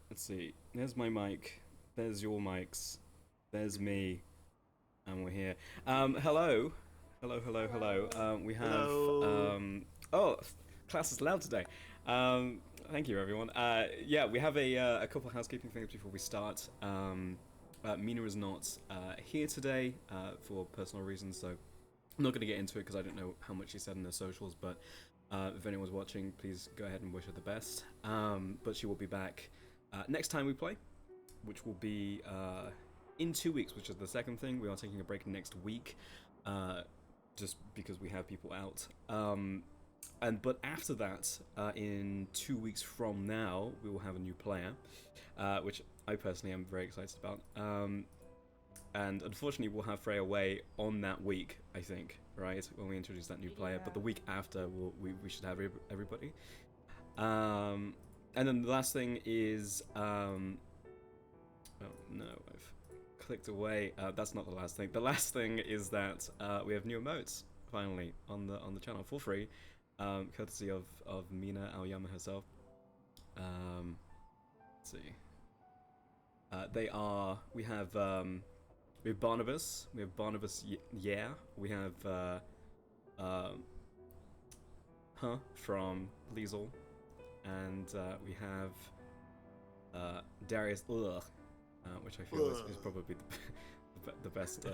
Let's see. There's my mic. There's your mics. There's me, and we're here. Hello, hello, hello, hello. Hello. We have. Hello. Oh, class is loud today. Thank you, everyone. Yeah, we have a couple of housekeeping things before we start. Mina is not here today for personal reasons, so I'm not going to get into it because I don't know how much she said in her socials, but if anyone's watching, please go ahead and wish her the best. But she will be back next time we play, which will be in 2 weeks, which is the second thing. We are taking a break next week, just because we have people out. But after that, in 2 weeks from now, we will have a new player, which I personally am very excited about. And unfortunately, we'll have Freya away on that week, I think, right? When we introduce that new player. Yeah. But the week after, we should have everybody. And then the last thing is... oh, no, I've clicked away. That's not the last thing. The last thing is that we have new emotes, finally, on the channel for free, courtesy of Mina Aoyama herself. Let's see. We have Barnabas. We have Barnabas. Yeah. We have from Liesel, and we have Darius. Ugh, which I feel is probably the best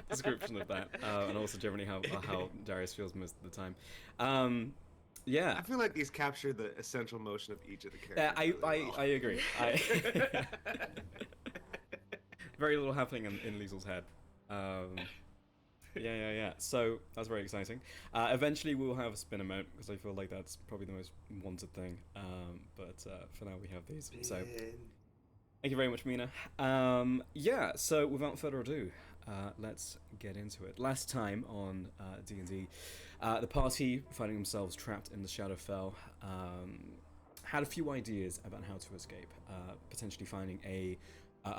description of that, and also generally how Darius feels most of the time. Yeah. I feel like these capture the essential motion of each of the characters. I agree. Very little happening in Liesel's head. Yeah. So that's very exciting. Eventually we'll have a spin emote because I feel like that's probably the most wanted thing. But for now we have these. So thank you very much, Mina. Yeah. So without further ado, let's get into it. Last time on D&D, the party, finding themselves trapped in the Shadowfell, had a few ideas about how to escape. Potentially finding a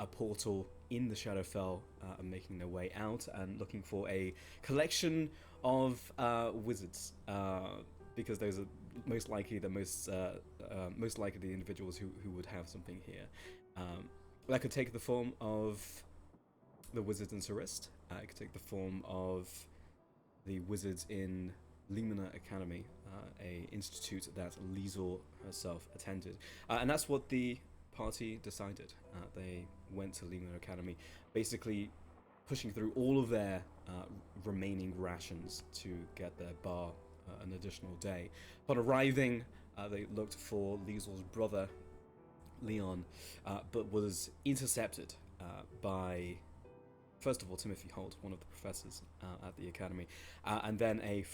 portal in the Shadowfell and making their way out, and looking for a collection of wizards, because those are most likely the individuals who would have something here. That could take the form of the wizards in Sarist. It could take the form of the wizards in Limina Academy, a institute that Liesel herself attended, and that's what the party decided. They went to Limina Academy, basically pushing through all of their remaining rations to get their bar an additional day. Upon arriving, they looked for Liesel's brother, Leon, but was intercepted by, first of all, Timothy Holt, one of the professors at the academy, and then a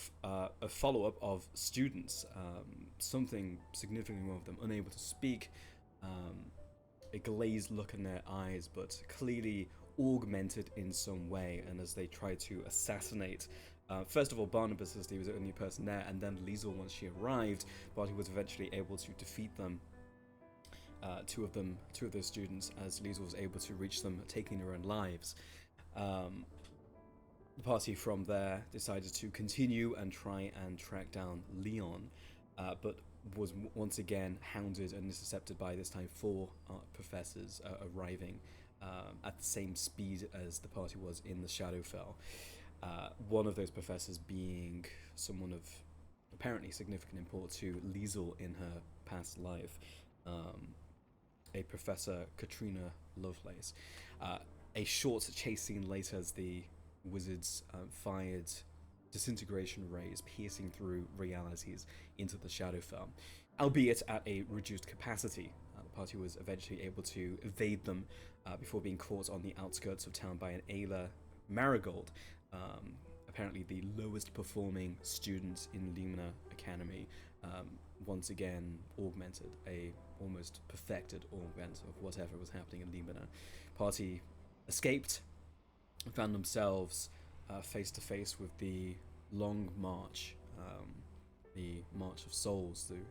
follow-up of students, something significantly wrong with them, unable to speak, a glazed look in their eyes, but clearly augmented in some way. And as they tried to assassinate, first of all, Barnabas, as he was the only person there, and then Liesel once she arrived, but he was eventually able to defeat them. Two of those students, as Liesel was able to reach them, taking their own lives. The party from there decided to continue and try and track down Leon, but was once again hounded and intercepted by, this time, 4 professors arriving at the same speed as the party was in the Shadowfell. One of those professors being someone of apparently significant import to Liesel in her past life, a Professor Katrina Lovelace. A short chase scene later, as the wizards fired disintegration rays piercing through realities into the Shadowfell, albeit at a reduced capacity. The party was eventually able to evade them before being caught on the outskirts of town by an Ayla Marigold, apparently the lowest performing student in Limina Academy, once again augmented, a almost perfected augment of whatever was happening in Limina. Party escaped, found themselves face to face with the long march, the March of Souls, through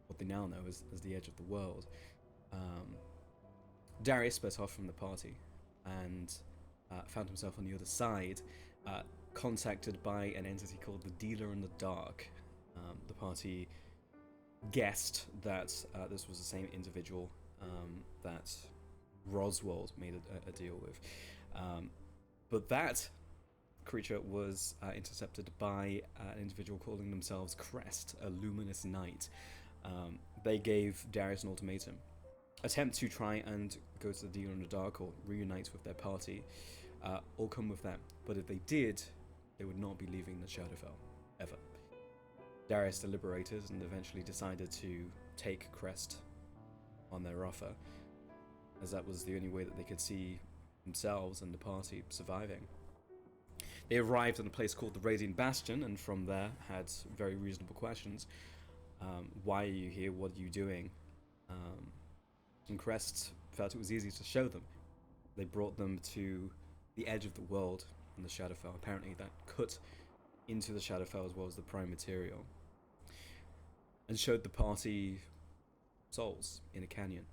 what they now know as the Edge of the World. Darius split off from the party and found himself on the other side, contacted by an entity called the Dealer in the Dark. The party guessed that this was the same individual that Roswald made a deal with. But that creature was intercepted by an individual calling themselves Crest, a luminous knight. They gave Darius an ultimatum: attempt to try and go to the deal in the dark or reunite with their party, or come with them. But if they did, they would not be leaving the Shadowfell, ever. Darius deliberated and eventually decided to take Crest on their offer, as that was the only way that they could see themselves and the party surviving. They arrived in a place called the Radiant Bastion, and from there had very reasonable questions. Why are you here? What are you doing? And Crest felt it was easy to show them. They brought them to the edge of the world in the Shadowfell. Apparently that cut into the Shadowfell as well as the prime material, and showed the party souls in a canyon.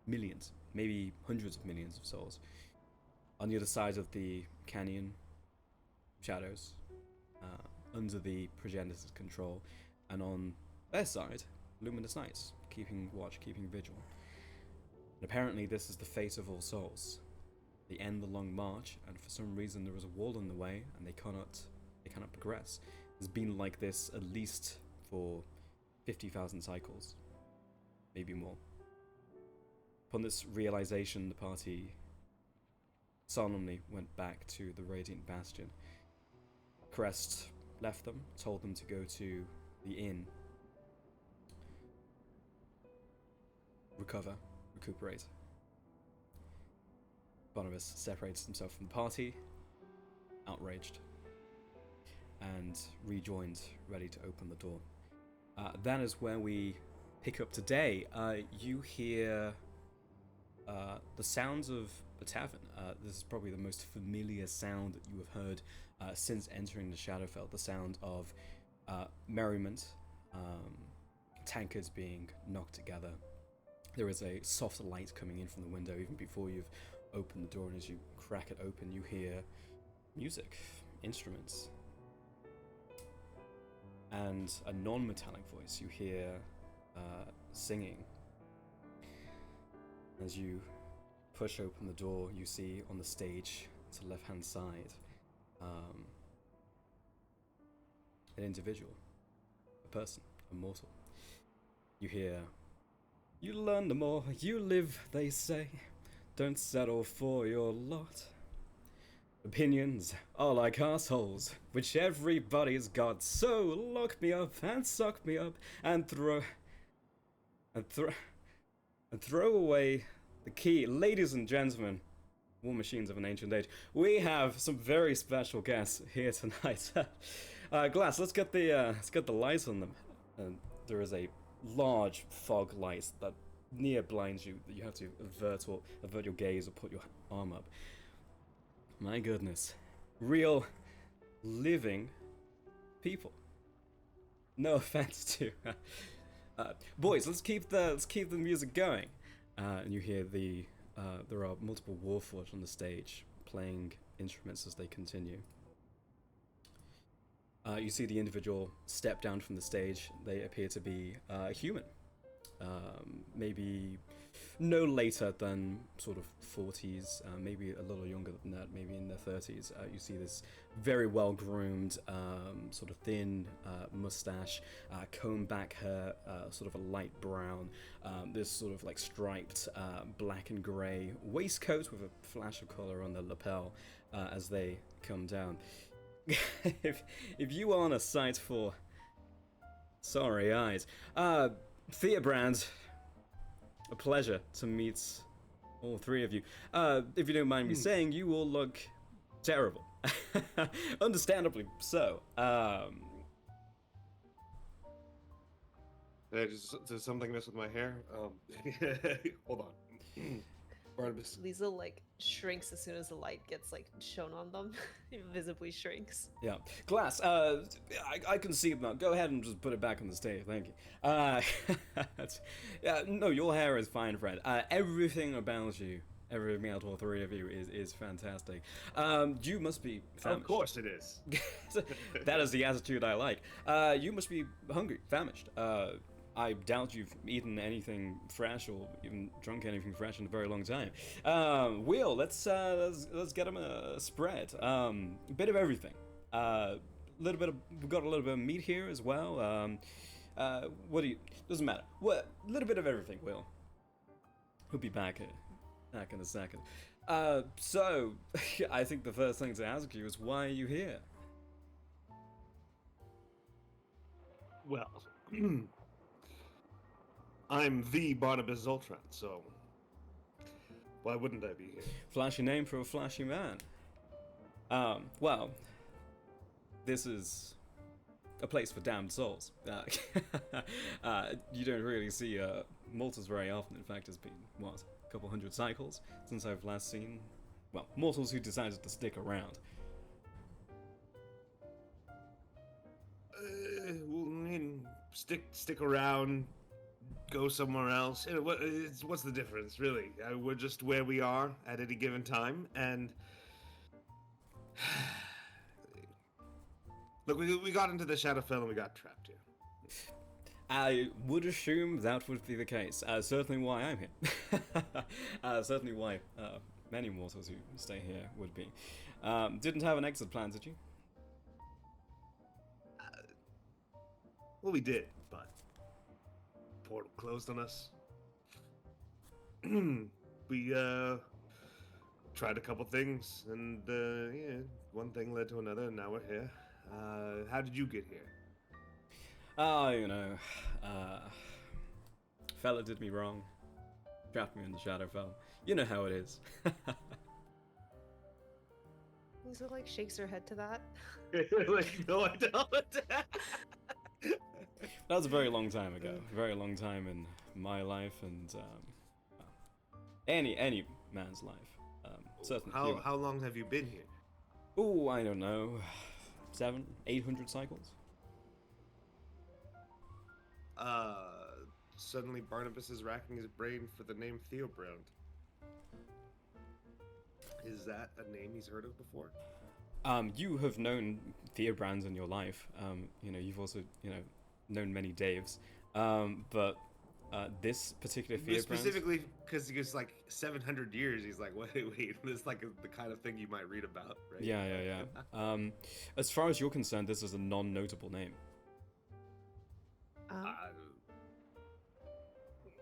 Millions, maybe hundreds of millions of souls. On the other side of the canyon, shadows, under the progenitors' control, and on their side, luminous knights, keeping watch, keeping vigil. And apparently this is the fate of all souls. They end the long march, and for some reason there is a wall in the way, and they cannot progress. It's been like this at least for 50,000 cycles, maybe more. Upon this realization, the party solemnly went back to the Radiant Bastion. Crest left them, told them to go to the inn, recuperate. Barnabas separates himself from the party, outraged, and rejoined, ready to open the door. That is where we pick up today. You hear the sounds of a tavern. This is probably the most familiar sound that you have heard since entering the Shadowfell. The sound of merriment, tankards being knocked together. There is a soft light coming in from the window even before you've opened the door, and as you crack it open, you hear music, instruments, and a non-metallic voice. You hear singing. As you push open the door, you see on the stage to the left-hand side an individual, a person, a mortal. You hear, "You learn the more you live, they say. Don't settle for your lot. Opinions are like assholes, which everybody's got. So lock me up and suck me up and throw away the key." Ladies and gentlemen, war machines of an ancient age, we have some very special guests here tonight. Glass, let's get the lights on them. And there is a large fog light that near blinds you. You have to avert your gaze or put your arm up. My goodness, real living people. No offense to boys. Let's keep the music going. And you hear there are multiple warforged on the stage playing instruments as they continue. You see the individual step down from the stage. They appear to be human. Maybe no later than sort of 40s, maybe a little younger than that, maybe in their 30s. You see this very well-groomed, sort of thin mustache, combed back hair, sort of a light brown, this sort of like striped black and grey waistcoat with a flash of colour on the lapel as they come down. if you aren't a sight for sorry eyes, Theobrand, a pleasure to meet all three of you. If you don't mind me saying, you all look terrible. Understandably so. Does something mess with my hair? Hold on. Barnabas. Lisa like shrinks as soon as the light gets like shown on them. It visibly shrinks. Yeah. Glass, I can see it now. Go ahead and just put it back on the stage. Thank you. Yeah, no, your hair is fine, Fred. Everything about you, everything about all three of you is fantastic. You must be famished. Of course it is. That is the attitude I like. You must be hungry, famished. I doubt you've eaten anything fresh or even drunk anything fresh in a very long time. Will, let's get him a spread. A bit of everything. Little bit of we've got a little bit of meat here as well. What do you? Doesn't matter. What? A little bit of everything. Will. He'll be back in a second. So I think the first thing to ask you is why are you here? Well, I'm the Barnabas Zoltran, so why wouldn't I be here? Flashy name for a flashy man. Well, this is a place for damned souls. You don't really see mortals very often. In fact, it's been, what, a couple hundred cycles since I've last seen, well, mortals who decided to stick around. Well, I mean, stick around, go somewhere else. You know, what's the difference, really? We're just where we are at any given time, and look, we got into the Shadowfell and we got trapped here. I would assume that would be the case. Certainly why I'm here. Certainly why many mortals who stay here would be. Didn't have an exit plan, did you? Well, we did, but portal closed on us. We tried a couple things, and yeah, one thing led to another, and now we're here. How did you get here? Oh, you know, fella did me wrong. Trapped me in the Shadowfell. You know how it is. Lisa like shakes her head to that. Like, no, I don't. That was a very long time ago. A very long time in my life and any man's life. Certainly. How long have you been here? Oh, I don't know, 700, 800 cycles. Suddenly Barnabas is racking his brain for the name Theobrand. Is that a name he's heard of before? You have known Theobrands in your life. You know, you've also, you know, known many Daves. But this particular Theobrand... Specifically because he was like 700 years, he's like, wait, this is like the kind of thing you might read about, right? Yeah. As far as you're concerned, this is a non-notable name.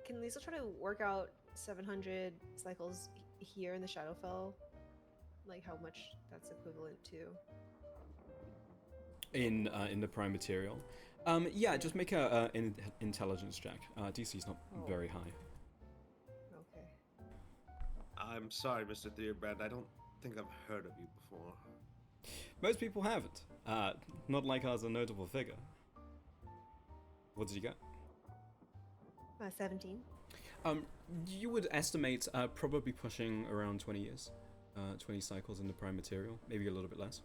Can Lisa try to work out 700 cycles here in the Shadowfell? Like how much that's equivalent to? In the prime material. Yeah, just make a intelligence check. DC's not very high. Okay. I'm sorry, Mr. Theobrand. I don't think I've heard of you before. Most people haven't. Not like us, a notable figure. What did you get? 17. You would estimate probably pushing around 20 years. 20 cycles in the prime material, maybe a little bit less.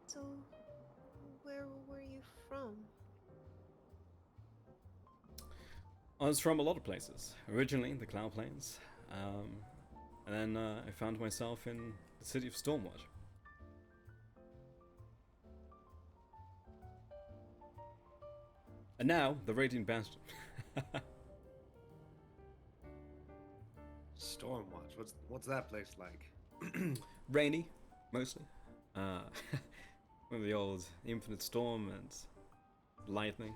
So where were you from? I was from a lot of places. Originally, the Cloud Plains. And then I found myself in the city of Stormwatch. And now, the Radiant Bastion. Stormwatch. What's that place like? Rainy, mostly. With the old infinite storm and lightning.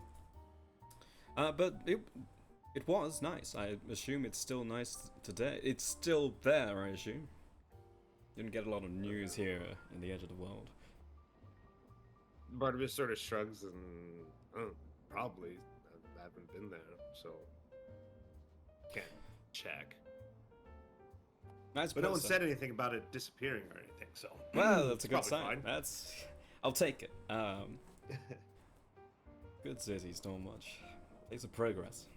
But it was nice. I assume it's still nice today. It's still there, I assume. Didn't get a lot of news here in the edge of the world. Barnabas sort of shrugs and probably I haven't been there, so can't check. But no one said anything about it disappearing or anything, so well, that's a good sign. Fine. I'll take it. Good city, Stormwatch. Place of progress.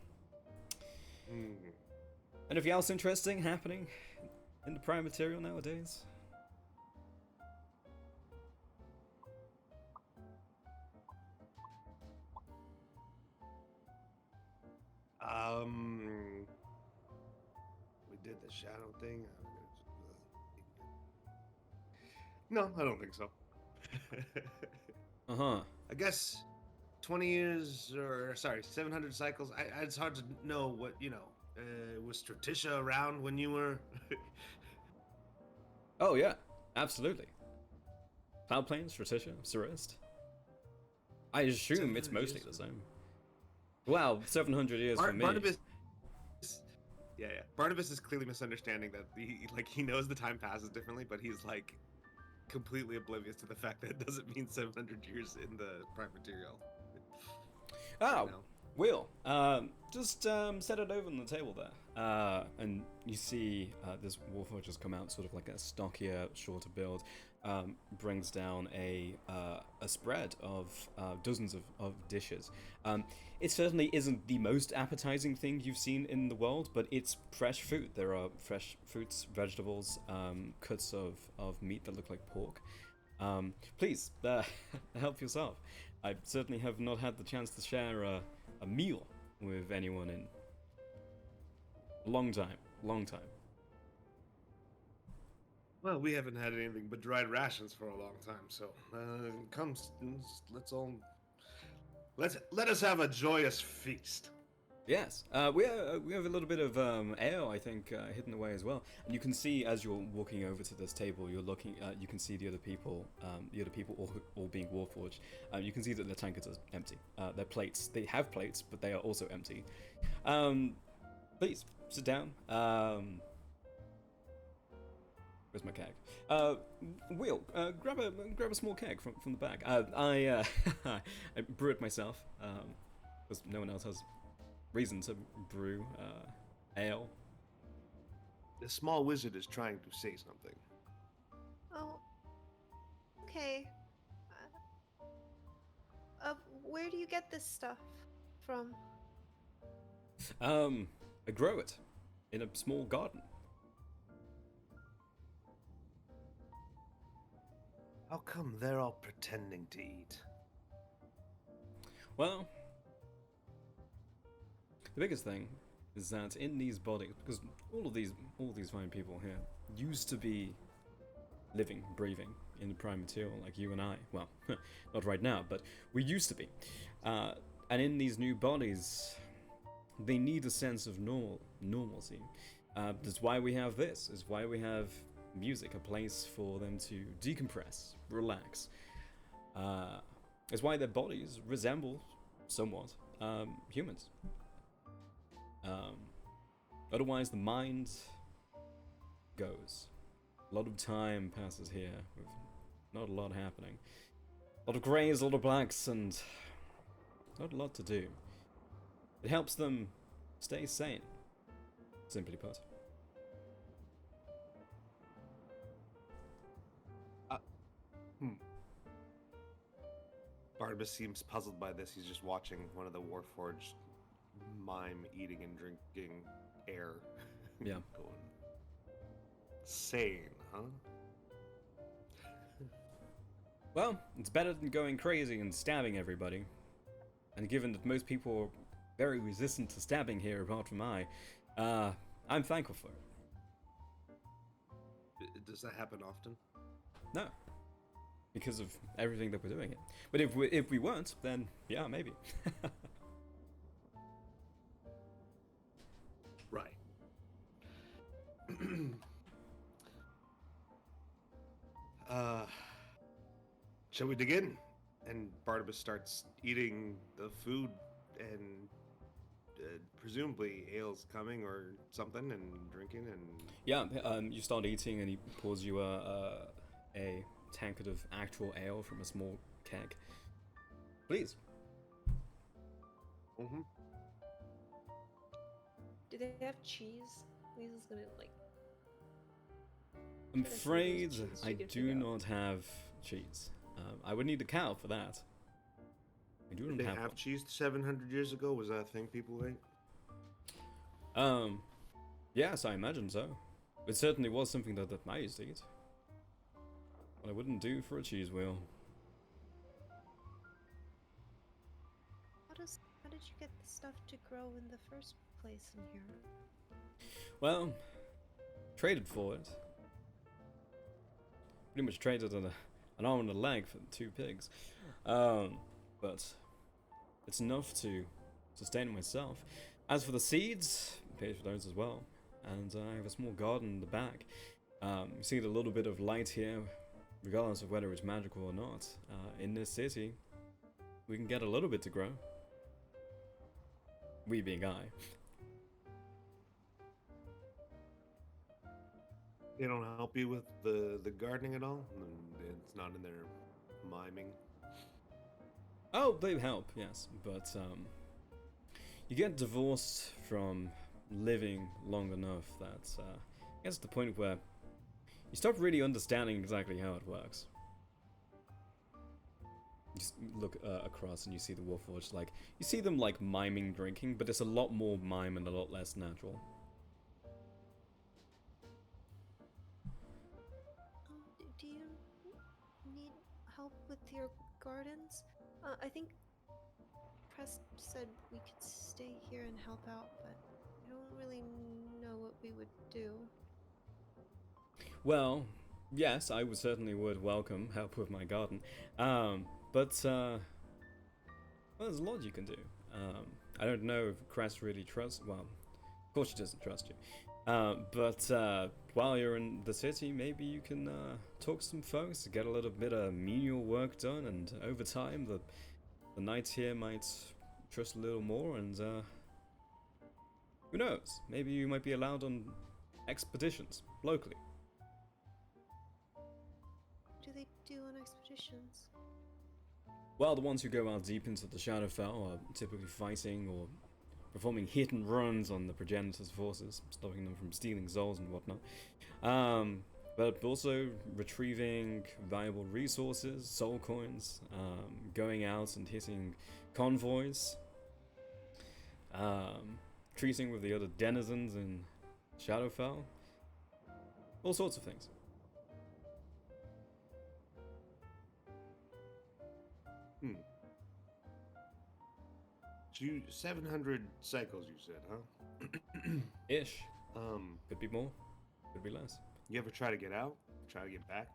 Anything else interesting happening in the prime material nowadays? We did the shadow thing. No, I don't think so. Uh-huh. I guess 20 years, or sorry, 700 cycles. It's hard to know what, was Stratisha around when you were? Oh, yeah. Absolutely. Cloud Plains, Stratisha, Surist. I assume it's 700 mostly years? the same. Wow, 700 years for me. Barnabas. Yeah, yeah. Barnabas is clearly misunderstanding that he knows the time passes differently, but he's like completely oblivious to the fact that it doesn't mean 700 years in the prime material. Oh, Right now. Will, just set it over on the table there. And you see this Warforged just come out, sort of like a stockier, shorter build, brings down a spread of dozens of dishes. It certainly isn't the most appetizing thing you've seen in the world, but it's fresh food. There are fresh fruits, vegetables, cuts of meat that look like pork. Please, help yourself. I certainly have not had the chance to share a meal with anyone in a long time. Long time. Well, we haven't had anything but dried rations for a long time, so come, let us have a joyous feast. Yes, we have a little bit of ale, I think, hidden away as well. And you can see as you're walking over to this table, you're looking. You can see the other people all being warforged. You can see that their tankards are empty. Their plates, they have plates, but they are also empty. Please sit down. Where's my keg? Will, grab a small keg from the back. I brew it myself because no one else has reason to brew ale. The small wizard is trying to say something. Oh, okay. Where do you get this stuff from? I grow it in a small garden. How come they're all pretending to eat? Well, the biggest thing is that in these bodies, because all of these fine people here used to be living, breathing in the prime material like you and I. Well, not right now, but we used to be. And in these new bodies, they need a sense of normalcy. That's why we have this. Is why we have music, a place for them to decompress, relax. It's why their bodies resemble somewhat humans. Otherwise, the mind goes. A lot of time passes here with not a lot happening. A lot of greys, a lot of blacks, and not a lot to do. It helps them stay sane, simply put. Barnabas seems puzzled by this. He's just watching one of the Warforged mime eating and drinking air. Yeah. Going sane, huh? Well, it's better than going crazy and stabbing everybody. And given that most people are very resistant to stabbing here, apart from I'm thankful for it. Does that happen often? No. Because of everything that we're doing it. But if we weren't, then yeah, maybe. Right. Shall we dig in? And Barnabas starts eating the food, and presumably ale's coming or something, and drinking, and Yeah, you start eating, and he pours you a tankard of actual ale from a small keg. Please. Mm-hmm. Do they have cheese? Weasel's gonna like. I'm Try to see afraid those cheese I she can do figure out. not have cheese. I would need a cow for that. I do Did not they have have one. cheese 700 years ago? Was that a thing people ate? Yes, I imagine so. It certainly was something that I used to eat. What I wouldn't do for a cheese wheel. How did you get the stuff to grow in the first place in here? Well, traded for it. pretty much traded an arm and a leg for 2 pigs. But it's enough to sustain myself. As for the seeds, I paid for those as well. And I have a small garden in the back. You see the little bit of light here, regardless of whether it's magical or not. In this city, we can get a little bit to grow. We being I. They don't help you with the gardening at all? It's not in their miming? Oh, they help, yes, but you get divorced from living long enough that it gets to the point where you stop really understanding exactly how it works. You just look across and you see the Warforged, like, you see them like miming drinking, but it's a lot more mime and a lot less natural. Do you need help with your gardens? I think Press said we could stay here and help out, but I don't really know what we would do. Well, yes, I certainly would welcome help with my garden, but well, there's a lot you can do. I don't know if Crest really trusts. Well, of course she doesn't trust you. But while you're in the city, maybe you can talk to some folks, get a little bit of menial work done, and over time, the knights here might trust a little more, and who knows? Maybe you might be allowed on expeditions locally. What do they do on expeditions? Well, the ones who go out deep into the Shadowfell are typically fighting or performing hit and runs on the Progenitor's forces, stopping them from stealing souls and whatnot. But also retrieving valuable resources, soul coins, going out and hitting convoys, treating with the other denizens in Shadowfell, all sorts of things. 700 cycles, you said, huh? Ish. Could be more, could be less. You ever try to get out? Try to get back?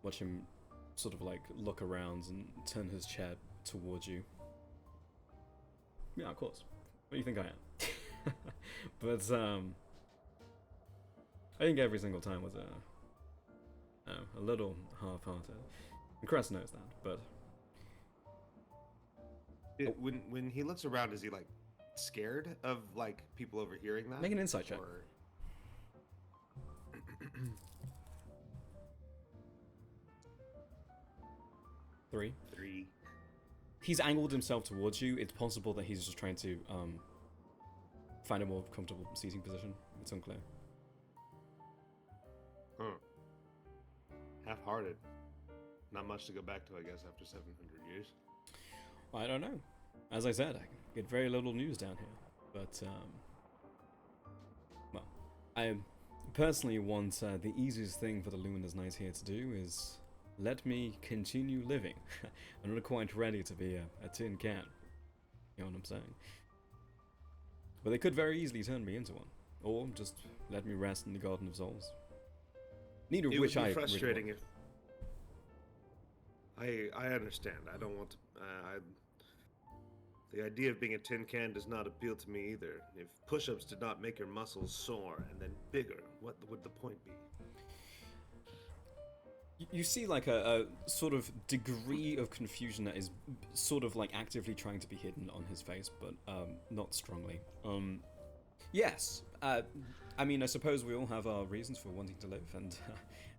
Watch him sort of like look around and turn his chair towards you. Yeah, of course. What do you think I am? But I think every single time was a little half-hearted. And Crest knows that, but when he looks around, is he like scared of like people overhearing that? make an insight check. Or... 3. 3. He's angled himself towards you. It's possible that he's just trying to find a more comfortable seating position. It's unclear. Huh. Half-hearted. Not much to go back to, I guess, after 700 years. I don't know. As I said, I get very little news down here. But, well, I personally want the easiest thing for the Luminous Knights here to do is let me continue living. I'm not quite ready to be a tin can. You know what I'm saying? But they could very easily turn me into one. Or just let me rest in the Garden of Souls. Neither of which I It would be frustrating really if... I understand. I don't want to... the idea of being a tin can does not appeal to me either. If push-ups did not make your muscles sore and then bigger, what would the point be? You see like a sort of degree of confusion that is sort of like actively trying to be hidden on his face, but not strongly. Yes, I mean, I suppose we all have our reasons for wanting to live, and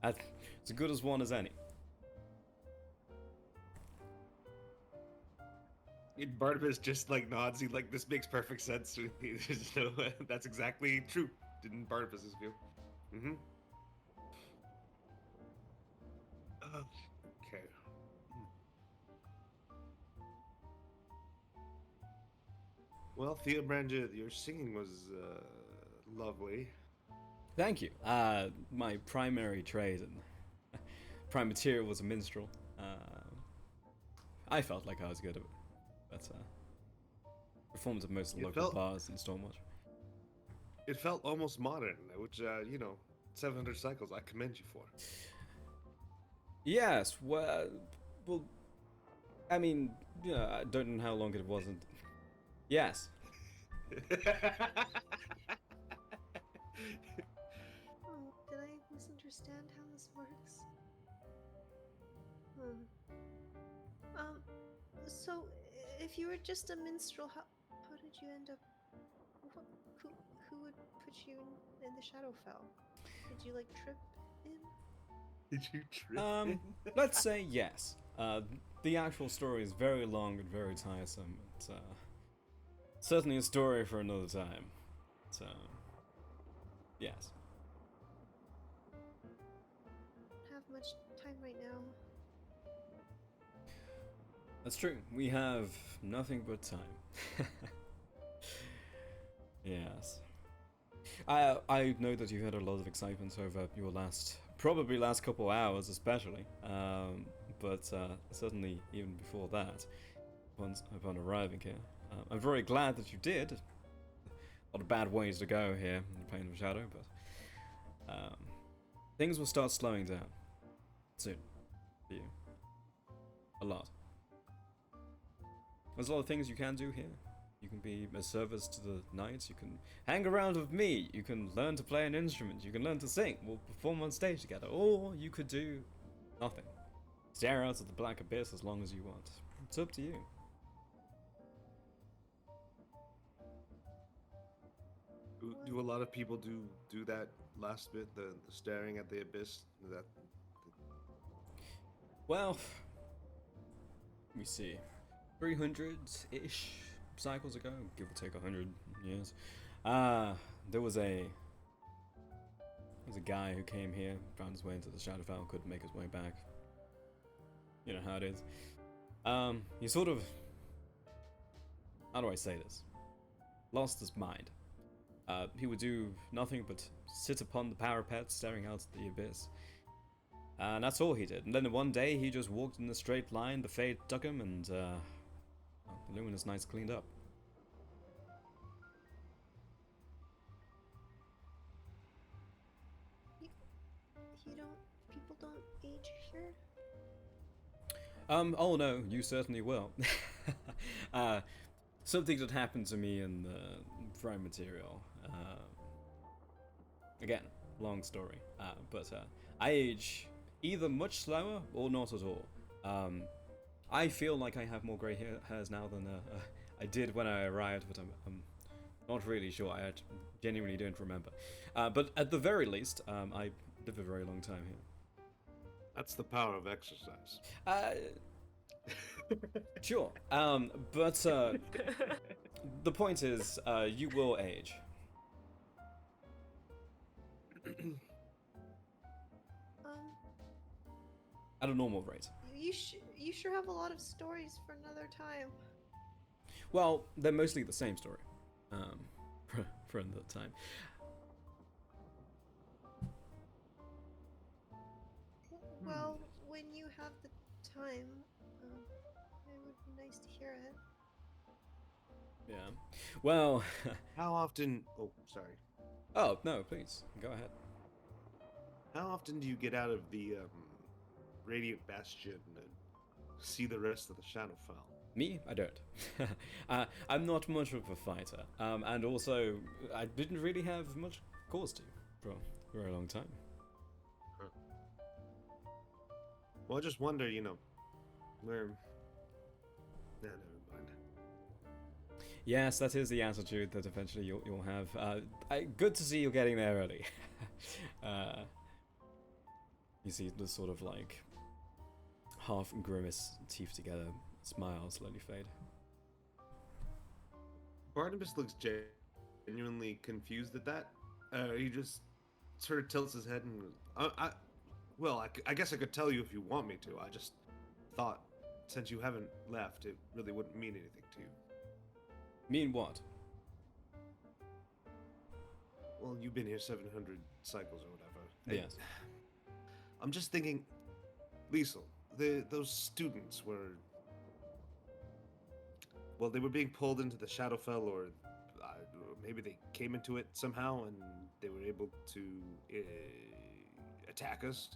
it's as good as one as any. Barnabas just like nods. He like, this makes perfect sense to me. So, that's exactly true. Didn't Barnabas's view? Mm-hmm. Okay. Well, Theobrand, your singing was lovely. Thank you. My primary trade and prime material was a minstrel. I felt like I was good at it. But performed at most local bars in Stormwatch. It felt almost modern, which, you know, 700 cycles. I commend you for. Yes, well, I mean, yeah, I don't know how long it wasn't. Yes. Oh, did I misunderstand how this works? Hmm. So if you were just a minstrel, how did you end up? What, who would put you in the Shadowfell? Did you like trip in? Did you trip? Let's say yes. The actual story is very long and very tiresome. It's certainly a story for another time. So, yes. Don't have much time right now. That's true. We have nothing but time. Yes. I know that you had a lot of excitement over your probably last couple hours especially. But certainly even before that, upon arriving here, I'm very glad that you did. A lot of bad ways to go here in the Plane of Shadow, but things will start slowing down soon for you. A lot. There's a lot of things you can do here. You can be a service to the knights, you can hang around with me, you can learn to play an instrument, you can learn to sing, we'll perform on stage together, or you could do nothing. Stare out at the black abyss as long as you want. It's up to you. Do a lot of people do that last bit, the staring at the abyss? That Well, let me see. 300-ish cycles ago, give or take 100 years. There was a guy who came here, found his way into the Shadowfell, couldn't make his way back. You know how it is. He sort of, how do I say this? Lost his mind. He would do nothing but sit upon the parapet, staring out at the abyss. And that's all he did. And then one day he just walked in a straight line, the fate took him, and the Luminous Knights cleaned up. People don't age here? Oh no, you certainly will. Something that happened to me in the Prime Material. Again, long story. But I age either much slower or not at all. I feel like I have more grey hairs now than I did when I arrived, but I'm not really sure. I genuinely don't remember. But at the very least, I live a very long time here. That's the power of exercise. Sure. But the point is, you will age. At a normal rate. You sure have a lot of stories for another time. Well, they're mostly the same story. For another time. Well, when you have the time, it would be nice to hear it. Yeah. Well. How often? Oh, sorry. Oh no, please go ahead. How often do you get out of the Radiant Bastion and see the rest of the Shadowfell? Me? I don't. I'm not much of a fighter, and also I didn't really have much cause to for a very long time. Huh. Well, I just wonder, where. Nah, never mind. Yes, that is the attitude that eventually you'll have. Good to see you getting there early. You see the sort of like half grimace, teeth together, smile slowly fade. Barnabas looks genuinely confused at that. He just sort of tilts his head and goes, I guess I could tell you if you want me to. I just thought, since you haven't left, it really wouldn't mean anything to you. Mean what? Well, you've been here 700 cycles or whatever. Yes. I'm just thinking, Liesel, those students were... Well, they were being pulled into the Shadowfell, or maybe they came into it somehow and they were able to attack us.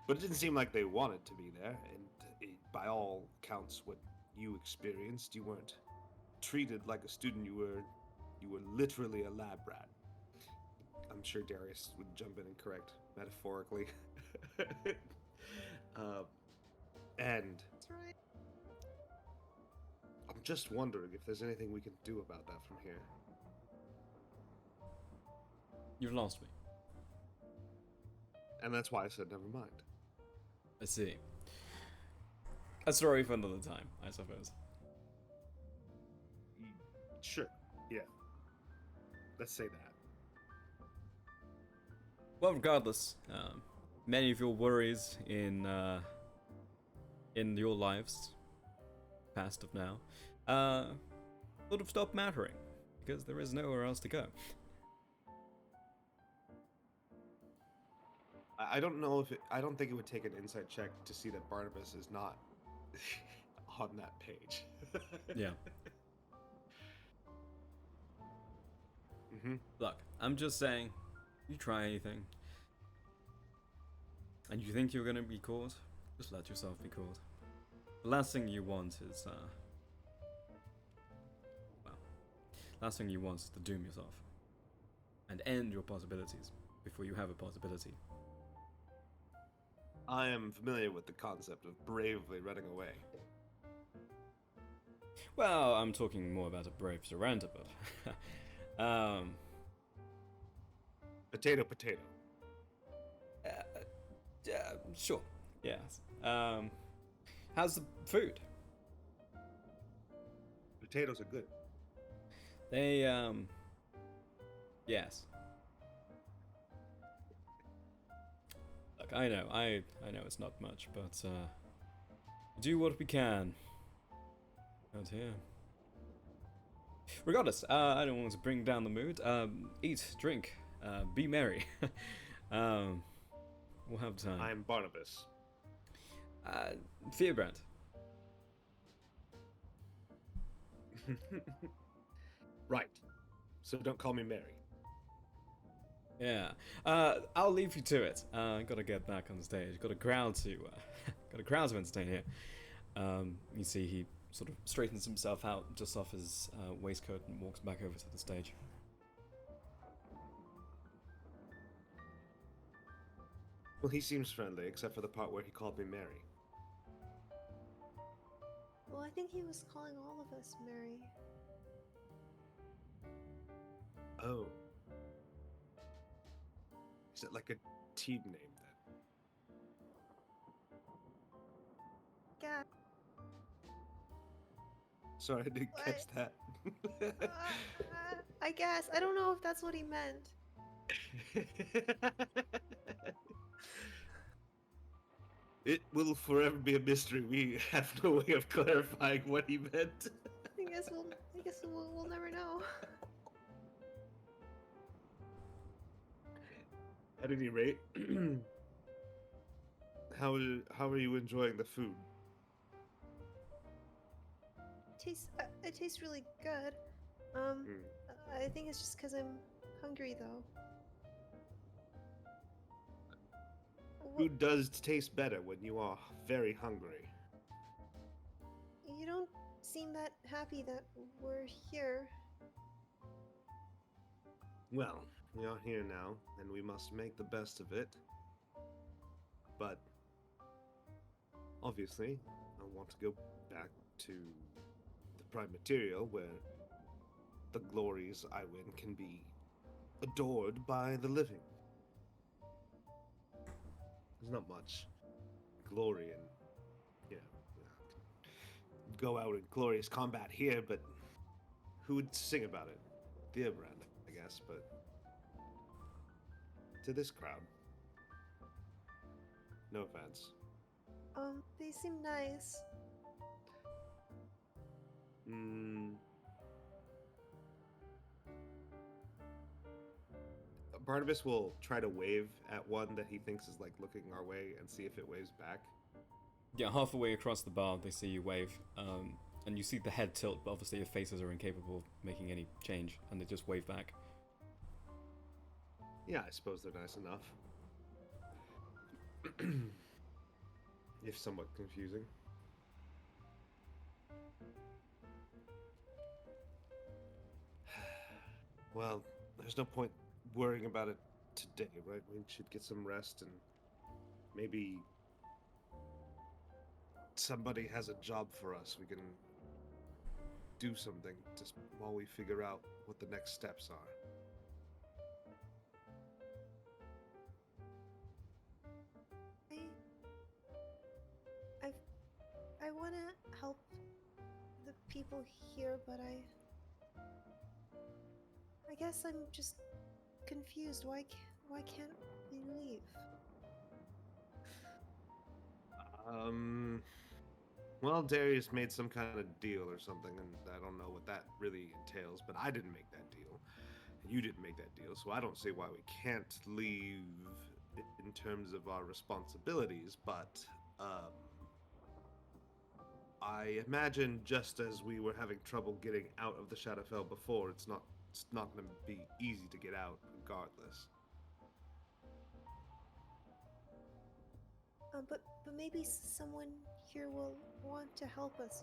But it didn't seem like they wanted to be there, and by all counts, what you experienced, you weren't treated like a student. You were literally a lab rat. I'm sure Darius would jump in and correct metaphorically. And That's right. I'm just wondering if there's anything we can do about that from here. You've lost me. And that's why I said never mind. I see. A story for another time, I suppose. Sure, yeah. Let's say that. Well, regardless, many of your worries in your lives, past of now, sort of stop mattering because there is nowhere else to go. I don't know if I don't think it would take an insight check to see that Barnabas is not on that page. Yeah. Look, I'm just saying, you try anything, and you think you're gonna be caught, just let yourself be caught. The last thing you want is, last thing you want is to doom yourself, and end your possibilities before you have a possibility. I am familiar with the concept of bravely running away. Well, I'm talking more about a brave surrender, but... Potato, potato. Sure, yes. How's the food? Potatoes are good. They, yes. Look, I know it's not much, but, do what we can out here. Regardless, I don't want to bring down the mood. Eat, drink, be merry. We'll have time. I'm Barnabas. Fearbrand. Right. So don't call me Mary. Yeah. I'll leave you to it. Gotta get back on stage. Got a crowd to entertain here. You see, he sort of straightens himself out just off his waistcoat and walks back over to the stage. Well, he seems friendly, except for the part where he called me Mary. Well, I think he was calling all of us Mary. Oh. Is it like a team name then? Yeah. Sorry, I didn't catch that. I guess. I don't know if that's what he meant. It will forever be a mystery. We have no way of clarifying what he meant. I guess we'll never know. At any rate, how are you enjoying the food? It tastes really good. I think it's just because I'm hungry though. Food does taste better when you are very hungry. You don't seem that happy that we're here. Well, we are here now, and we must make the best of it. But obviously, I want to go back to the prime material where the glories I win can be adored by the living. There's not much glory in, go out in glorious combat here, but who would sing about it? Theobrand, I guess, but to this crowd. No offense. They seem nice. Barnabas will try to wave at one that he thinks is like looking our way and see if it waves back. Yeah, half the way across the bar, they see you wave. And you see the head tilt, but obviously your faces are incapable of making any change, and they just wave back. Yeah, I suppose they're nice enough. If somewhat confusing. Well, there's no point worrying about it today, right? We should get some rest and maybe somebody has a job for us. We can do something just while we figure out what the next steps are. I I want to help the people here, but I guess I'm just confused. Why can't we leave? Well, Darius made some kind of deal or something, and I don't know what that really entails, but I didn't make that deal. And you didn't make that deal, so I don't see why we can't leave in terms of our responsibilities, but I imagine just as we were having trouble getting out of the Shadowfell before, it's not going to be easy to get out regardless. But maybe someone here will want to help us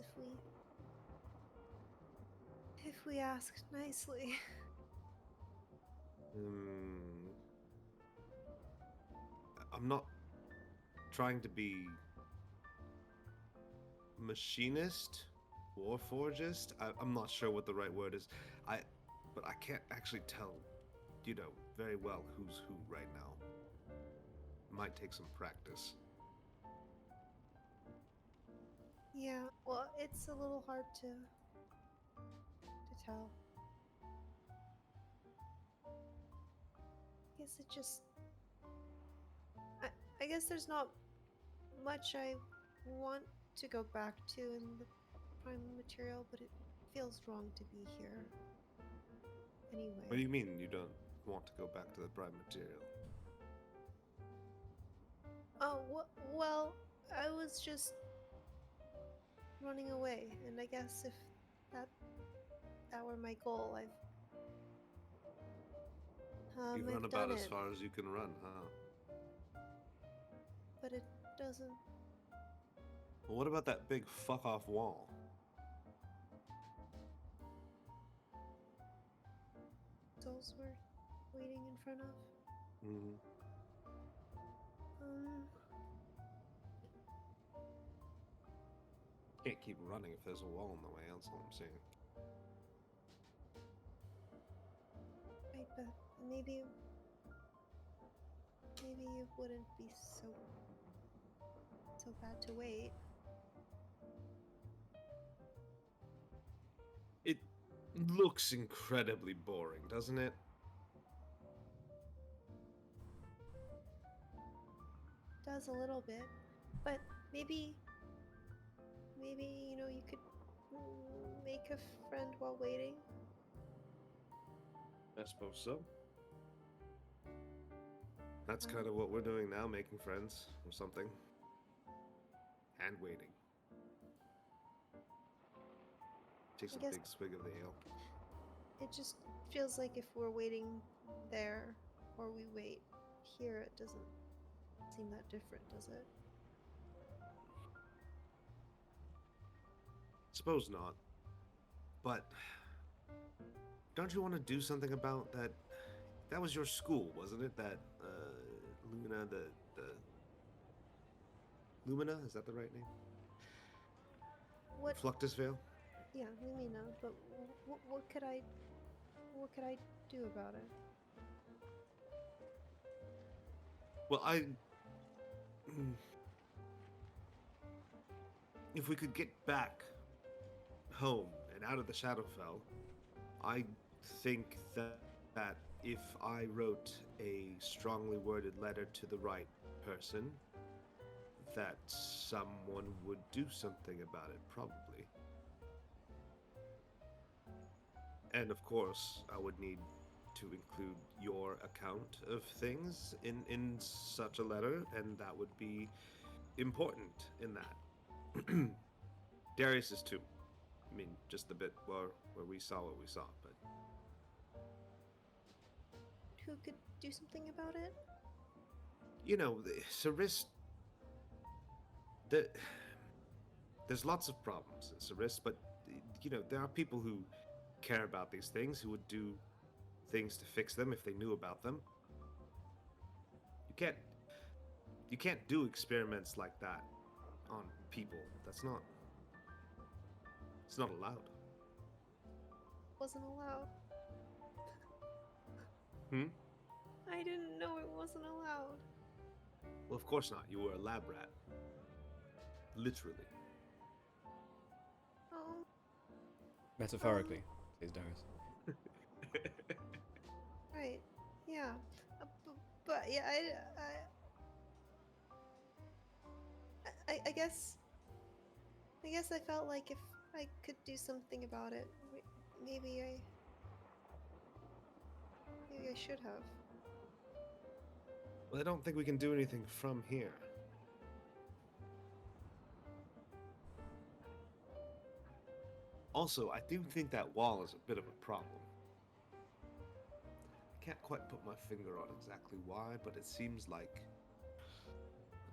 if we ask nicely. I'm not trying to be machinist, warforgist. I'm not sure what the right word is. But I can't actually tell, very well who's who right now. Might take some practice. Yeah, well, it's a little hard to tell. I guess it just I guess there's not much I want to go back to in the prime material, but it feels wrong to be here. Anyway. What do you mean you don't want to go back to the prime material? Oh, well, I was just running away, and I guess if that were my goal, You run I've about done as it, far as you can run, huh? but it doesn't. Well, what about that big fuck off wall? Souls were waiting in front of. Mm-hmm. Can't keep running if there's a wall in the way. That's all I'm saying. Right, but maybe it wouldn't be so bad to wait. It looks incredibly boring, doesn't it? Does a little bit, but maybe you could make a friend while waiting. I suppose so. That's kind of what we're doing now, making friends or something. And waiting. Takes a big swig of the ale. It just feels like if we're waiting there or we wait here, it doesn't seem that different, does it? Suppose not. But don't you want to do something about that? That was your school, wasn't it? That Luna, the Lumina, is that the right name? What? Fluctusvale? Yeah, Lumina. But what could I do about it? Well, if we could get back home and out of the Shadowfell, I think that if I wrote a strongly worded letter to the right person, that someone would do something about it, probably. And of course, I would need to include your account of things in such a letter, and that would be important in that. Darius is too. I mean, just the bit where we saw what we saw, but Who could do something about it? you know, Saris. The, there's lots of problems in Saris, but you know, there are people who care about these things who would do things to fix them if they knew about them. You can't do experiments like that on people. It's not allowed. Wasn't allowed. Hmm? I didn't know it wasn't allowed. Well, of course not. You were a lab rat. Literally. Oh, Metaphorically, says Darius. right. Yeah. But yeah, I guess I felt like if I could do something about it, maybe I should have. Well, I don't think we can do anything from here. Also, I do think that wall is a bit of a problem. I can't quite put my finger on exactly why, but it seems like,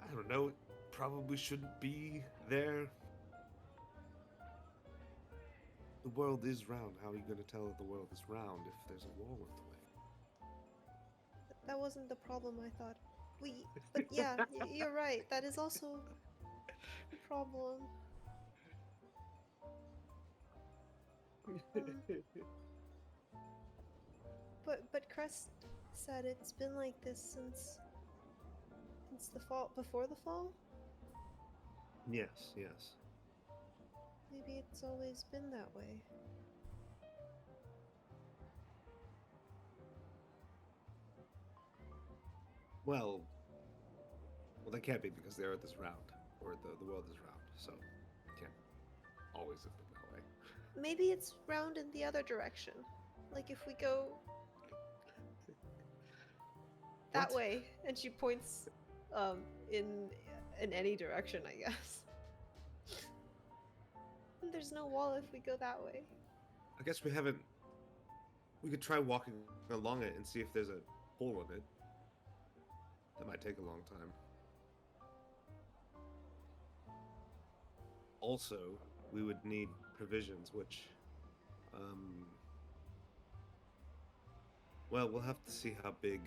I don't know, it probably shouldn't be there. The world is round. How are you going to tell that the world is round if there's a wall in the way? That wasn't the problem, I thought. But yeah, you're right. That is also a problem. But Crest said it's been like this since the fall, before the fall. Yes, yes. Maybe it's always been that way. Well, they can't be because the Earth is round, or the world is round, so it can't always have been that way. Maybe it's round in the other direction. Like if we go that What? way, and she points in any direction, I guess. And there's no wall if we go that way. I guess we haven't. We could try walking along it and see if there's a hole in it. That might take a long time. Also, we would need provisions, which, well, we'll have to see how big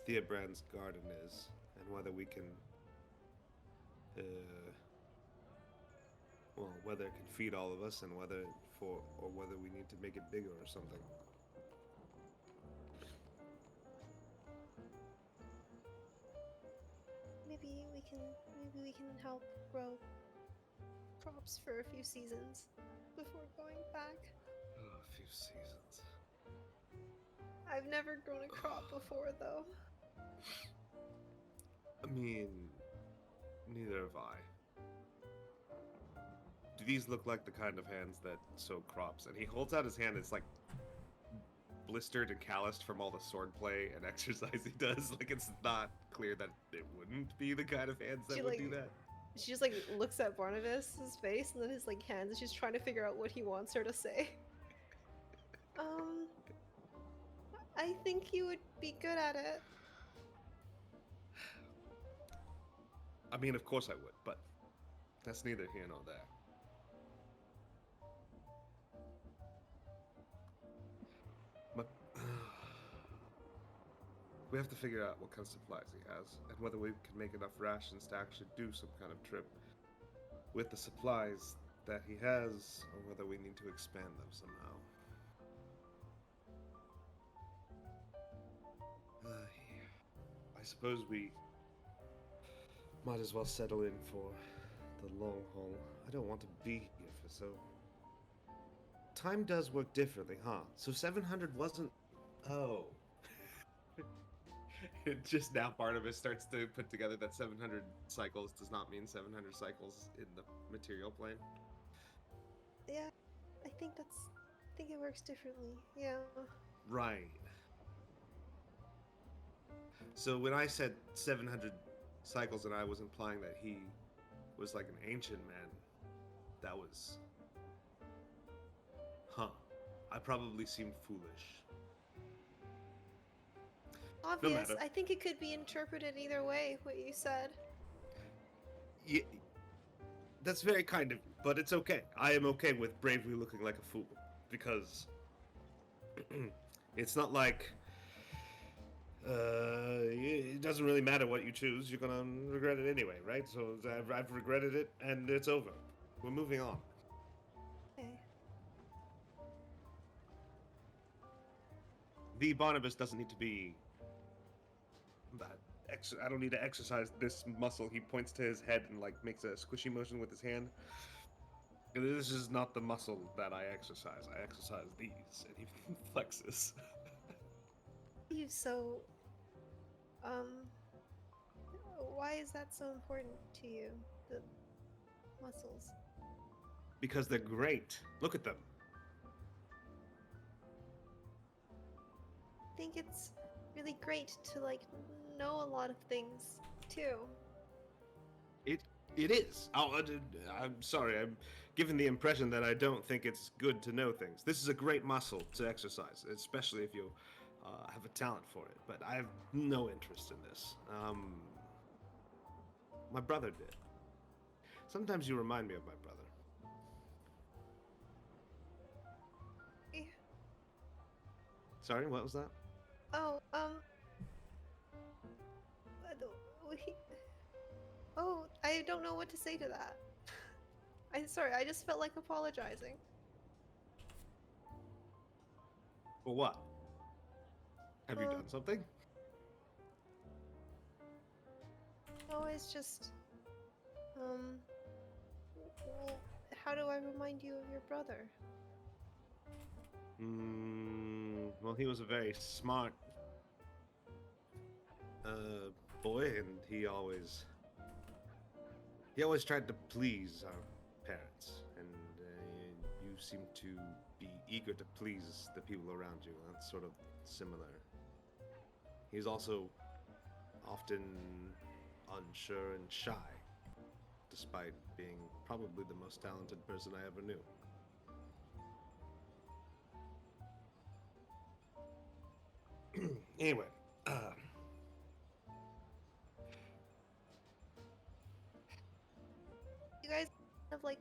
Theobrand's garden is, and whether we can, well, whether it can feed all of us, and whether we need to make it bigger or something. Maybe we can help grow crops for a few seasons before going back. Oh, a few seasons. I've never grown a crop before, though. I mean, neither have I. Do these look like the kind of hands that sow crops? And he holds out his hand. It's like blistered and calloused from all the swordplay and exercise he does. Like, it's not clear that it wouldn't be the kind of hands that would do that. She just like looks at Barnabas's face and then his like hands, and she's trying to figure out what he wants her to say. I think you would be good at it. I mean, of course I would, but that's neither here nor there. But we have to figure out what kind of supplies he has, and whether we can make enough rations to actually do some kind of trip with the supplies that he has, or whether we need to expand them somehow. I suppose we might as well settle in for the long haul. I don't want to be here for so... Time does work differently, huh? So 700 wasn't... Oh. Just now Barnabas starts to put together that 700 cycles does not mean 700 cycles in the material plane. Yeah, I think it works differently. Yeah. Right. So when I said 700 cycles and I was implying that he was like an ancient man, that was Huh. I probably seemed foolish. No Obvious. matter. I think it could be interpreted either way, what you said. Yeah, that's very kind of you, but it's okay. I am okay with bravely looking like a fool. Because it's not like it doesn't really matter what you choose. You're gonna regret it anyway, right? So I've regretted it, and it's over. We're moving on. Okay. The Barnabas doesn't need to be. I don't need to exercise this muscle. He points to his head and like makes a squishy motion with his hand. This is not the muscle that I exercise. I exercise these, and he flexes. You so um why is that so important to you? The muscles. Because they're great. Look at them. I think it's really great to like know a lot of things too. It is. I'm sorry. I'm given the impression that I don't think it's good to know things. This is a great muscle to exercise, especially if you have a talent for it. But I have no interest in this. My brother did. Sometimes you remind me of my brother. Eh. Sorry, what was that? Oh, we- oh, I don't know what to say to that. I'm sorry, I just felt like apologizing. For what? Have you Well, done something? no, it's just, well, how do I remind you of your brother? Well, he was a very smart boy, and he always tried to please our parents, and you seem to be eager to please the people around you. That's sort of similar. He's also often unsure and shy, despite being probably the most talented person I ever knew. Anyway, You guys have like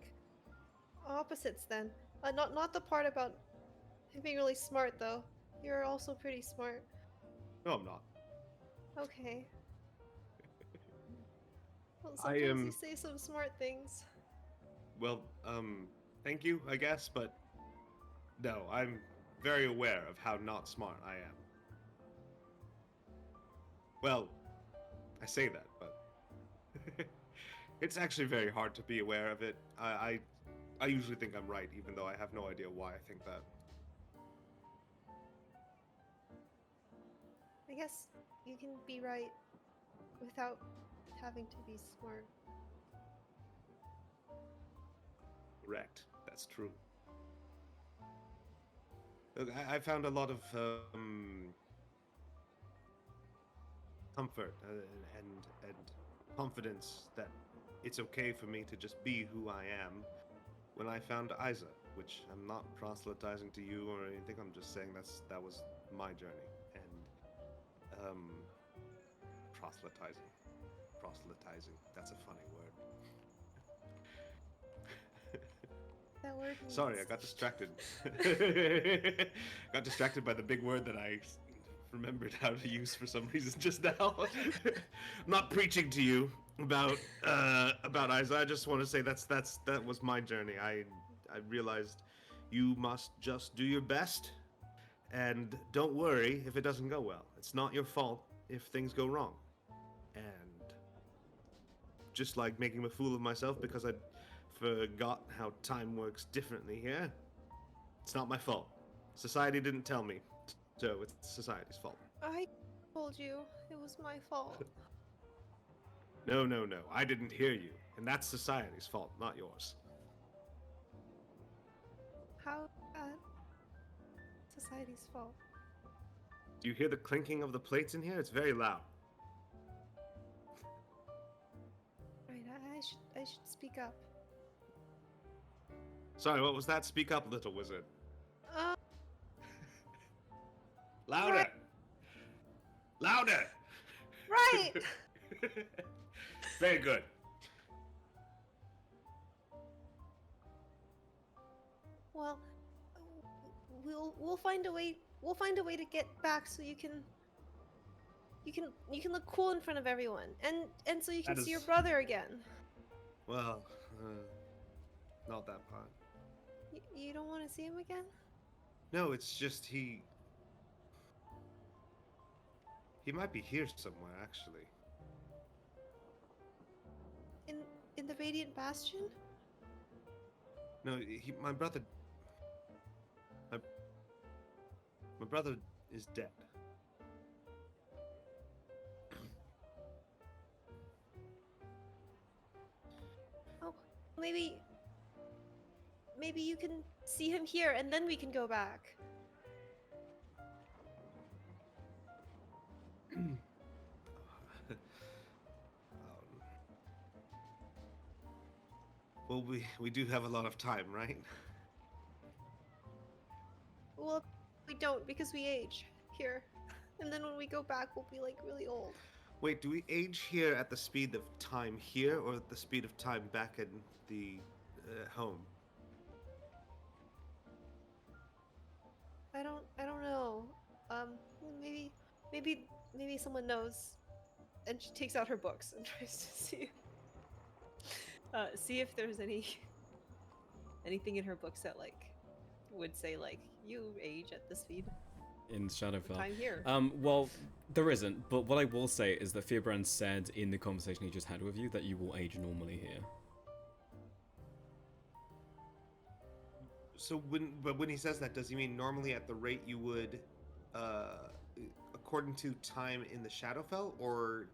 opposites then. Not the part about him being really smart though. You're also pretty smart. no, I'm not. Okay. Well, I sometimes you am. say some smart things. Well, thank you, I guess, but no, I'm very aware of how not smart I am. Well, I say that, but it's actually very hard to be aware of it. I usually think I'm right, even though I have no idea why I think that. I guess you can be right without having to be smart. Correct. That's true. Look, I found a lot of comfort and confidence that it's okay for me to just be who I am when I found Isa, which I'm not proselytizing to you or anything. I'm just saying that was my journey. And proselytizing. Proselytizing. That's a funny word. That word means... Sorry, I got distracted. Got distracted by the big word that I remembered how to use for some reason just now. I'm not preaching to you about Isa. I just want to say that was my journey. I realized you must just do your best and don't worry if it doesn't go well. It's not your fault if things go wrong. And just like making a fool of myself because I forgot how time works differently here, it's not my fault. Society didn't tell me, so it's society's fault. I told you it was my fault. No, no, no. I didn't hear you. And that's society's fault, not yours. How that society's fault? Do you hear the clinking of the plates in here? It's very loud. Right, I should speak up. Sorry, what was that? Speak up, little wizard. Uh, Louder! right. Louder! Right. Very good. Well, we'll find a way. We'll find a way to get back so you can look cool in front of everyone, and so you can That see your is- brother again. Well, not that part. You don't want to see him again? No, it's just he might be here somewhere, actually. In in the Radiant Bastion? No, my brother. My, my brother is dead. Oh, maybe you can see him here, and then we can go back. Well, we do have a lot of time, right? Well, we don't because we age here, and then when we go back, we'll be like really old. Wait, do we age here at the speed of time here, or at the speed of time back in the home? I don't know. Um, maybe maybe someone knows. And she takes out her books and tries to see if there's anything in her books that like would say like you age at the speed In of Shadowfell. time here. Well, there isn't, but what I will say is that Fearbrand said in the conversation he just had with you that you will age normally here. So when he says that, does he mean normally at the rate you would, according to time in the Shadowfell, or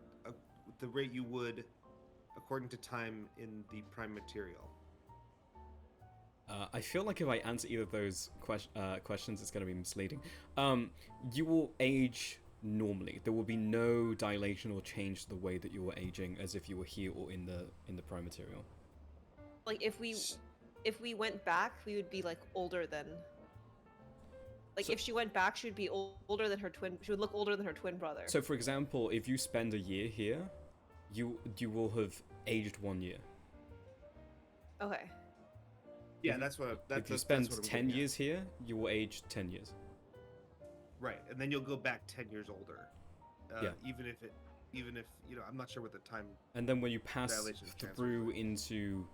the rate you would according to time in the Prime Material? I feel like if I answer either of those questions, it's going to be misleading. You will age normally. There will be no dilation or change to the way that you were aging as if you were here or in the Prime Material. Like if we went back, we would be like older than. Like So- if she went back, she would be older than her twin. She would look older than her twin brother. So, for example, if you spend a year here, you will have aged 1 year. Okay. Yeah, If- that's what. If you spend 10 years here, you will age 10 years. Right, and then you'll go back 10 years older. Yeah. Even if I'm not sure what the time. And then when you pass Dilation transfer. through into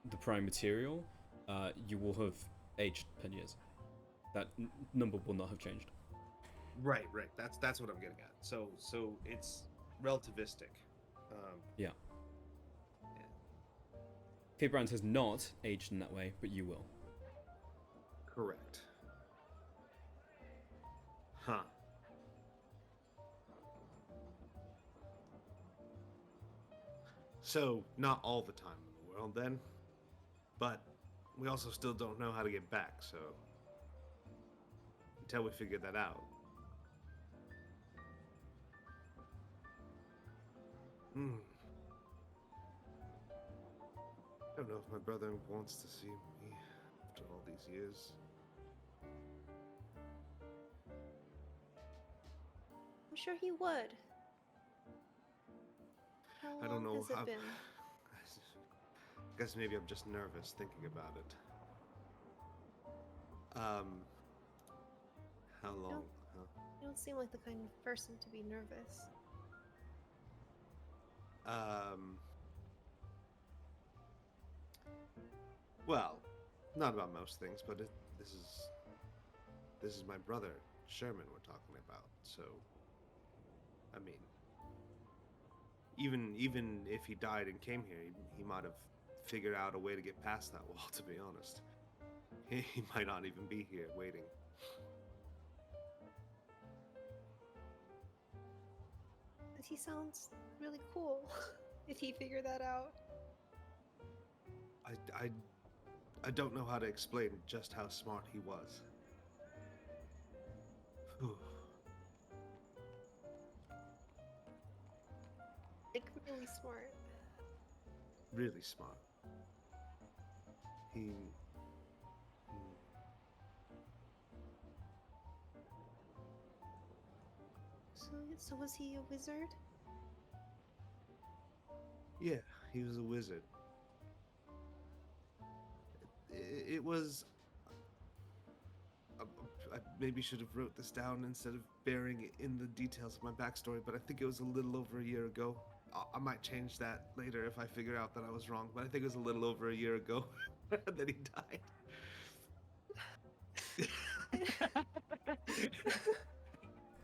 the Prime Material, you will have aged 10 years. That number will not have changed. Right. That's what I'm getting at. So it's relativistic. Yeah. Fearbrand has not aged in that way, but you will. Correct. Huh. So, not all the time in the world then. But we also still don't know how to get back, so until we figure that out. I don't know if my brother wants to see me after all these years. I'm sure he would. How long I don't know has it how. been? I guess maybe I'm just nervous thinking about it. How long? Huh? You don't seem like the kind of person to be nervous. Well, not about most things, but this is my brother Sherman we're talking about. So, I mean, even if he died and came here, he might have figured out a way to get past that wall. To be honest, he might not even be here waiting. But he sounds really cool. If he figured that out. I don't know how to explain just how smart he was. Whew. Like really smart. Really smart. So was he a wizard? Yeah, he was a wizard. It was. I maybe should have wrote this down instead of burying it in the details of my backstory, but I think it was a little over a year ago. I might change that later if I figure out that I was wrong, but I think it was a little over a year ago that he died.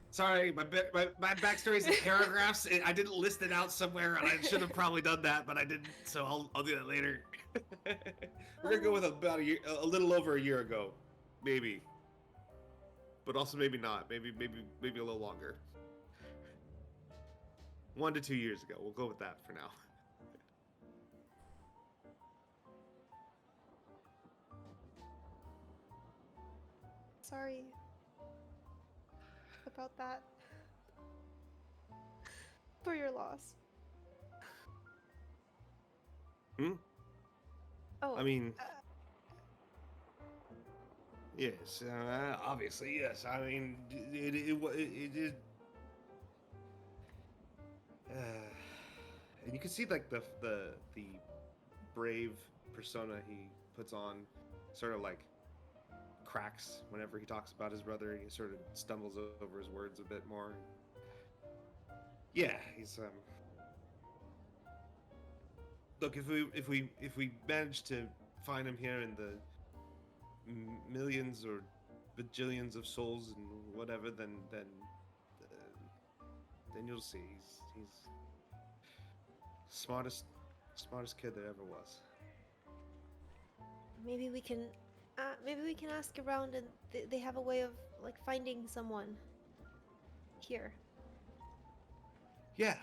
Sorry, my backstory's in paragraphs. I didn't list it out somewhere, and I should have probably done that, but I didn't. So I'll do that later. We're gonna go with about a little over a year ago, maybe, but also maybe not. Maybe a little longer. 1 to 2 years ago. We'll go with that for now. Sorry about that. For your loss. Oh. I mean, yes. Obviously, yes. I mean, it is. And you can see like the brave persona he puts on, sort of like cracks whenever he talks about his brother. He sort of stumbles over his words a bit more. Yeah, he's Look, if we manage to find him here in the millions or bajillions of souls and whatever, then you'll see. He's smartest kid there ever was. Maybe we can ask around, and they have a way of like finding someone here. Yeah.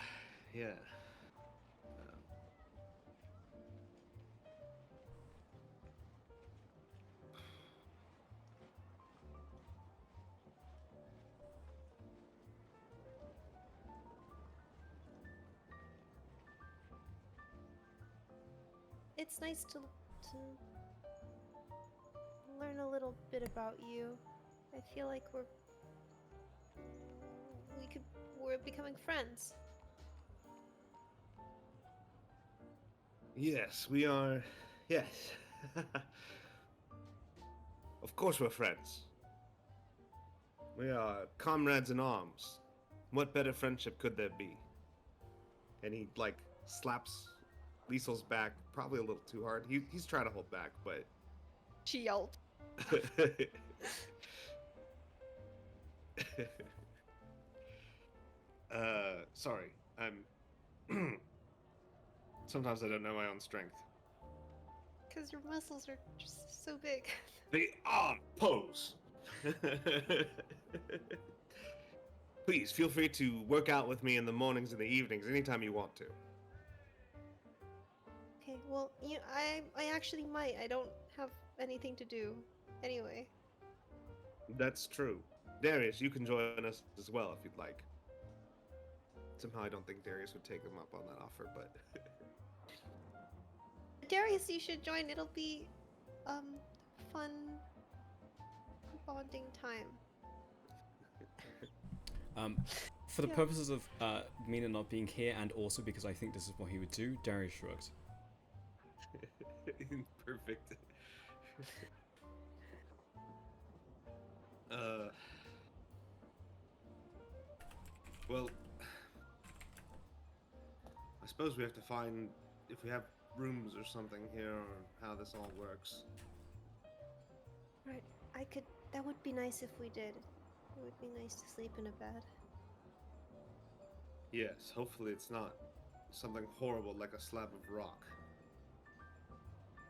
It's nice to learn a little bit about you. I feel like we're becoming friends. Yes, we are. Yes. Of course we're friends. We are comrades in arms. What better friendship could there be? And he, like, slaps Liesel's back, probably a little too hard. He's trying to hold back, but... She yelled. Sorry. Sometimes I don't know my own strength. Because your muscles are just so big. They are pose. Please feel free to work out with me in the mornings and the evenings anytime you want to. Okay, well, I actually might. I don't have anything to do anyway. That's true. Darius, you can join us as well if you'd like. Somehow I don't think Darius would take him up on that offer, but... Darius, you should join. It'll be, fun bonding time. For the purposes of Mina not being here, and also because I think this is what he would do, Darius shrugged. Perfect. Well, I suppose we have to find if we have rooms or something here, or how this all works. Right. That would be nice if we did. It would be nice to sleep in a bed. Yes, hopefully it's not something horrible like a slab of rock.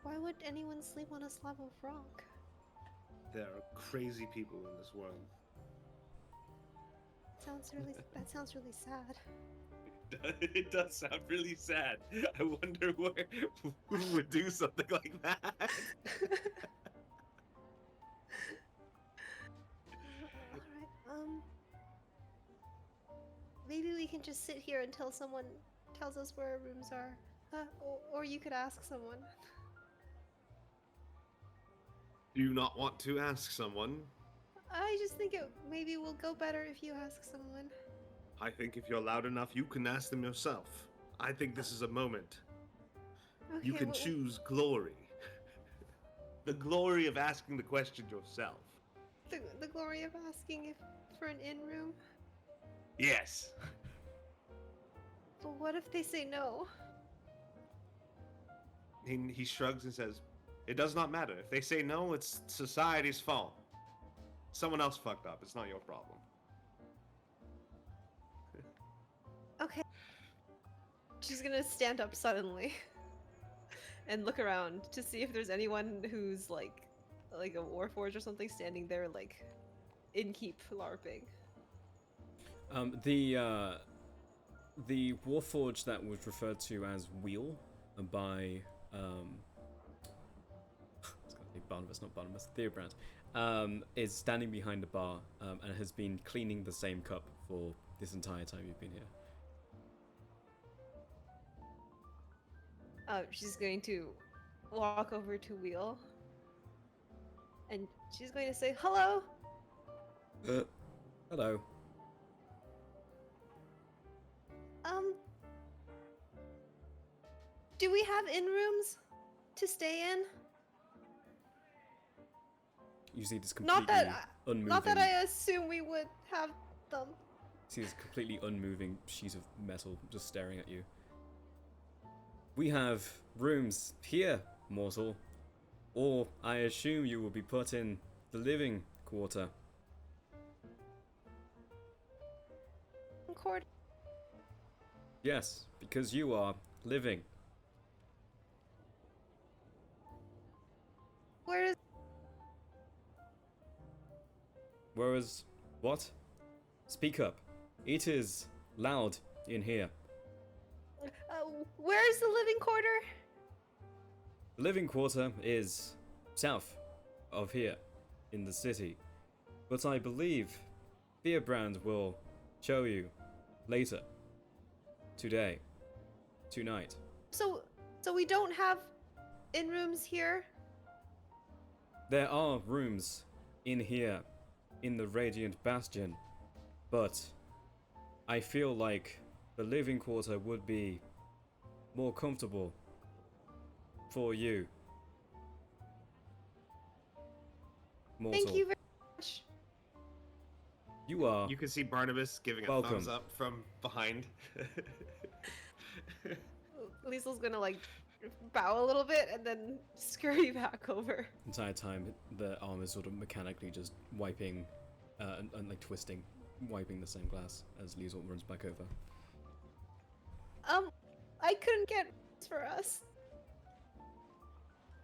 Why would anyone sleep on a slab of rock? There are crazy people in this world. That sounds really sad. It does sound really sad. I wonder who would do something like that. Alright, maybe we can just sit here until someone tells us where our rooms are. Or you could ask someone. Do you not want to ask someone? I just think maybe will go better if you ask someone. I think if you're loud enough, you can ask them yourself. I think this is a moment. Okay, You can choose glory. The glory of asking the question yourself. the glory of asking if for an in room. Yes. But what if they say no? He shrugs and says, it does not matter. If they say no, it's society's fault. Someone else fucked up. It's not your problem. Okay. She's gonna stand up suddenly and look around to see if there's anyone who's like a warforged or something standing there like in keep larping. The warforge that was referred to as Wheel by it's gonna be Barnabas, not Barnabas, Theobrand, is standing behind the bar and has been cleaning the same cup for this entire time you've been here. She's going to walk over to Wheel and she's going to say, "Hello." Hello. Do we have in rooms to stay in? You see this completely unmoving. Not that I assume we would have them. See this completely unmoving sheet of metal just staring at you. We have rooms here, mortal. Or I assume you will be put in the living quarter. Court. Yes, because you are living. Where is? Whereas, what? Speak up. It is loud in here. Where is the living quarter? The living quarter is south of here, in the city. But I believe Theobrand will show you later. Today. Tonight. So we don't have in rooms here? There are rooms in here, in the Radiant Bastion, but I feel like the living quarter would be more comfortable for you. Mortal. Thank you very much. You are You can see Barnabas giving a welcome. thumbs up from behind. Liesel's gonna like bow a little bit and then scurry back over. Entire time the arm is sort of mechanically just wiping and like twisting, wiping the same glass as Liesel runs back over. I couldn't get rooms for us.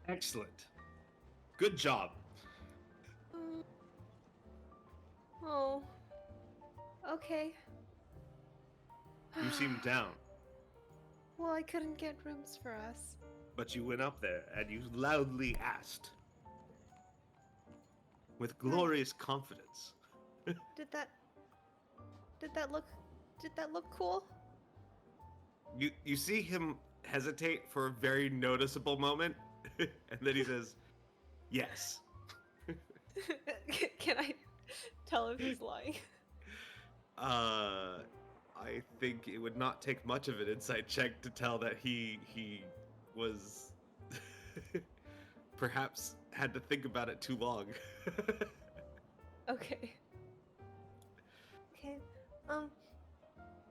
Excellent. Good job. Oh. Okay. You seem down, Well, I couldn't get rooms for us. but you went up there and you loudly asked. With glorious confidence. Did that look cool? You see him hesitate for a very noticeable moment, and then he says, yes. Can I tell if he's lying? I think it would not take much of an insight check to tell that he was perhaps had to think about it too long. Okay. Okay.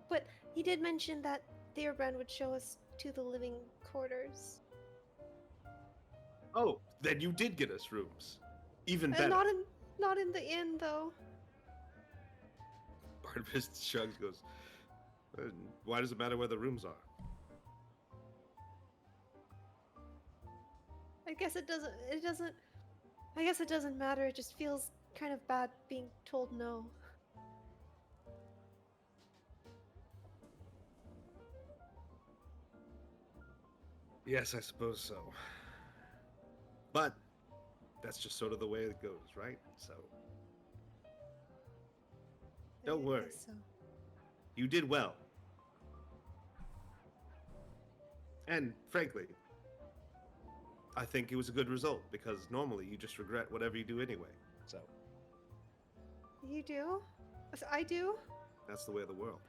But he did mention that Theobrand would show us to the living quarters. Oh, then you did get us rooms. Even better. Not in the inn though. Barnabas shrugs, goes, why does it matter where the rooms are? I guess it doesn't matter. It just feels kind of bad being told no. Yes, I suppose so. But that's just sort of the way it goes, right? So don't I worry. guess so. You did well. And frankly, I think it was a good result because normally you just regret whatever you do anyway. So You do? I do? that's the way of the world.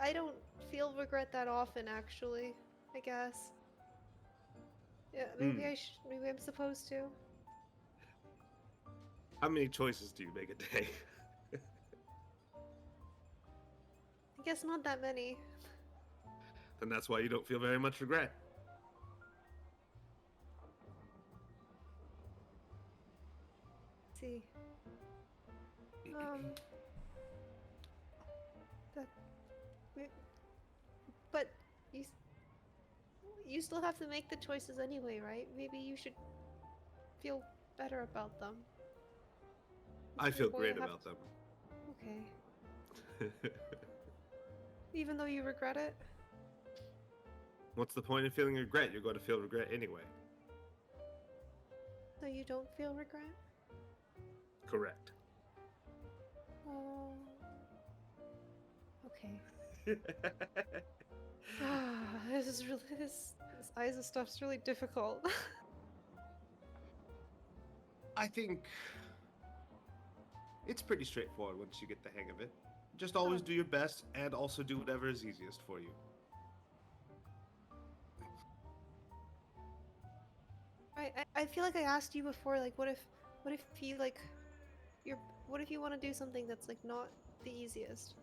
I don't feel regret that often, actually. I guess. Yeah, maybe maybe I'm supposed to. How many choices do you make a day? I guess not that many. Then that's why you don't feel very much regret. See. Um. That. But you. You still have to make the choices anyway, right? Maybe you should feel better about them. I Instead feel of going great to have about them. Okay. Even though you regret it? What's the point of feeling regret? You're going to feel regret anyway. So you don't feel regret? Correct. Oh. Okay. This is really this Isa stuff's really difficult. I think it's pretty straightforward once you get the hang of it. Just always do your best and also do whatever is easiest for you. I feel like I asked you before, like, what if you like what if you want to do something that's like not the easiest?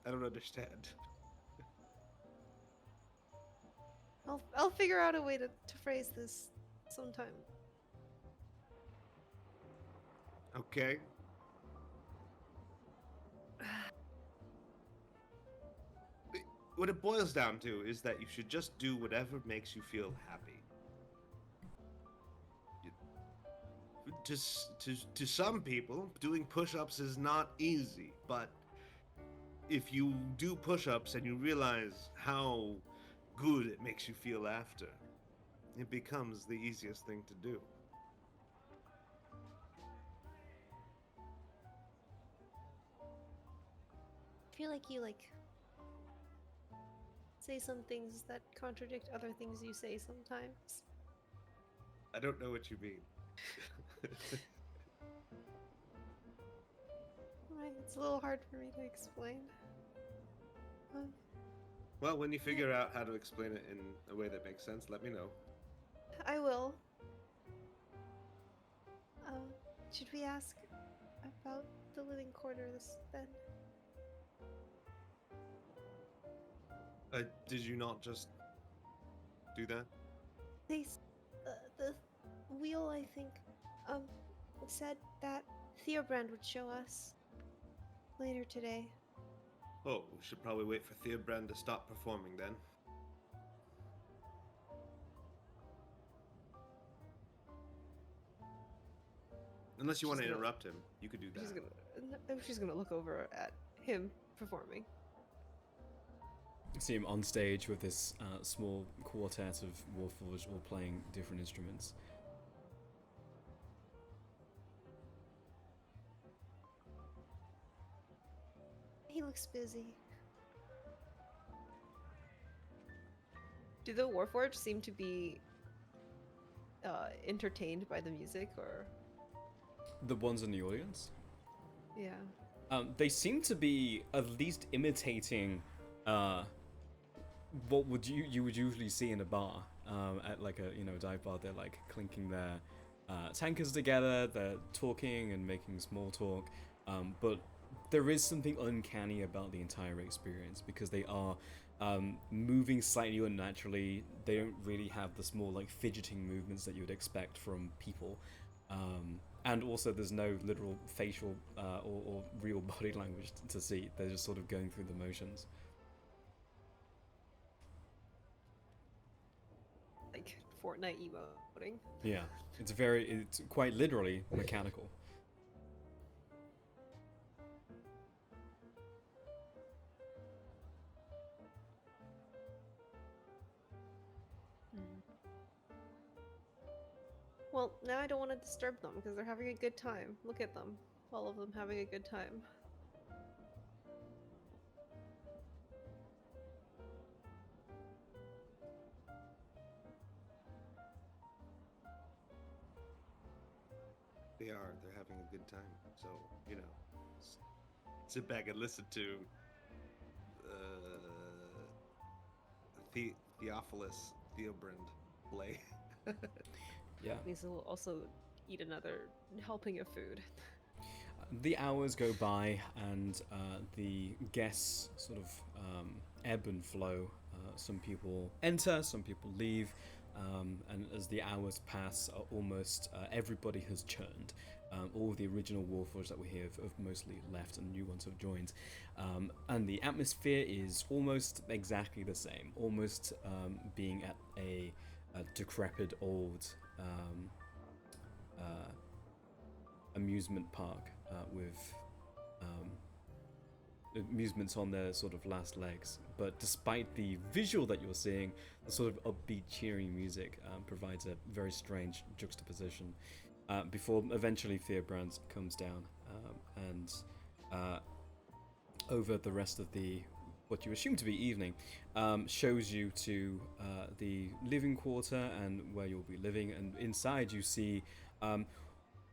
I don't understand. I'll figure out a way to phrase this sometime. Okay. What it boils down to is that you should just do whatever makes you feel happy. To some people, doing push-ups is not easy, but if you do push-ups and you realize how good it makes you feel after, it becomes the easiest thing to do. I feel like you like say some things that contradict other things you say sometimes. I don't know what you mean. Right, it's a little hard for me to explain. Well, when you figure out how to explain it in a way that makes sense, let me know. I will. Should we ask about the living quarters then? Did you not just do that? The wheel, I think, said that Theobrand would show us later today. Oh, we should probably wait for Theobrand to stop performing then. Unless you want to interrupt him, you could do that. She's gonna look over at him performing. See him on stage with this small quartet of Warforged all playing different instruments. He looks busy. Do the Warforged seem to be entertained by the music, or? The ones in the audience? Yeah. They seem to be at least imitating what would you would usually see in a bar, at like a dive bar. They're like clinking their tankers together. They're talking and making small talk, but there is something uncanny about the entire experience because they are moving slightly unnaturally. They don't really have the small like fidgeting movements that you would expect from people. And also there's no literal facial or real body language to see. They're just sort of going through the motions. Like Fortnite emoting. Yeah, it's quite literally mechanical. Well, now I don't want to disturb them because they're having a good time. Look at them. All of them having a good time. They are. They're having a good time. So, you know, sit back and listen to Theophilus Theobrand play. Yeah. Lisa will also eat another helping of food. The hours go by, and the guests sort of ebb and flow. Some people enter, some people leave, and as the hours pass, almost everybody has churned. All of the original Warforged that we here have mostly left, and new ones have joined. And the atmosphere is almost exactly the same, almost being at a decrepit old amusement park with amusements on their sort of last legs. But despite the visual that you're seeing, the sort of upbeat, cheering music provides a very strange juxtaposition before eventually Theobrand comes down and over the rest of the what you assume to be evening shows you to the living quarter and where you'll be living, and inside you see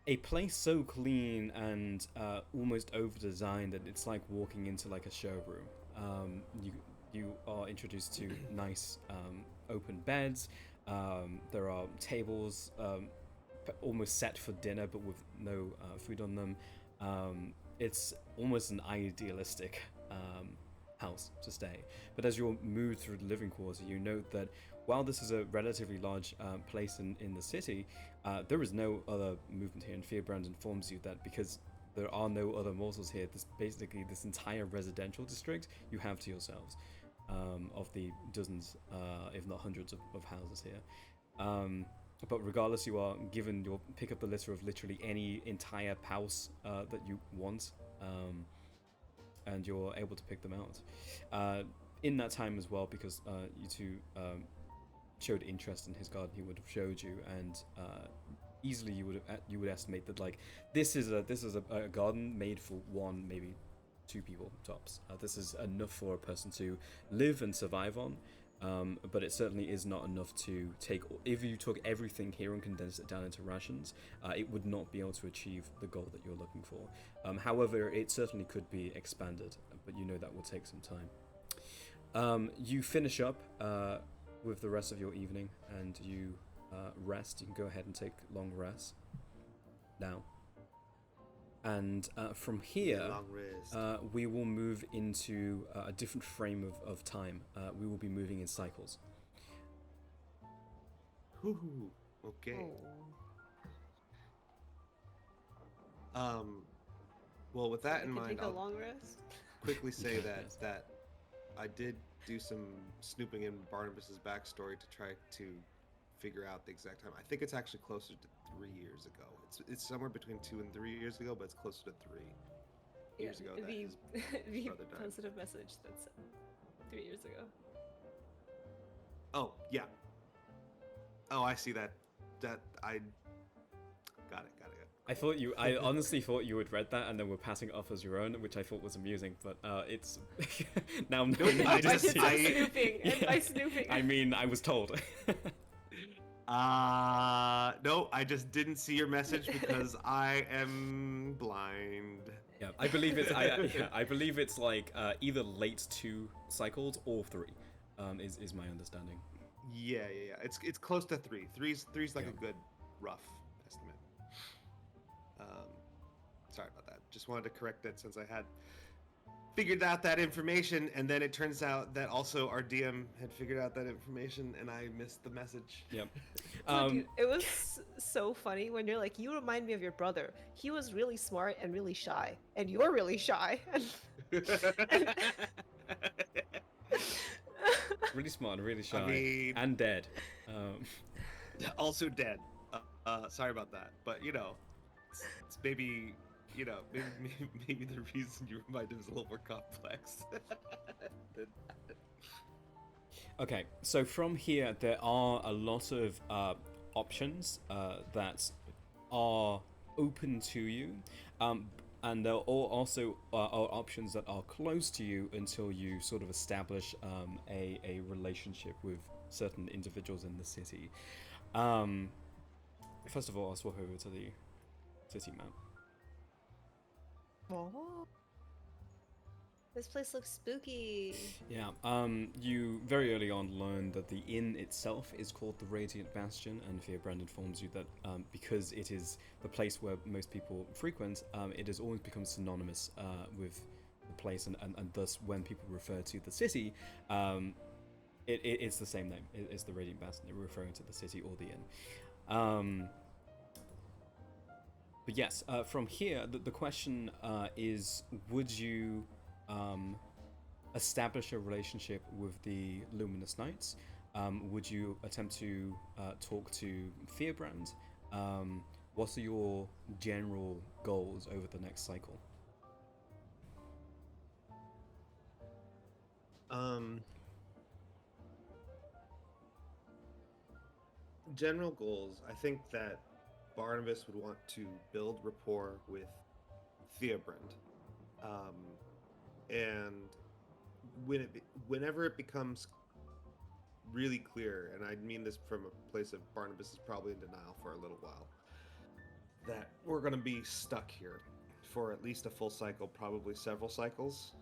a place so clean and almost over-designed that it's like walking into like a showroom. You are introduced to nice open beds. There are tables almost set for dinner, but with no food on them. It's almost an idealistic house to stay. But as you're moved through the living quarter, you note that while this is a relatively large place in the city, there is no other movement here, and Fearbrand informs you that because there are no other mortals here, this entire residential district you have to yourselves, of the dozens, if not hundreds of houses here. But regardless, you are given your pick up the litter of literally any entire house that you want, and you're able to pick them out. In that time as well, because you two showed interest in his garden, he would have showed you, and easily you would estimate that like this is a garden made for one, maybe two people tops. This is enough for a person to live and survive on. But it certainly is not enough to take. If you took everything here and condensed it down into rations, it would not be able to achieve the goal that you're looking for. However, it certainly could be expanded, but you know that will take some time. You finish up with the rest of your evening, and you rest. You can go ahead and take long rests now. And from here, we will move into a different frame of time. We will be moving in cycles. Ooh, okay. Well, with that in mind, Take a long rest. quickly say that Yes. that I did do some snooping in Barnabas's backstory to try to figure out the exact time. I think it's actually closer to 3 years ago. It's somewhere between 2 and 3 years ago, but it's closer to 3 years ago that his the brother died. positive message that's 3 years ago. Oh yeah. Oh, I see that. That I got it. I honestly thought you had read that and then were passing it off as your own, which I thought was amusing. But it's now I'm knowing I you just- did see I- it. snooping. And by snooping. I mean, I was told. No, I just didn't see your message because I am blind. Yeah, I believe it's. I believe it's like either late 2 cycles or 3. Is my understanding. Yeah. It's close to 3. Three's like Yeah. a good rough estimate. Sorry about that. Just wanted to correct it since I had figured out that information, and then it turns out that also our DM had figured out that information, and I missed the message. Yep. Dude, it was so funny when you're like, you remind me of your brother. He was really smart and really shy, and you're really shy. Really smart, really shy, I mean, and dead. also dead. Sorry about that, but you know, it's maybe. You know, maybe the reason you remind him is a little more complex. Okay, so from here, there are a lot of options that are open to you, and there are also are options that are close to you until you sort of establish a relationship with certain individuals in the city. First of all, I'll swap over to city map. Oh. This place looks spooky. Yeah, you very early on learned that the inn itself is called the Radiant Bastion, and Fearbrand informs you that because it is the place where most people frequent, it has always become synonymous with the place, and thus when people refer to the city, it's the same name. It's the Radiant Bastion. They're referring to the city or the inn. But yes, from here, the question is, would you establish a relationship with the Luminous Knights? Would you attempt to talk to Fearbrand? What are your general goals over the next cycle? General goals. I think that Barnabas would want to build rapport with Theobrand. And whenever it becomes really clear, and I mean this from a place of Barnabas is probably in denial for a little while, that we're going to be stuck here for at least a full cycle, probably several cycles,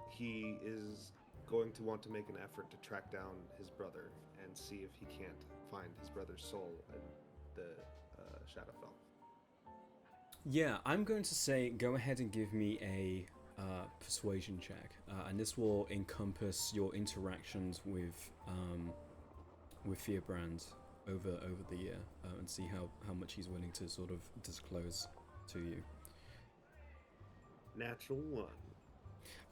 he is going to want to make an effort to track down his brother and see if he can't find his brother's soul in the Shadowfell. Yeah, I'm going to say go ahead and give me a persuasion check, and this will encompass your interactions with Fearbrand over the year, and see how much he's willing to sort of disclose to you. Natural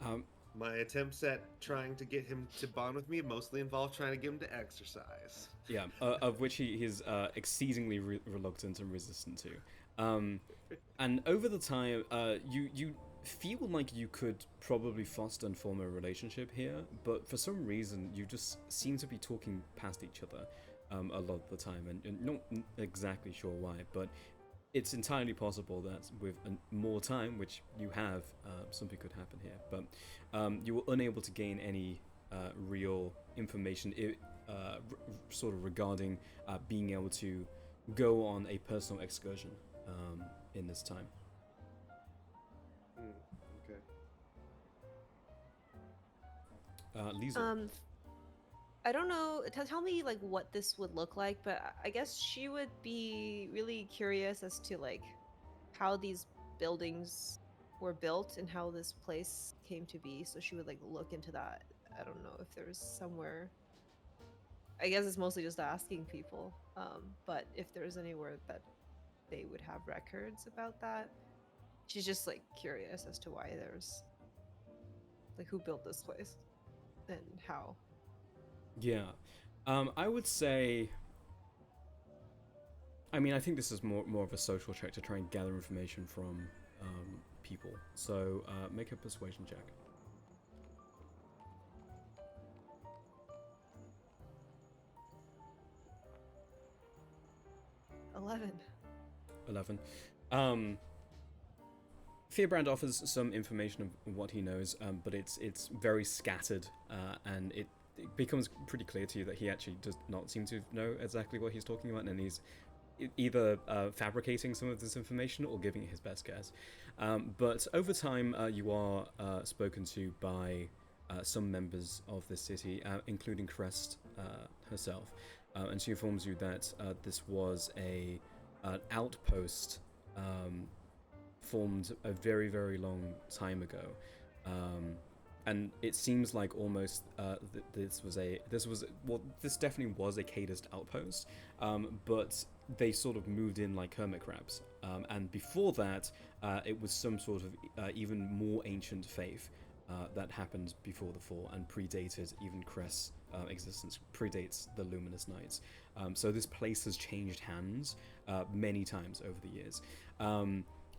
1. My attempts at trying to get him to bond with me mostly involve trying to get him to exercise. Yeah, of which he is exceedingly reluctant and resistant to. And over the time, you feel like you could probably foster and form a relationship here, but for some reason you just seem to be talking past each other a lot of the time, and not exactly sure why, but it's entirely possible that with more time, which you have, something could happen here. But you were unable to gain any real information sort of regarding being able to go on a personal excursion in this time. Okay. Lisa. I don't know. Tell me like what this would look like, but I guess she would be really curious as to like how these buildings were built and how this place came to be. So she would like look into that. I don't know if there's somewhere. I guess it's mostly just asking people. But if there's anywhere that they would have records about that, she's just like curious as to why there's like who built this place and how. Yeah, I would say. I mean, I think this is more of a social check to try and gather information from people. So make a persuasion check. 11. Fearbrand offers some information of what he knows, but it's very scattered, and it becomes pretty clear to you that he actually does not seem to know exactly what he's talking about, and he's either fabricating some of this information or giving it his best guess. But over time, you are spoken to by some members of the city, including Crest herself, and she informs you that this was an outpost formed a very, very long time ago, and it seems like almost this definitely was a Cadist outpost, but they sort of moved in like hermit crabs, and before that, it was some sort of even more ancient faith that happened before the fall and predated even Crest's existence, predates the Luminous Knights. So this place has changed hands many times over the years.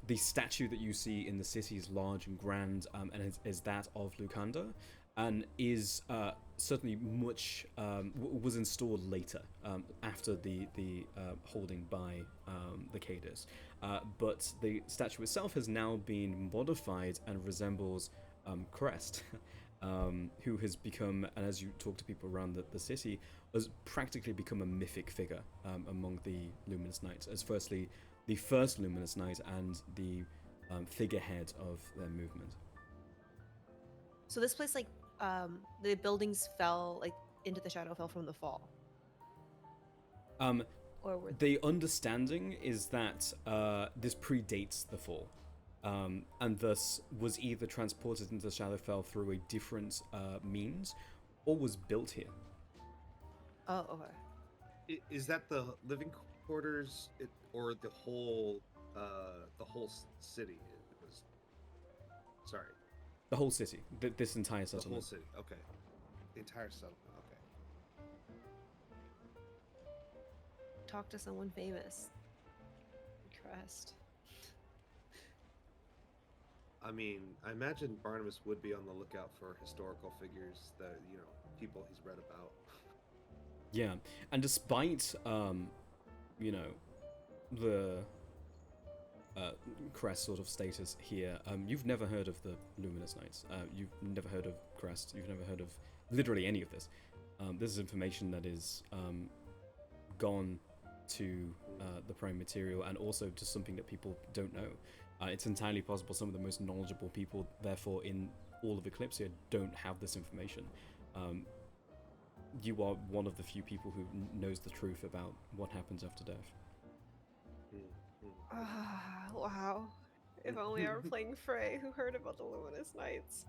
The statue that you see in the city is large and grand, and is that of Lucanda, and is certainly much was installed later after the holding by the Cadis. But the statue itself has now been modified and resembles Crest, who has become, and as you talk to people around the city, has practically become a mythic figure among the Luminous Knights, as firstly the first Luminous Knight and the figurehead of their movement. So this place, like, the buildings fell, like, into the Shadowfell from the fall. Or were The understanding is that this predates the fall, and thus was either transported into Shadowfell through a different means, or was built here. Oh, okay. Is that the living quarters, or the whole city? It was. Sorry. The whole city, this entire The settlement. whole city. Okay. The entire settlement. Okay. Talk to someone famous. Crest. I mean, I imagine Barnabas would be on the lookout for historical figures that people he's read about. Yeah, and despite the Crest sort of status here, you've never heard of the Luminous Knights. You've never heard of Crest. You've never heard of literally any of this. This is information that is gone to the prime material, and also to something that people don't know. It's entirely possible some of the most knowledgeable people, therefore, in all of Eclipsia, don't have this information. You are one of the few people who knows the truth about what happens after death. Wow. If only I were playing Frey, who heard about the Luminous Knights.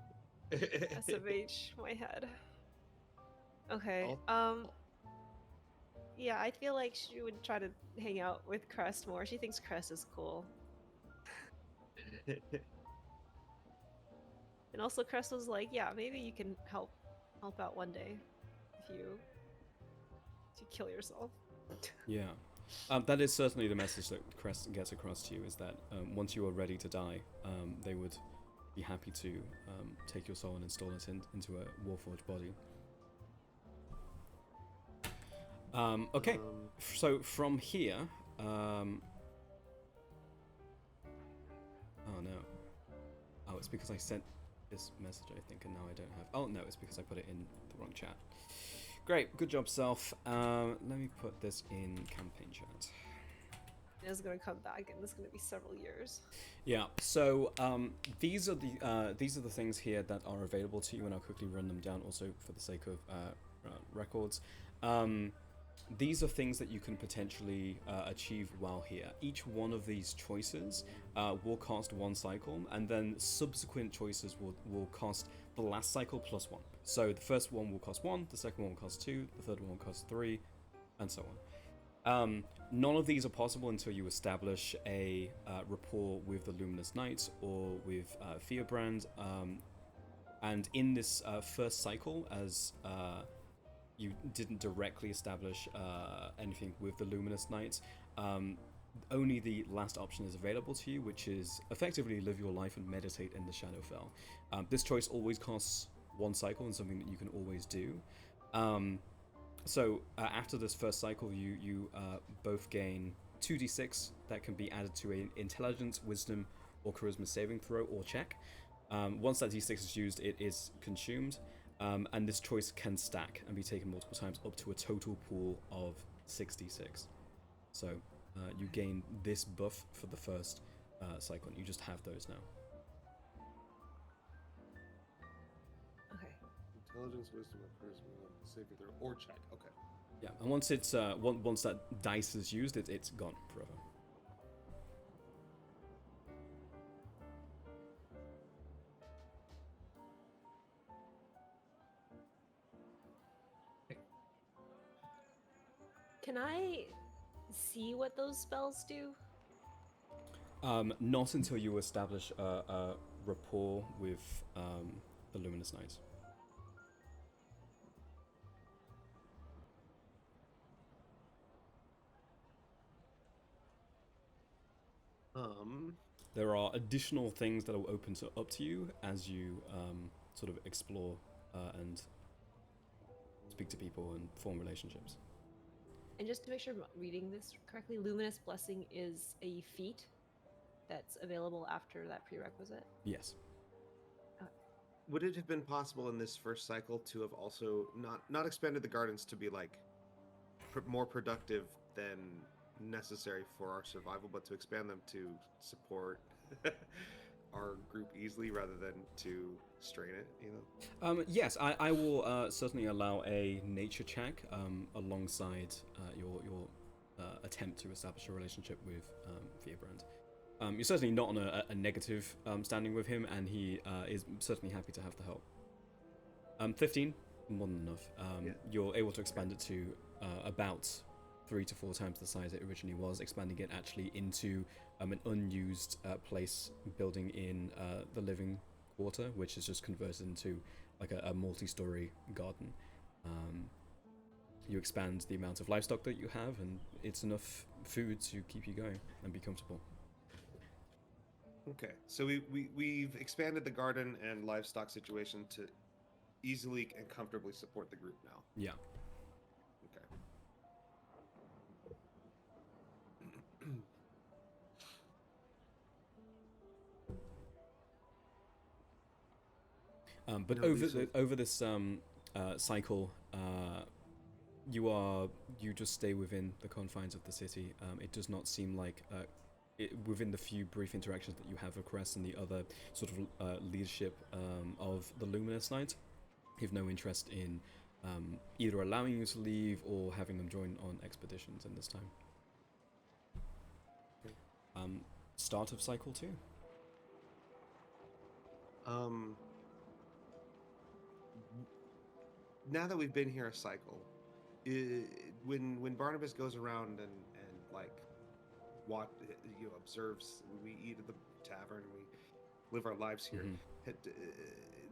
SMH, my head. Okay, yeah, I feel like she would try to hang out with Crest more. She thinks Crest is cool. And also Crest was like, yeah, maybe you can help out one day if you kill yourself. Yeah. That is certainly the message that Crest gets across to you, is that once you are ready to die, they would be happy to take your soul and install it into a Warforged body. Okay, so from here... oh no. Oh, it's because I sent this message, I think, and now I don't have... Oh no, it's because I put it in the wrong chat. Great, good job, Self. Let me put this in campaign chat. It's gonna come back, and this is gonna be several years. Yeah. So these are the things here that are available to you, and I'll quickly run them down also for the sake of records. These are things that you can potentially achieve while here. Each one of these choices will cost 1 cycle, and then subsequent choices will cost the last cycle plus 1. So the first one will cost 1, the second one will cost 2, the third one will cost 3, and so on. None of these are possible until you establish a rapport with the Luminous Knights or with Fearbrand. And in this first cycle, as you didn't directly establish anything with the Luminous Knights, only the last option is available to you, which is effectively live your life and meditate in the Shadowfell. This choice always costs 1 cycle and something that you can always do. So after this first cycle, you both gain 2d6 that can be added to an intelligence, wisdom, or charisma saving throw or check. Once that d6 is used, it is consumed. And this choice can stack and be taken multiple times, up to a total pool of 66. So you gain this buff for the first cycle, and you just have those now. Okay. Intelligence, wisdom, or charisma, saving throw, or check. Okay. Yeah, and once it's once that dice is used, it's gone forever. Can I see what those spells do? Not until you establish a rapport with the Luminous Knights. There are additional things that will open up to you as you sort of explore and speak to people and form relationships. And just to make sure I'm reading this correctly, Luminous Blessing is a feat that's available after that prerequisite? Yes. Would it have been possible in this first cycle to have also not expanded the gardens to be like more productive than necessary for our survival, but to expand them to support our group easily rather than to strain it, you know? Yes, I will certainly allow a nature check alongside your attempt to establish a relationship with Fierbrand. You're certainly not on a negative standing with him, and he is certainly happy to have the help. 15, more than enough. Yeah. You're able to expand it to about 3 to 4 times the size it originally was, expanding it actually into an unused place building in the living quarter, which is just converted into like a multi-story garden. You expand the amount of livestock that you have, and it's enough food to keep you going and be comfortable. Okay, so we've expanded the garden and livestock situation to easily and comfortably support the group now. Yeah. Okay. But over this cycle, you just stay within the confines of the city. It does not seem like within the few brief interactions that you have with Crest and the other sort of leadership of the Luminous Knights, you have no interest in either allowing you to leave or having them join on expeditions in this time. Start of cycle 2. Now that we've been here a cycle, when Barnabas goes around and like observes, we eat at the tavern, we live our lives here.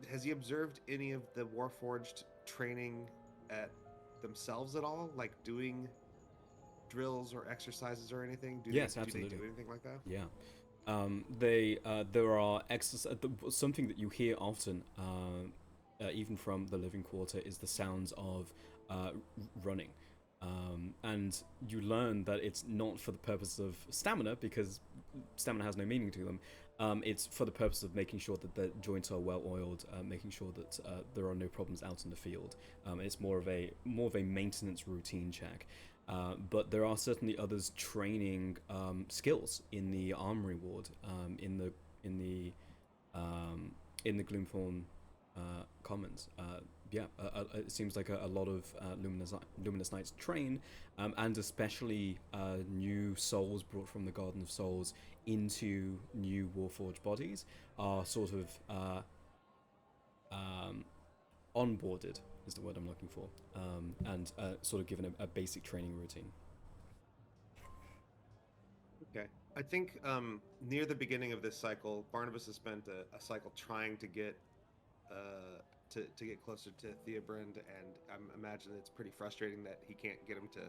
Has he observed any of the Warforged training at themselves at all, like doing drills or exercises or anything? Yes, absolutely. Do they do anything like that? Yeah. There are something that you hear often, even from the living quarter, is the sounds of running. And you learn that it's not for the purpose of stamina, because stamina has no meaning to them. It's for the purpose of making sure that the joints are well oiled, making sure that there are no problems out in the field. It's more of a maintenance routine check. But there are certainly others training skills in the armory ward, in the Gloomthorn Commons. It seems like a lot of Luminous Knights train, and especially new souls brought from the Garden of Souls into new Warforged bodies are sort of onboarded, is the word I'm looking for, and sort of given a basic training routine. Okay. I think near the beginning of this cycle, Barnabas has spent a cycle trying to get to get closer to Theobrand, and I imagine it's pretty frustrating that he can't get him to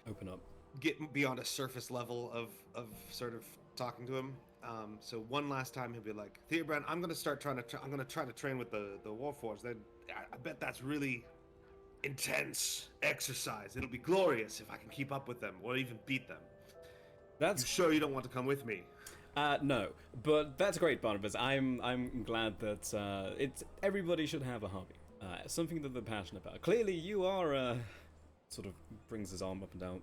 open up, get beyond a surface level of sort of talking to him. So one last time he'll be like, Theobrand, I'm gonna try to train with the Warforged. Then I bet that's really intense exercise. It'll be glorious if I can keep up with them or even beat them. You sure you don't want to come with me? No, but that's great, Barnabas. I'm glad that everybody should have a hobby, something that they're passionate about. Clearly, you are sort of brings his arm up and down,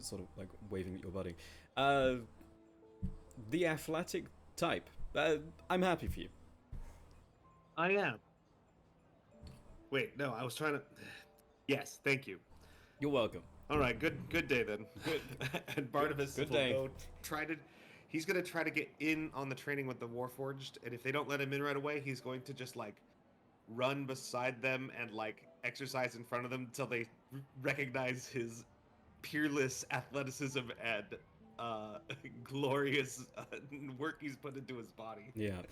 sort of like waving at your buddy. The athletic type. I'm happy for you. I am. Wait, no, I was trying to. Yes, thank you. You're welcome. All right, good day then. Good. And Barnabas will go he's going to try to get in on the training with the Warforged, and if they don't let him in right away, he's going to just like run beside them and like exercise in front of them until they recognize his peerless athleticism and glorious work he's put into his body. Yeah.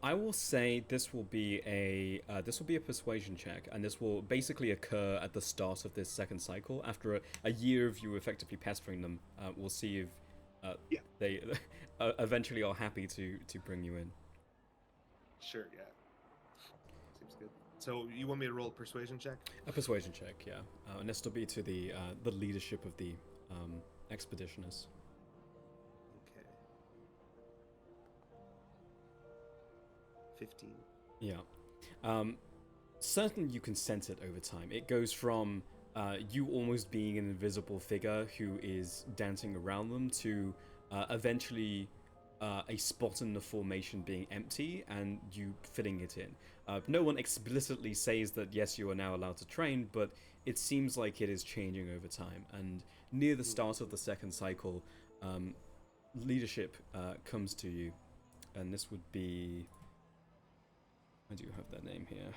I will say this will be a persuasion check, and this will basically occur at the start of this second cycle. After a year of you effectively pestering them, we'll see if they eventually are happy to bring you in. Sure, yeah. Seems good. So you want me to roll a persuasion check? A persuasion check, yeah. And this will be to the leadership of the expeditioners. Okay. 15. Yeah. Certainly you can sense it over time. It goes from you almost being an invisible figure who is dancing around them to eventually a spot in the formation being empty and you filling it in. No one explicitly says that yes, you are now allowed to train, but it seems like it is changing over time. And near the start of the second cycle, leadership comes to you, and this would be. I do have their name here.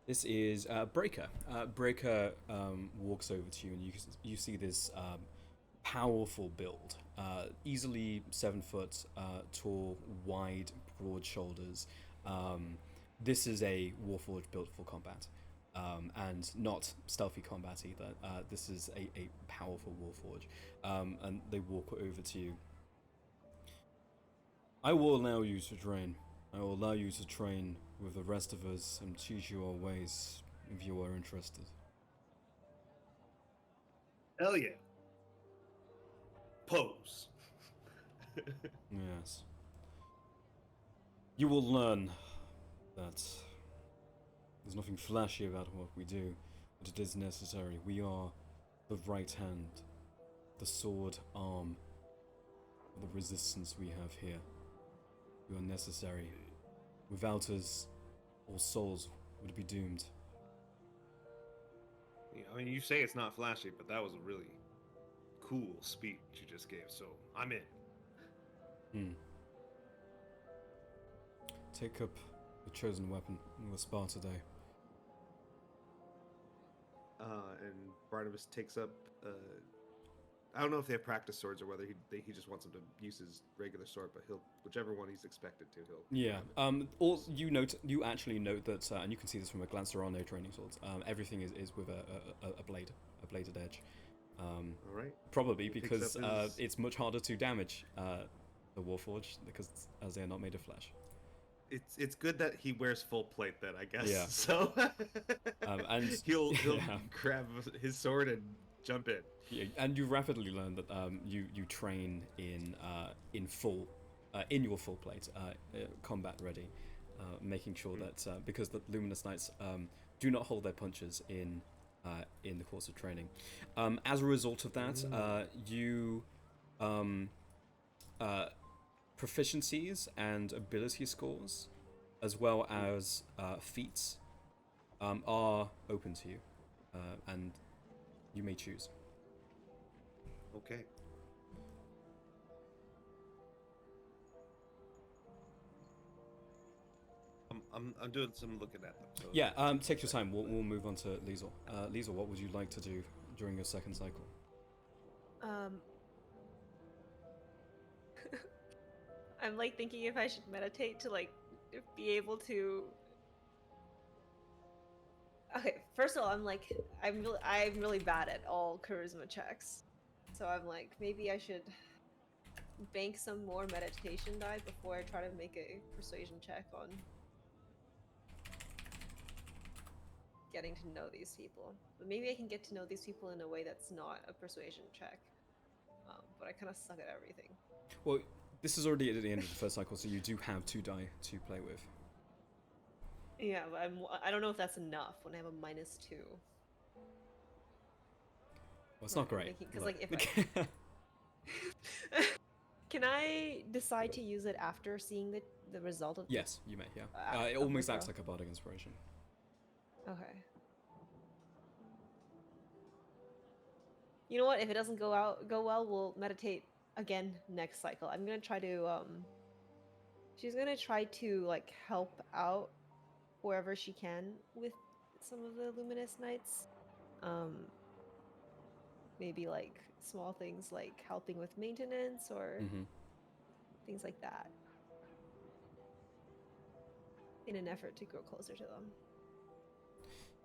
This is Breaker. Breaker walks over to you, and you see this powerful build. Easily 7 foot tall, wide, broad shoulders. This is a Warforged built for combat, and not stealthy combat either. This is a powerful Warforged, and they walk over to you. I will allow you to train. I will allow you to train with the rest of us and teach you our ways if you are interested. Hell yeah. Pose. Yes. You will learn that there's nothing flashy about what we do, but it is necessary. We are the right hand, the sword arm of the resistance we have here. You are necessary. Without us, all souls would be doomed. Yeah, I mean, you say it's not flashy, but that was a really cool speech you just gave, so I'm in. Take up the chosen weapon and we'll spar today. And Barnabas takes up. I don't know if they have practice swords or whether he just wants him to use his regular sword, but he'll whichever one he's expected to, he'll. Yeah. You actually note that, and you can see this from a glance. There are no training swords. Everything is with a bladed edge. All right. Probably He picks because up his- it's much harder to damage the Warforged because as they are not made of flesh. It's good that he wears full plate then, I guess. Yeah. So And he'll yeah. grab his sword and jump in. Yeah, and you rapidly learn that you train in full in your full plate, combat ready, making sure that because the Luminous Knights do not hold their punches in the course of training. As a result of that, you proficiencies and ability scores, as well as feats, are open to you, and you may choose. Okay. I'm doing some looking at them. So Yeah, take your time. We'll move on to Liesel. Liesel, what would you like to do during your second cycle? I'm like thinking if I should meditate to like be able to. Okay, first of all, I'm really bad at all charisma checks, so I'm like maybe I should bank some more meditation die before I try to make a persuasion check on getting to know these people. But maybe I can get to know these people in a way that's not a persuasion check. But I kind of suck at everything. Well, this is already at the end of the first cycle, so you do have 2 die to play with. Yeah, but I don't know if that's enough when I have a -2. Well, it's not great. Because like if I... Can I decide to use it after seeing the result of? Yes, you may. Yeah, it almost acts like a bardic inspiration. Okay. You know what? If it doesn't go well, we'll meditate again next cycle. I'm gonna try to she's gonna try to like help out wherever she can with some of the Luminous Knights. Maybe like small things like helping with maintenance or things like that, in an effort to grow closer to them.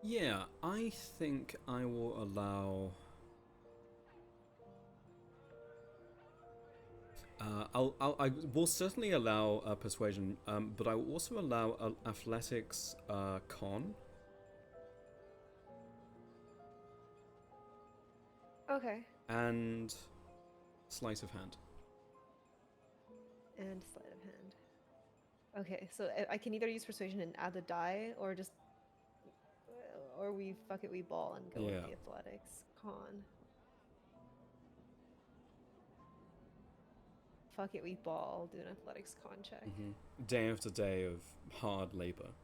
Yeah, I think I will allow. I will certainly allow persuasion, but I will also allow athletics, con. Okay. And sleight of hand. And sleight of hand. Okay, so I can either use persuasion and add the die, or just or we fuck it, we ball and go with Yeah. the athletics con. Fuck it, we ball. Do an athletics con check. Day after day of hard labor.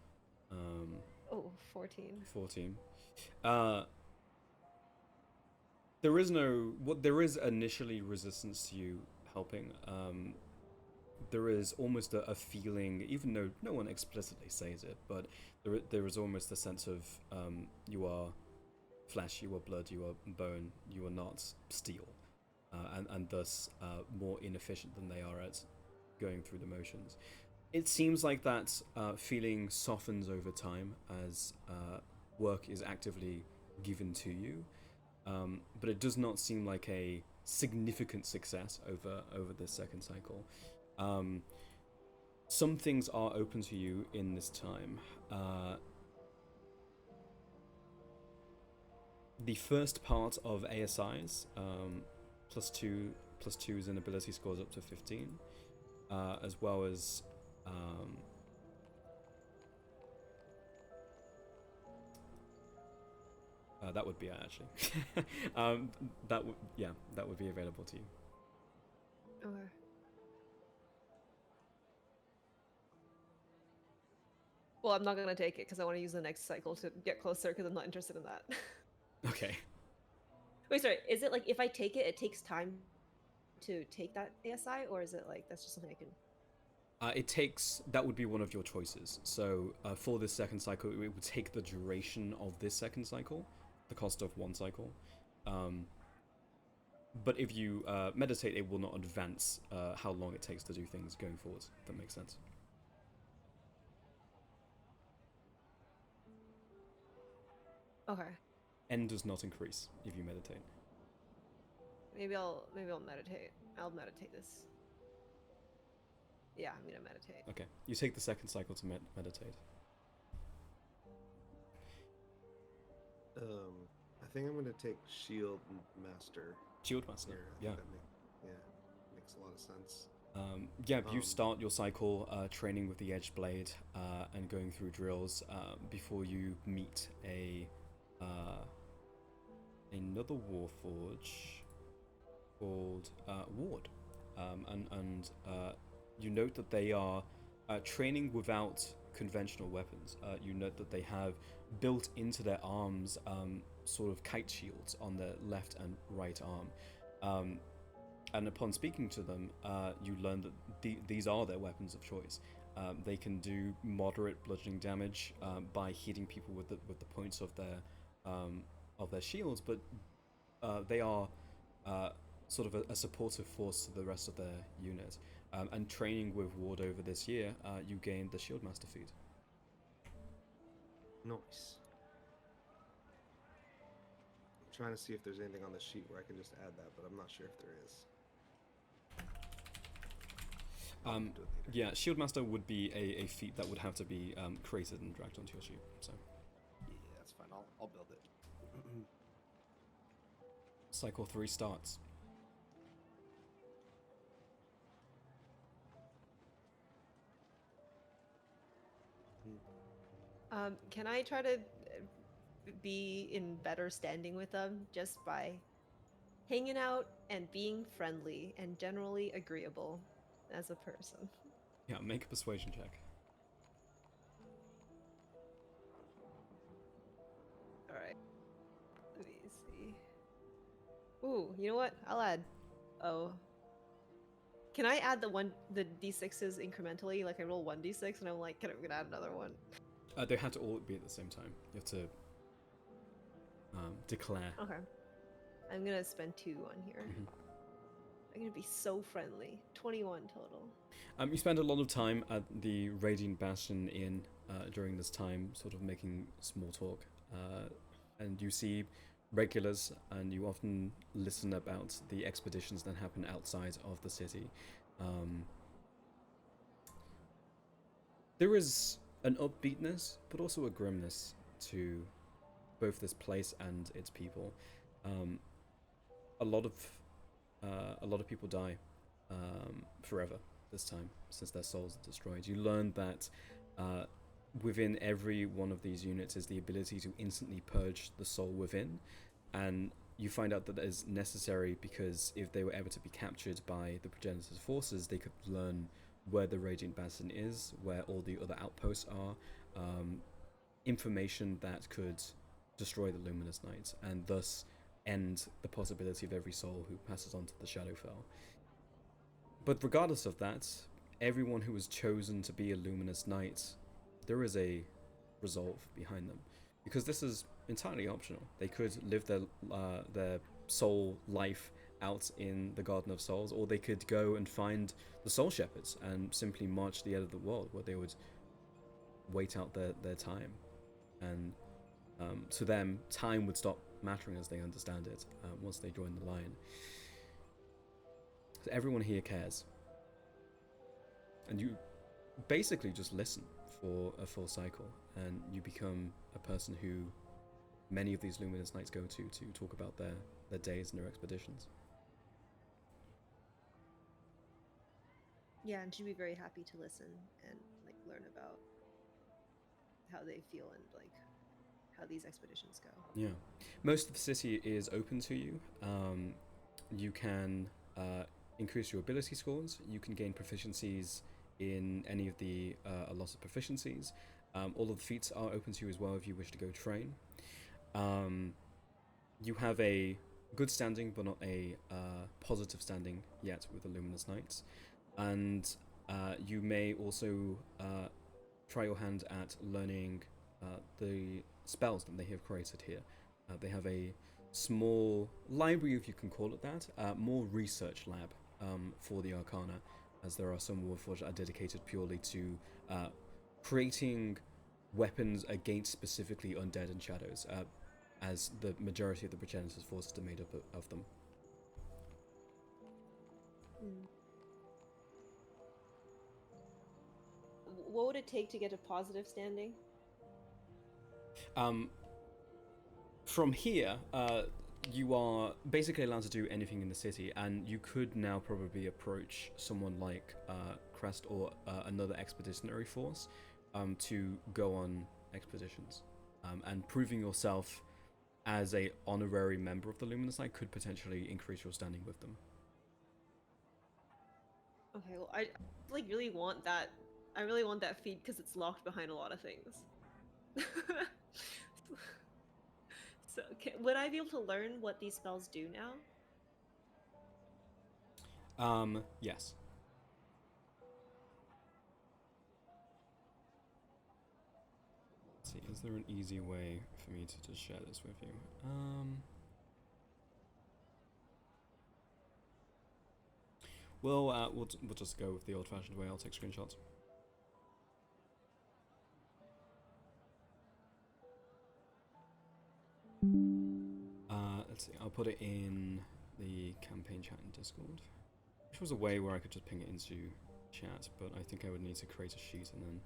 Oh, 14. 14. There is initially resistance to you helping. There is almost a feeling, even though no one explicitly says it, but there is almost a sense of you are flesh, you are blood, you are bone, you are not steel, and thus more inefficient than they are at going through the motions. It seems like that feeling softens over time as work is actively given to you, but it does not seem like a significant success over this second cycle. Some things are open to you in this time. The first part of ASIs, plus twos in ability scores up to 15, as well as that would be it, actually. That would be available to you. Okay. Well, I'm not gonna take it because I want to use the next cycle to get closer because I'm not interested in that. Okay. Wait, sorry. Is it like if I take it, it takes time to take that ASI, or is it like that's just something I can? That would be one of your choices. So for this second cycle, it would take the duration of this second cycle, the cost of one cycle. But if you meditate, it will not advance how long it takes to do things going forward. If that makes sense. Okay. N does not increase if you meditate. Maybe I'll meditate. I'll meditate this. Yeah, I'm gonna meditate. Okay. You take the second cycle to meditate. I think I'm gonna take Shield Master. Shield Master. Here. Yeah. Makes a lot of sense. You start your cycle training with the Edge Blade and going through drills before you meet another Warforge called Ward, and you note that they are training without conventional weapons. You note that they have built into their arms sort of kite shields on their left and right arm. And upon speaking to them, you learn that these are their weapons of choice. They can do moderate bludgeoning damage by hitting people with the points of their shields, but they are sort of a supportive force to the rest of their unit. And training with Ward over this year, you gained the Shieldmaster feat. Nice. I'm trying to see if there's anything on the sheet where I can just add that, but I'm not sure if there is. Yeah, Shieldmaster would be a feat that would have to be created and dragged onto your sheet. So yeah, that's fine. I'll build it. Cycle 3 starts. Can I try to be in better standing with them just by hanging out and being friendly and generally agreeable as a person? Yeah, make a persuasion check. Alright. Let me see. Ooh, you know what? I'll add. Oh. Can I add the d6s incrementally? Like I roll 1d6 and I'm like, can I add another one? They had to all be at the same time. You have to declare. Okay. I'm gonna spend 2 on here. I'm gonna be so friendly. 21 total. You spend a lot of time at the Radiant Bastion Inn during this time, sort of making small talk. And you see regulars, and you often listen about the expeditions that happen outside of the city. There is an upbeatness, but also a grimness to both this place and its people. A lot of people die forever this time, since their souls are destroyed. You learn that within every one of these units is the ability to instantly purge the soul within, and you find out that that is necessary because if they were ever to be captured by the progenitor's forces, they could learn where the Radiant Bastion is, where all the other outposts are, information that could destroy the Luminous Knights, and thus end the possibility of every soul who passes on to the Shadowfell. But regardless of that, everyone who was chosen to be a Luminous Knight, there is a resolve behind them, because this is entirely optional. They could live their soul life out in the Garden of Souls, or they could go and find the Soul Shepherds and simply march to the end of the world, where they would wait out their time. And to them, time would stop mattering as they understand it once they join the line. So everyone here cares. And you basically just listen for a full cycle, and you become a person who many of these Luminous Knights go to talk about their days and their expeditions. Yeah, and she'd be very happy to listen and like learn about how they feel and like how these expeditions go. Yeah, most of the city is open to you. You can increase your ability scores. You can gain proficiencies in any of the allotted proficiencies. All of the feats are open to you as well if you wish to go train. You have a good standing, but not a positive standing yet with the Luminous Knights. And you may also try your hand at learning the spells that they have created here. They have a small library, if you can call it that, more research lab for the Arcana, as there are some Warforged that are dedicated purely to creating weapons against specifically undead and shadows, as the majority of the Progenitor's forces are made up of them. What would it take to get a positive standing? From here, you are basically allowed to do anything in the city, and you could now probably approach someone like Crest or another expeditionary force to go on expeditions. And proving yourself as a honorary member of the Luminous Knight could potentially increase your standing with them. Okay, well, I like really want that. I really want that feat because it's locked behind a lot of things. So, would I be able to learn what these spells do now? Yes. Let's see, is there an easy way for me to just share this with you? We'll just go with the old-fashioned way. I'll take screenshots. Let's see. I'll put it in the campaign chat in Discord, which was a way where I could just ping it into chat, but I think I would need to create a sheet and then.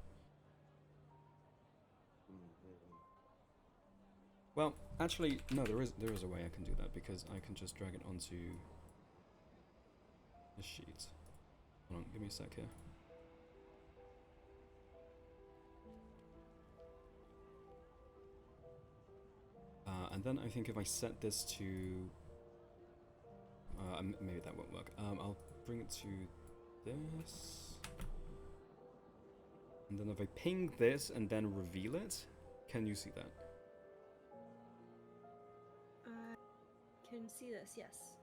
Well, actually, no. There is a way I can do that, because I can just drag it onto the sheet. Hold on, give me a sec here. And then I think if I set this to maybe that won't work. I'll bring it to this, and then if I ping this and then reveal it, can you see that? I can see this, yes.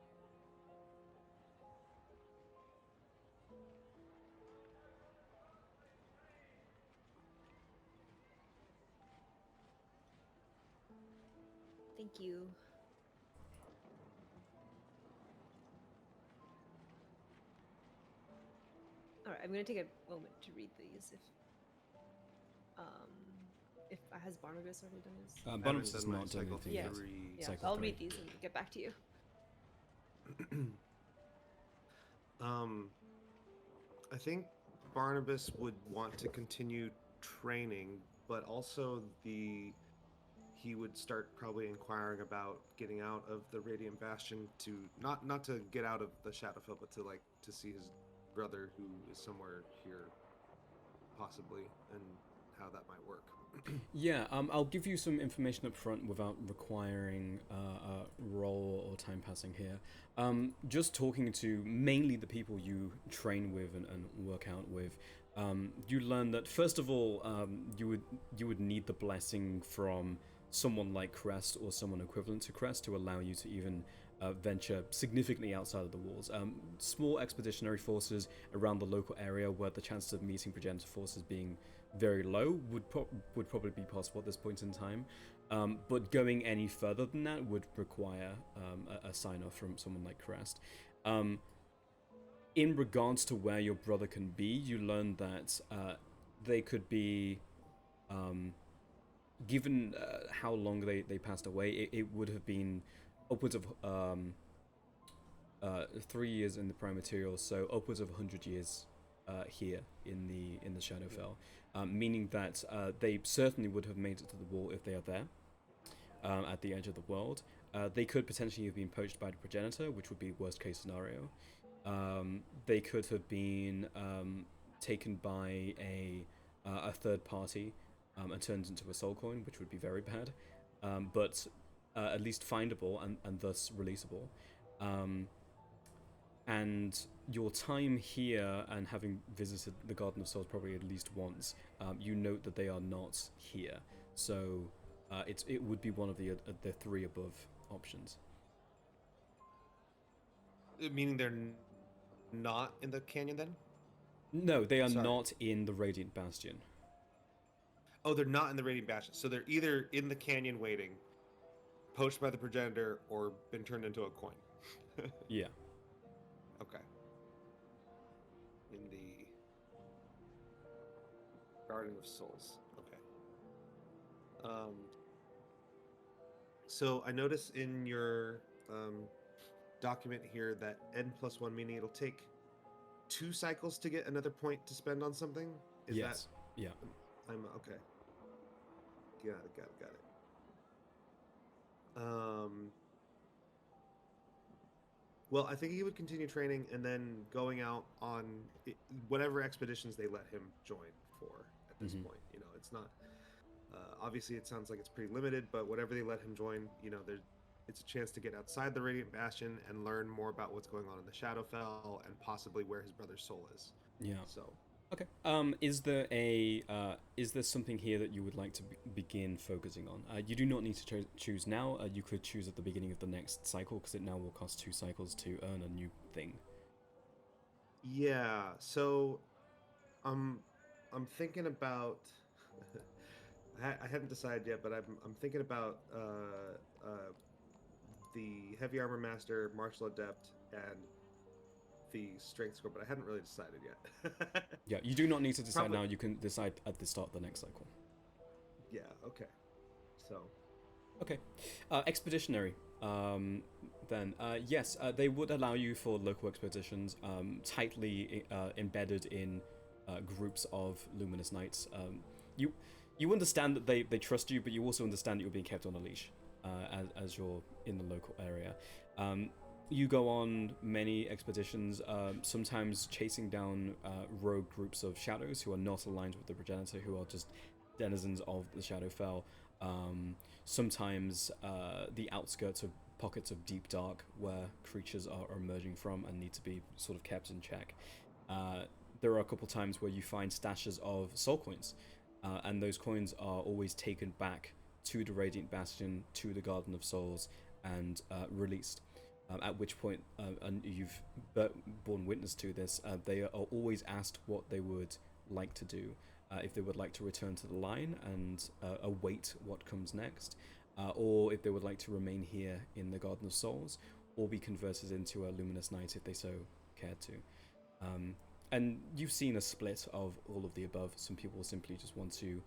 Thank you. Alright, I'm gonna take a moment to read these if has Barnabas already done his? Barnabas done has my not done cycle anything Yeah. yet. three. Yeah, Cycle I'll 3. read these and get back to you. I think Barnabas would want to continue training, but also he would start probably inquiring about getting out of the Radiant Bastion, to not to get out of the Shadowfell, but to see his brother, who is somewhere here, possibly, and how that might work. Yeah, I'll give you some information up front without requiring a roll or time passing here. Just talking to mainly the people you train with and work out with, you learn that first of all, you would need the blessing from someone like Crest or someone equivalent to Crest to allow you to even venture significantly outside of the walls. Small expeditionary forces around the local area where the chances of meeting progenitor forces being very low would probably be possible at this point in time. But going any further than that would require a sign off from someone like Crest. In regards to where your brother can be, you learn that they could be, given how long they passed away, it would have been upwards of 3 years in the prime material, so upwards of 100 years here in the Shadowfell, meaning that they certainly would have made it to the wall if they are there at the edge of the world. They could potentially have been poached by the progenitor, which would be worst case scenario. They could have been taken by a third party and turned into a soul coin, which would be very bad, but at least findable and thus releasable. And your time here and having visited the Garden of Souls probably at least once, you note that they are not here. So it would be one of the 3 above options. Meaning they're not in the canyon then? No, they are Sorry. not in the Radiant Bastion. Oh, they're not in the Radiant Bastion. So they're either in the canyon waiting, poached by the progenitor, or been turned into a coin. Yeah. Okay. In the Garden of Souls. Okay. So I notice in your document here that n+1, meaning it'll take 2 cycles to get another point to spend on something. Is yes. that? Yeah. I'm okay. Got it. Well, I think he would continue training and then going out on whatever expeditions they let him join for at this point. You know, it's not. Obviously, it sounds like it's pretty limited, but whatever they let him join, you know, it's a chance to get outside the Radiant Bastion and learn more about what's going on in the Shadowfell and possibly where his brother's soul is. Yeah. So. Okay. Is there something here that you would like to begin focusing on? You do not need to choose now. You could choose at the beginning of the next cycle because it now will cost 2 cycles to earn a new thing. Yeah. So, I'm thinking about. I hadn't decided yet, but I'm thinking about the heavy armor master, martial adept, and the strength score, but I hadn't really decided yet. Yeah, you do not need to decide Probably. now. You can decide at the start of the next cycle. Yeah. Okay. So. Okay. Expeditionary. Then yes, they would allow you for local expeditions, tightly embedded in groups of luminous knights. You understand that they trust you, but you also understand that you're being kept on a leash as you're in the local area. You go on many expeditions, sometimes chasing down rogue groups of shadows who are not aligned with the progenitor, who are just denizens of the Shadowfell. Sometimes the outskirts of pockets of deep dark where creatures are emerging from and need to be sort of kept in check. There are a couple times where you find stashes of soul coins, and those coins are always taken back to the Radiant Bastion, to the Garden of Souls, and released. At which point, and you've borne witness to this, they are always asked what they would like to do. If they would like to return to the line and await what comes next, or if they would like to remain here in the Garden of Souls, or be converted into a Luminous Knight if they so cared to. And you've seen a split of all of the above. Some people simply just want to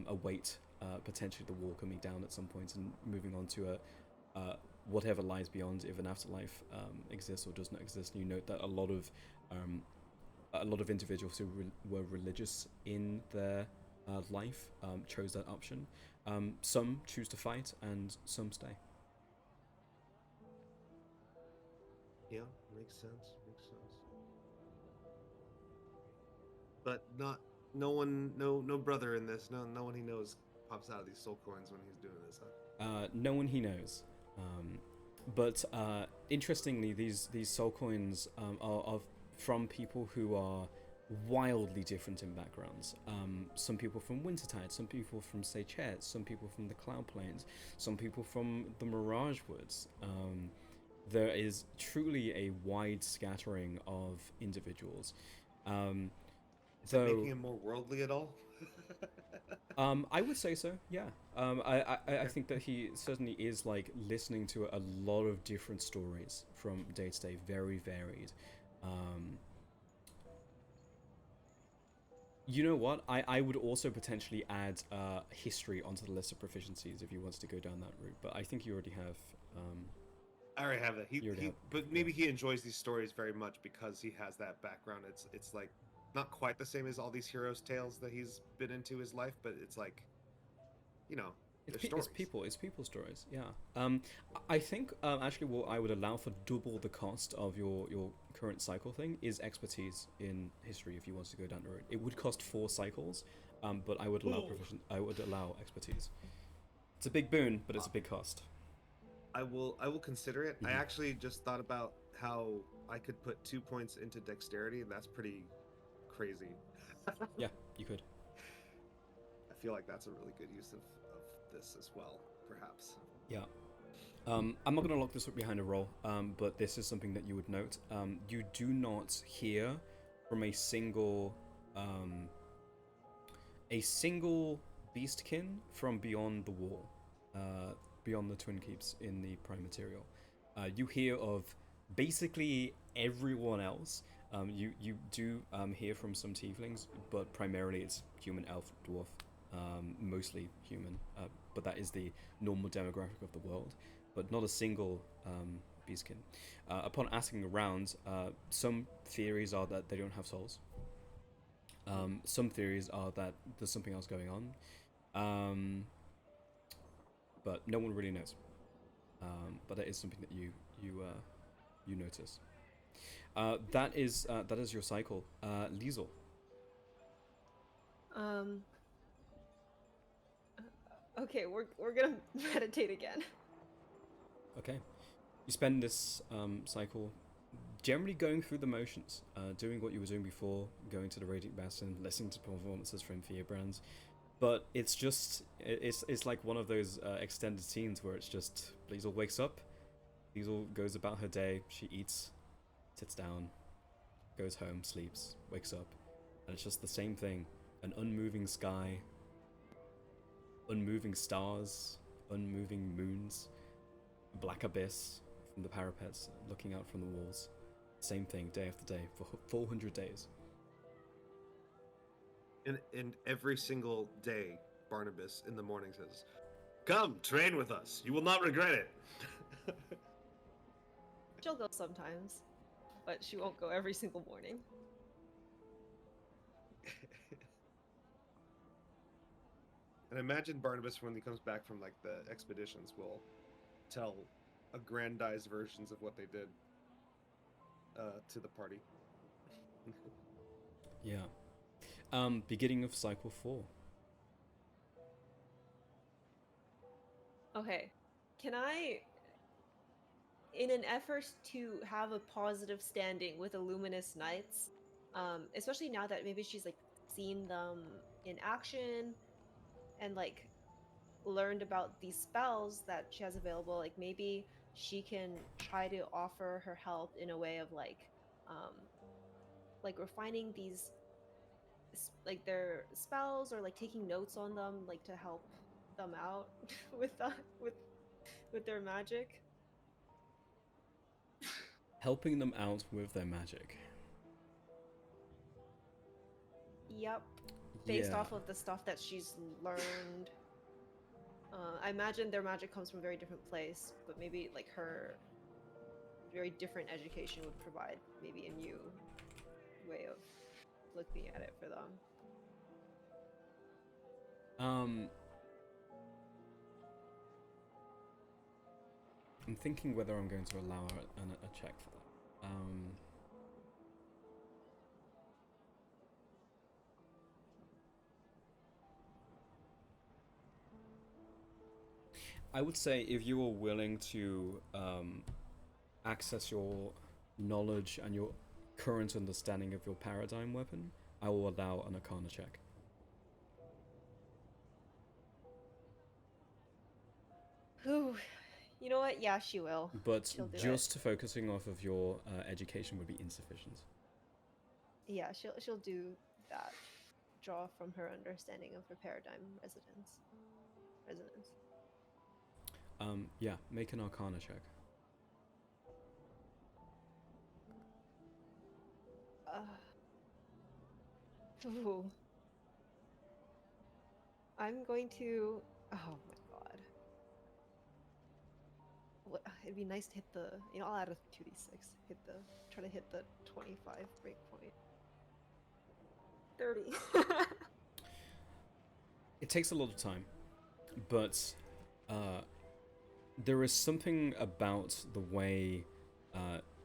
await potentially the wall coming down at some point and moving on to a whatever lies beyond, if an afterlife exists or does not exist. And you note that a lot of individuals who were religious in their life chose that option. Some choose to fight, and some stay. Yeah, makes sense. But not no brother in this. No one he knows pops out of these soul coins when he's doing this, huh? No one he knows. But interestingly, these soul coins are from people who are wildly different in backgrounds. Some people from Wintertide, some people from Seychelles, some people from the Cloud Plains, some people from the Mirage Woods. There is truly a wide scattering of individuals. Is it making him more worldly at all? I would say so. Yeah. I think that he certainly is like listening to a lot of different stories from day to day, very varied. You know what? I would also potentially add history onto the list of proficiencies if you wanted to go down that route, but I think you already have. I already have that. But maybe he enjoys these stories very much because he has that background. It's like not quite the same as all these heroes' tales that he's been into his life, but it's like, it's people stories. Yeah. I think actually what I would allow for double the cost of your current cycle thing is expertise in history. If you want to go down the road, it would cost 4 cycles, but I would allow expertise. It's a big boon, but it's a big cost. I will consider it. I actually just thought about how I could put 2 points into dexterity, and that's pretty crazy. Yeah, you could. I feel like that's a really good use of this as well, perhaps. Yeah. I'm not going to lock this up behind a roll, but this is something that you would note. You do not hear from a single beastkin from beyond the wall, beyond the Twin Keeps in the Prime Material. You hear of basically everyone else. You do hear from some tieflings, but primarily it's human, elf, dwarf, mostly human, but that is the normal demographic of the world, but not a single beastkin. Upon asking around, some theories are that they don't have souls. Some theories are that there's something else going on, but no one really knows. But that is something that you notice. That is your cycle, Liesel. Okay, we're gonna meditate again. Okay, you spend this cycle generally going through the motions, doing what you were doing before, going to the Radiant Bastion, listening to performances from Brands. But it's just it's like one of those extended scenes where it's just Liesel wakes up, Liesel goes about her day, she eats, sits down, goes home, sleeps, wakes up, and it's just the same thing: an unmoving sky, unmoving stars, unmoving moons, black abyss from the parapets looking out from the walls. Same thing day after day for 400 days. And every single day, Barnabas in the morning says, "Come, train with us. You will not regret it." She'll go sometimes, but she won't go every single morning. And imagine Barnabas, when he comes back from like the expeditions, will tell aggrandized versions of what they did to the party. Yeah. Beginning of cycle 4. Okay, can I, in an effort to have a positive standing with the Luminous Knights, especially now that maybe she's like seen them in action and like learned about these spells that she has available, like maybe she can try to offer her help in a way of like refining these like their spells, or like taking notes on them, like to help them out with with their magic. Helping them out with their magic. Yep. Based off of the stuff that she's learned. I imagine their magic comes from a very different place, but maybe like her very different education would provide maybe a new way of looking at it for them. I'm thinking whether I'm going to allow a check for that. I would say if you are willing to access your knowledge and your current understanding of your paradigm weapon, I will allow an Arcana check. Whew. You know what? Yeah, she will. But She'll do just focusing off of your education would be insufficient. it. Yeah, she'll do that. Draw from her understanding of her paradigm resonance. Yeah, make an Arcana check. Ooh. I'm going to. Oh my god. It'd be nice to hit the. I'll add a 2d6. Try to hit the 25 breakpoint. 30. It takes a lot of time, but there is something about the way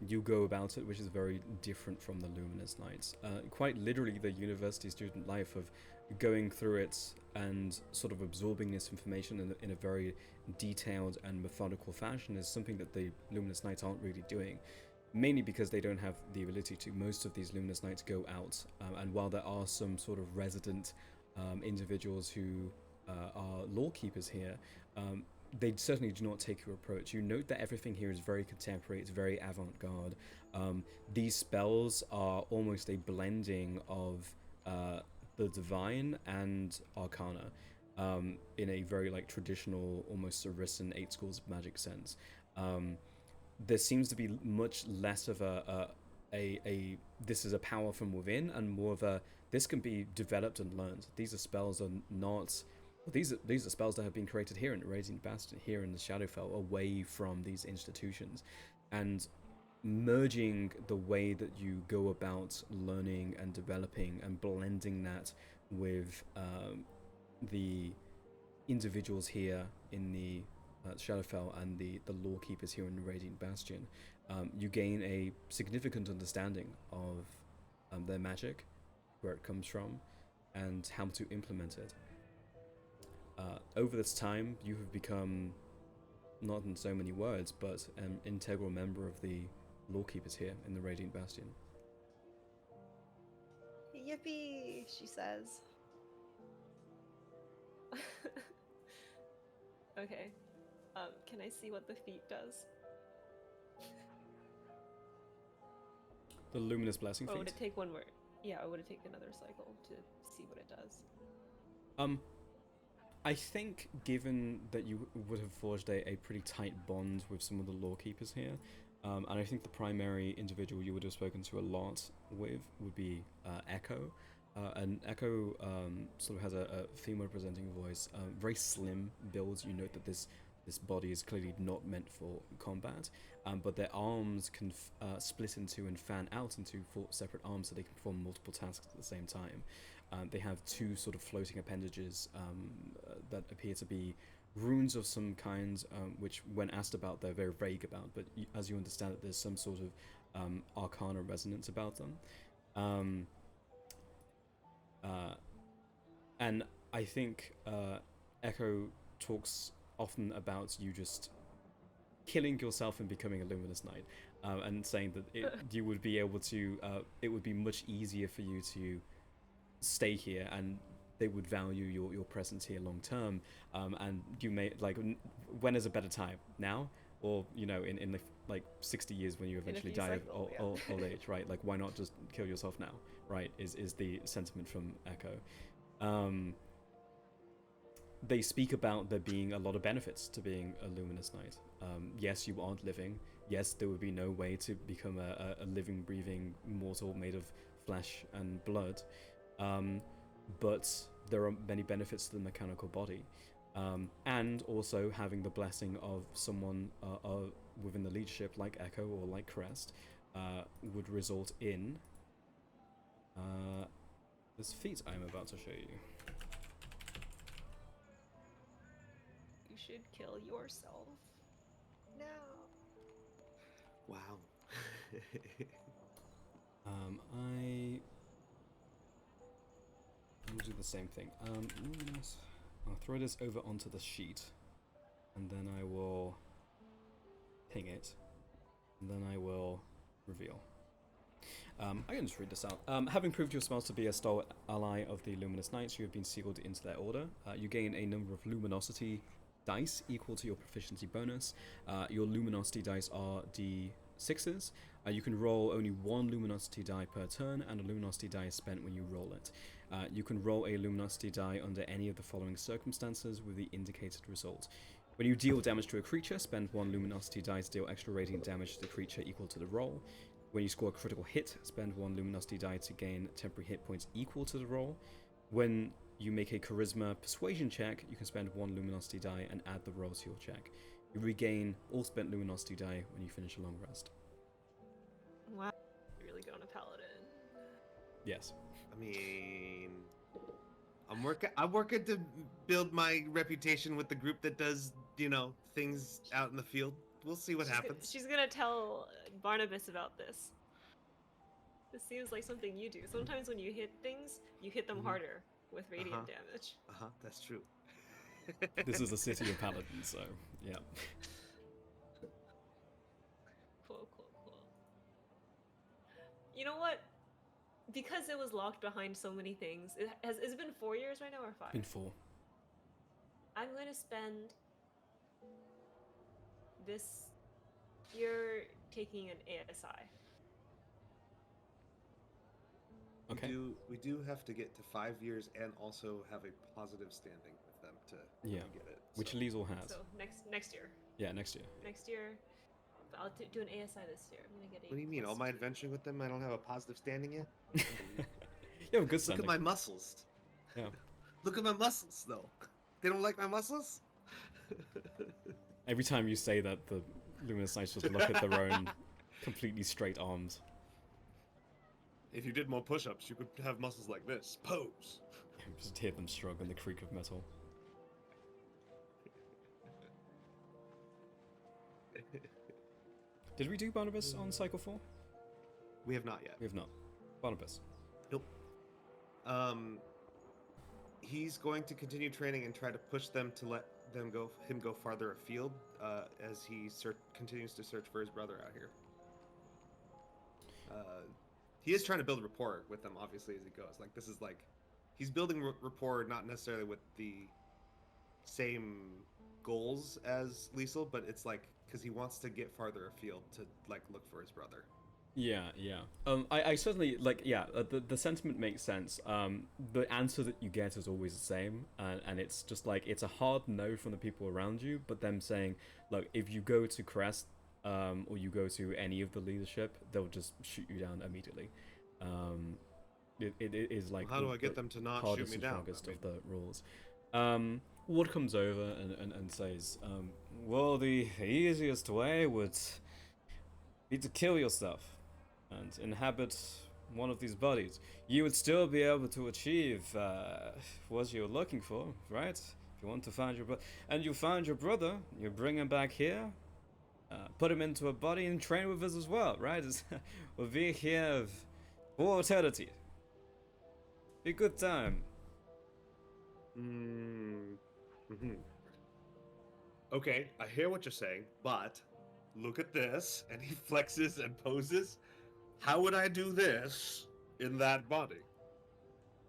you go about it which is very different from the Luminous Knights. Quite literally, the university student life of going through it and sort of absorbing this information in a very detailed and methodical fashion is something that the Luminous Knights aren't really doing. Mainly because they don't have the ability to. Most of these Luminous Knights go out, and while there are some sort of resident individuals who are law keepers here, they certainly do not take your approach. You note that everything here is very contemporary, it's very avant-garde. These spells are almost a blending of the divine and arcana in a very like traditional, almost Saracen 8 schools of magic sense. There seems to be much less of a this is a power from within and more of a this can be developed and learned. These are spells are not these are spells that have been created here in the Radiant Bastion, here in the Shadowfell, away from these institutions, and merging the way that you go about learning and developing and blending that with the individuals here in the Shadowfell and the law keepers here in the Radiant Bastion, you gain a significant understanding of their magic, where it comes from, and how to implement it. Over this time, you have become, not in so many words, but an integral member of the law keepers here in the Radiant Bastion. Yippee, she says. Okay. Can I see what the feat does? The Luminous Blessing feat? Would it take one more? Yeah, or would it take another cycle to see what it does? I think, given that you would have forged a pretty tight bond with some of the law keepers here, and I think the primary individual you would have spoken to a lot with would be Echo. And Echo sort of has a female presenting voice, very slim builds. You note that this body is clearly not meant for combat, but their arms can split into and fan out into 4 separate arms so they can perform multiple tasks at the same time. They have 2 sort of floating appendages that appear to be runes of some kind, which when asked about they're very vague about, but as you understand it, there's some sort of arcana resonance about them. And I think Echo talks often about you just killing yourself and becoming a Luminous Knight, and saying that you would be able to, it would be much easier for you to stay here, and they would value your presence here long term, and you may, like, when is a better time? Now? Or, in the, like, 60 years when you eventually die of old age, right? Like, why not just kill yourself now, right? Is the sentiment from Echo. They speak about there being a lot of benefits to being a Luminous Knight. Yes, you aren't living. Yes, there would be no way to become a living, breathing mortal made of flesh and blood. But there are many benefits to the mechanical body. And also having the blessing of someone within the leadership like Echo or like Crest would result in this feat I'm about to show you. You should kill yourself now. Wow. I will do the same thing. I'll throw this over onto the sheet. and then I will ping it, and then I will reveal. I can just read this out. Having proved your spells to be a stalwart ally of the Luminous Knights, you have been sealed into their order. You gain a number of luminosity dice equal to your proficiency bonus. Your luminosity dice are d6s. You can roll only one luminosity die per turn, and a luminosity die is spent when you roll it. You can roll a luminosity die under any of the following circumstances with the indicated result. When you deal damage to a creature, spend one luminosity die to deal extra radiant damage to the creature equal to the roll. When you score a critical hit, spend one luminosity die to gain temporary hit points equal to the roll. When you make a charisma persuasion check, you can spend one luminosity die and add the roll to your check. You regain all spent luminosity die when you finish a long rest. Wow. You're really going to paladin. Yes. I mean, I'm working to build my reputation with the group that does, things out in the field. We'll see what happens. She's gonna tell Barnabas about this. This seems like something you do. Sometimes when you hit things, you hit them harder with radiant damage. That's true. This is a city of paladins, so yeah. Cool. You know what? Because it was locked behind so many things, has it been 4 years right now or 5? Been 4. I'm going to spend this year taking an ASI. Okay. We do have to get to 5 years and also have a positive standing with them to get it. Which Liesel has. So next year. Yeah, next year. Next year. But I'll do an ASI this year. I'm gonna get. What do you mean? All my adventuring with them, I don't have a positive standing yet? You have a good standing. Look at my muscles. Yeah. Look at my muscles, though. They don't like my muscles? Every time you say that, the Luminous Knights just look at their own completely straight arms. If you did more push-ups, you could have muscles like this. Pose. Just hear them shrug and the creak of metal. Did we do Barnabas on Cycle 4? We have not yet. We have not. Barnabas. Nope. He's going to continue training and try to push them to let him go farther afield as he continues to search for his brother out here. He is trying to build rapport with them, obviously, as he goes. Like, this is like, he's building rapport not necessarily with the same goals as Liesel, but it's like, because he wants to get farther afield to, like, look for his brother. Yeah. I certainly, the sentiment makes sense. The answer that you get is always the same, and it's just like, it's a hard no from the people around you, but them saying, look, if you go to Crest, or you go to any of the leadership, they'll just shoot you down immediately. It is like, well, how do I get them to not shoot me down? Hardest of the rules. Ward comes over and says, well, the easiest way would be to kill yourself and inhabit one of these bodies. You would still be able to achieve what you're looking for, right? If you want to find your brother, and you find your brother, you bring him back here, put him into a body and train with us as well, right? We'll be here for eternity. Be a good time. Okay, I hear what you're saying, but look at this, and he flexes and poses. How would I do this in that body?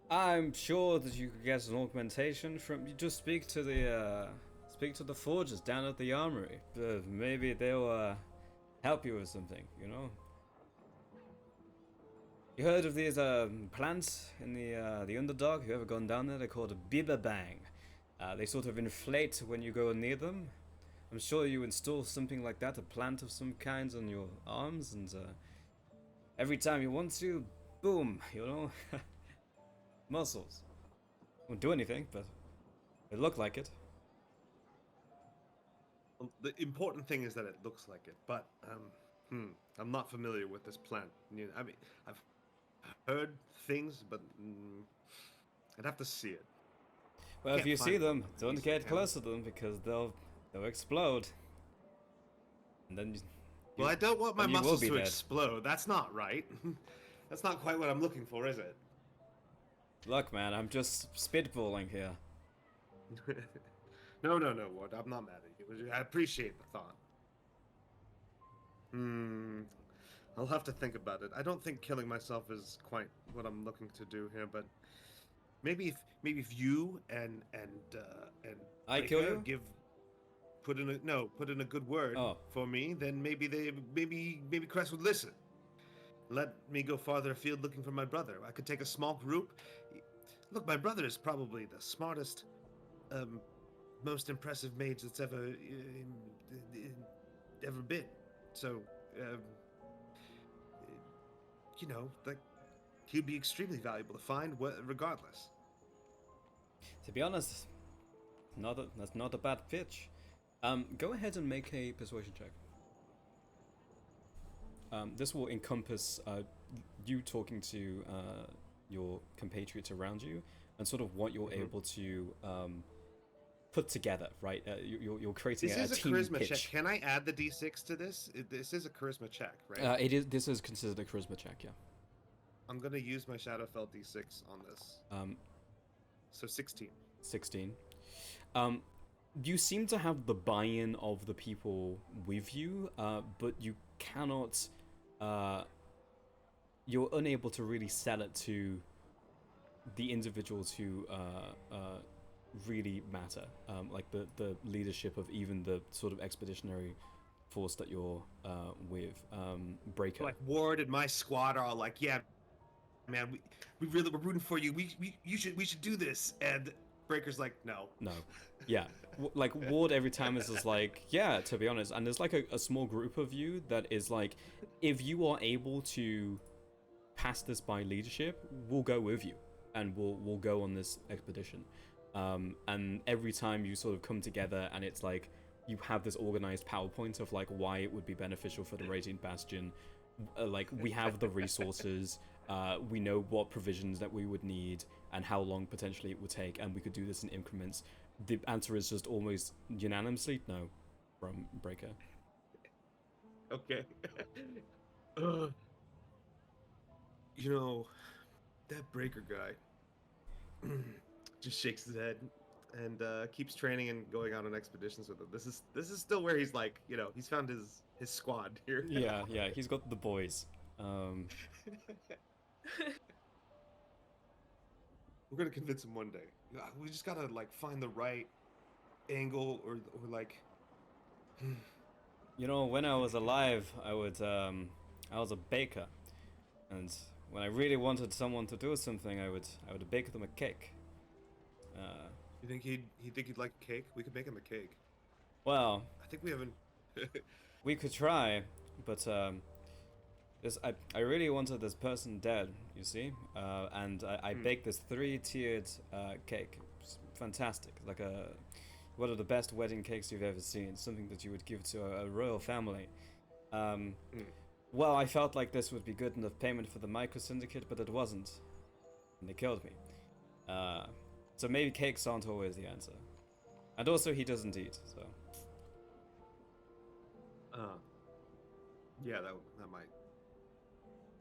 I'm sure that you could get an augmentation from. You just speak to the forgers down at the armory. Maybe they'll help you with something. You know. You heard of these plants in the Underdog? You ever gone down there? They're called a bibabang. They sort of inflate when you go near them. I'm sure you install something like that, a plant of some kind, on your arms, and every time you want to, boom, you know, muscles. Won't do anything, but they look like it. Well, the important thing is that it looks like it, but I'm not familiar with this plant. I mean, I've heard things, but I'd have to see it. Well, if you see them, don't get close to them because they'll explode. And then well, I don't want my muscles to explode. That's not right. That's not quite what I'm looking for, is it? Look, man, I'm just spitballing here. No, Ward. I'm not mad at you. I appreciate the thought. I'll have to think about it. I don't think killing myself is quite what I'm looking to do here, but maybe if you and I kill Baker you? put in a good word for me, then maybe Crest would listen. Let me go farther afield looking for my brother. I could take a small group. Look, my brother is probably the smartest, most impressive mage that's ever been. So, like, he'd be extremely valuable to find, regardless. To be honest, that's not a bad pitch. Go ahead and make a persuasion check. This will encompass you talking to your compatriots around you and sort of what you're able to put together, right? You're creating this a is a team charisma pitch. check. Can I add the d6 to this? This is a charisma check, right? It is. This is considered a charisma check, yeah. I'm gonna use my Shadowfell d6 on this. So 16. 16. You seem to have the buy-in of the people with you, but you cannot. You're unable to really sell it to the individuals who really matter, like the leadership of even the sort of expeditionary force that you're with. Breaker. Like Ward and my squad are all like, yeah, man, we're rooting for you. We should do this. And Breaker's like, no. Yeah, like Ward every time is just like, yeah, to be honest. And there's like a small group of you that is like, if you are able to pass this by leadership, we'll go with you and we'll go on this expedition. And every time you sort of come together and it's like you have this organized PowerPoint of like why it would be beneficial for the Radiant Bastion. Like we have the resources, we know what provisions that we would need and how long potentially it would take, and we could do this in increments. The answer is just almost unanimously no from Breaker. Okay. That Breaker guy just shakes his head and keeps training and going out on expeditions with him. This is still where he's like, he's found his squad here. Yeah, he's got the boys. We're gonna convince him one day. We just gotta like find the right angle or like. When I was alive, I was a baker, and when I really wanted someone to do something, I would bake them a cake. You think he'd like a cake? We could make him a cake. Well, I think we haven't. We could try, but I really wanted this person dead, you see, and I baked this 3-tiered cake. It's fantastic, like one of the best wedding cakes you've ever seen, something that you would give to a royal family. Well, I felt like this would be good enough payment for the micro syndicate, but it wasn't, and they killed me. So maybe cakes aren't always the answer, and also he doesn't eat, so. Yeah, that might.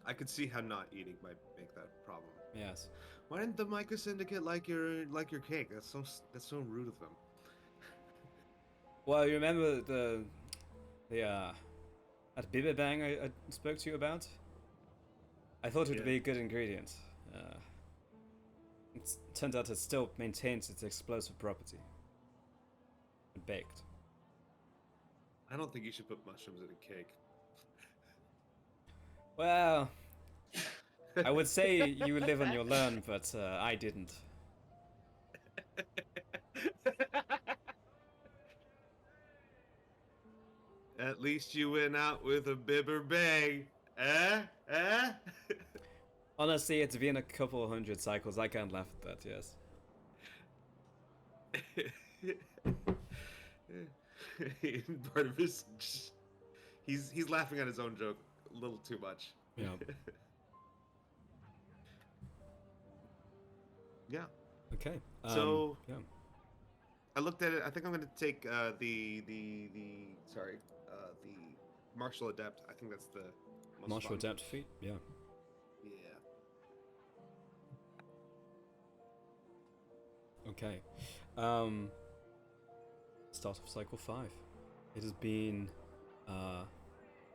I could see how not eating might make that problem. Yes. Why didn't the Micro Syndicate like your cake? That's so rude of them. Well, you remember that biber bang I spoke to you about? I thought it would be a good ingredient. It turned out it still maintains its explosive property. Baked. I don't think you should put mushrooms in a cake. Well, I would say you live and you learn, but I didn't. At least you went out with a bibber bang. Honestly, it's been a couple 100 cycles. I can't laugh at that, yes. Part of his, he's laughing at his own joke a little too much. Yeah. Yeah. Okay. So yeah. I looked at it. I think I'm gonna take the martial adept. I think that's the most Martial fun. adept feat. Yeah. Yeah. Okay. start of cycle 5. It has been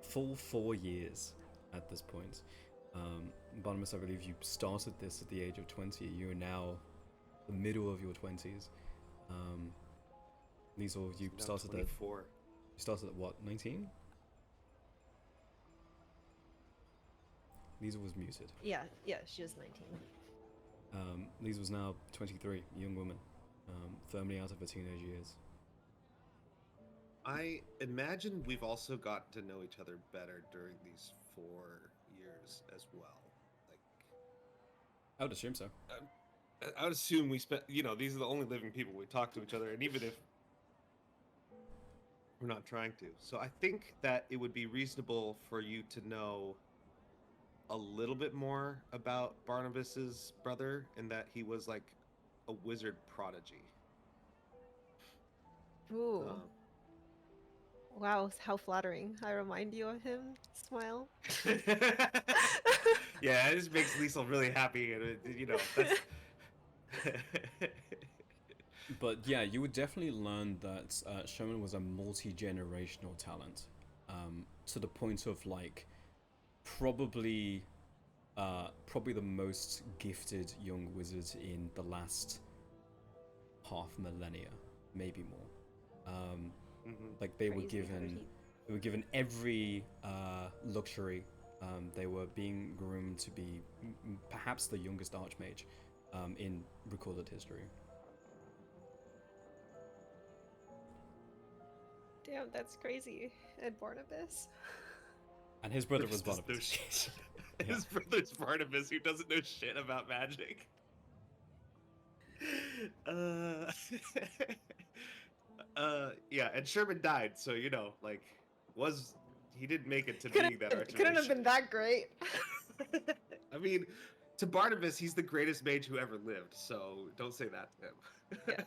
full 4 years at this point. Barnabas, I believe you started this at the age of 20. You are now the middle of your 20s. Liesel, you Now started 24. You started at what, 19? Liesel was muted. Yeah, she was 19. Liesel was now 23, a young woman, firmly out of her teenage years. I imagine we've also got to know each other better during these 4 years as well. Like, I would assume so. I would assume we spent, these are the only living people we talk to each other, and even if we're not trying to. So I think that it would be reasonable for you to know a little bit more about Barnabas's brother, and that he was like a wizard prodigy. Ooh. Wow, how flattering. I remind you of him. Smile. Yeah, it just makes Liesel really happy, and that's. But yeah, you would definitely learn that Sherman was a multi-generational talent, to the point of like probably the most gifted young wizard in the last half millennia, maybe more. Like they were given every luxury. They were being groomed to be perhaps the youngest archmage in recorded history. Damn, that's crazy. And Barnabas? And his brother was Barnabas. His brother's Barnabas, who doesn't know shit about magic. Yeah, and Sherman died, so he didn't make it to being that archmage. Couldn't have been that great. I mean, to Barnabas, he's the greatest mage who ever lived, so don't say that to him. Yeah.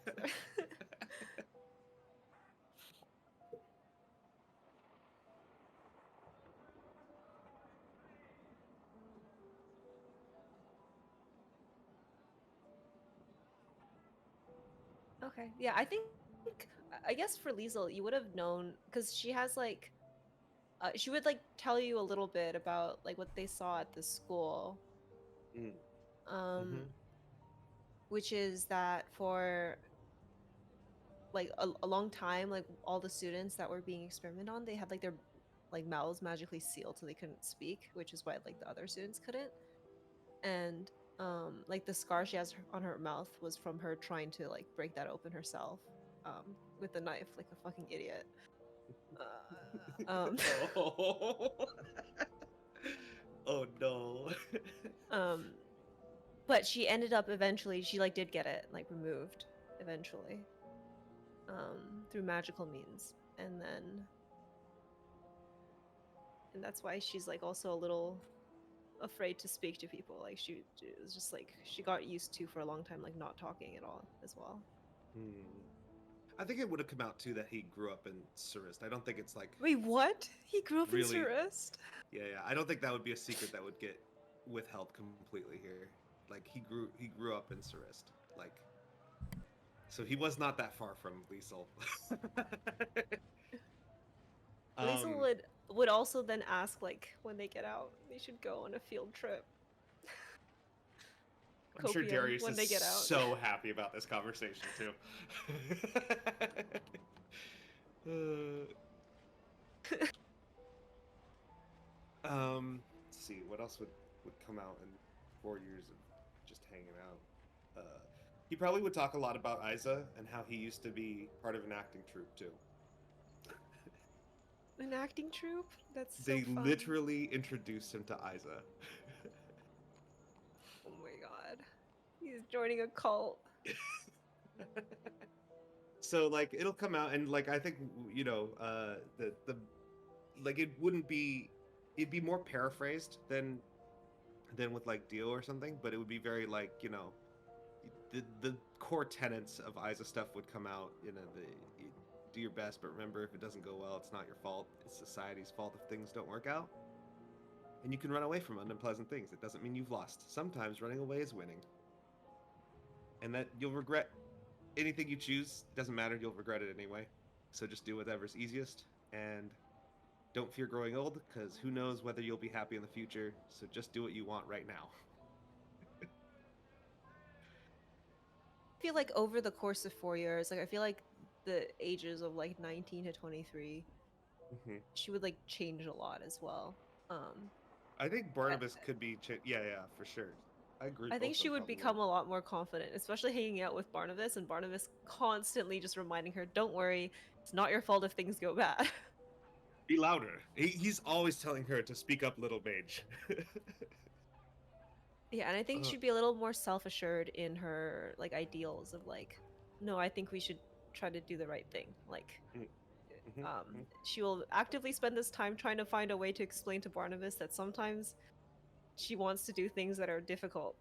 Okay. Yeah, I guess for Liesel, you would have known because she has like she would like tell you a little bit about like what they saw at the school. Which is that for like a long time, like all the students that were being experimented on, they had like their like mouths magically sealed so they couldn't speak, which is why like the other students couldn't. And like the scar she has on her mouth was from her trying to like break that open herself with a knife like a fucking idiot. Oh no. But she ended up eventually, she like did get it like removed eventually through magical means, and that's why she's like also a little afraid to speak to people. Like she was just like she got used to for a long time like not talking at all as well. I think it would have come out too that he grew up in Surist. I don't think it's like. Wait, what? He grew up really, in Surist? Yeah. I don't think that would be a secret that would get withheld completely here. Like he grew up in Surist. Like, so he was not that far from Liesel. Liesel would also then ask like when they get out, they should go on a field trip. I'm sure Darius when is they get out. So happy about this conversation too. Let's see what else would come out in 4 years of just hanging out. He probably would talk a lot about Isa and how he used to be part of an acting troupe too. An acting troupe? That's so They fun. literally introduced him to Isa. Oh my god. He's joining a cult. So like it'll come out, and like I think the like it'd be more paraphrased than with like Dio or something, but it would be very like the core tenets of Isa stuff would come out. You do your best, but remember, if it doesn't go well, it's not your fault. It's society's fault if things don't work out. And you can run away from unpleasant things. It doesn't mean you've lost. Sometimes running away is winning. And that you'll regret anything you choose. Doesn't matter. You'll regret it anyway. So just do whatever's easiest, and don't fear growing old, because who knows whether you'll be happy in the future. So just do what you want right now. I feel like over the course of 4 years, like I feel like the ages of like 19 to 23, Hmm. she would like change a lot as well. Um, I think I, Barnabas could be. Yeah, for sure. I agree. I Both think of she them would probably. become a lot more confident, especially hanging out with Barnabas, and Barnabas constantly just reminding her, "Don't worry, it's not your fault if things go bad." Be louder. He's always telling her to speak up, little mage. Yeah, and I think uh, she'd be a little more self-assured in her like ideals of like, no, I think we should try to do the right thing. Like, mm, mhm, mhm. she will actively spend this time trying to find a way to explain to Barnabas that sometimes she wants to do things that are difficult.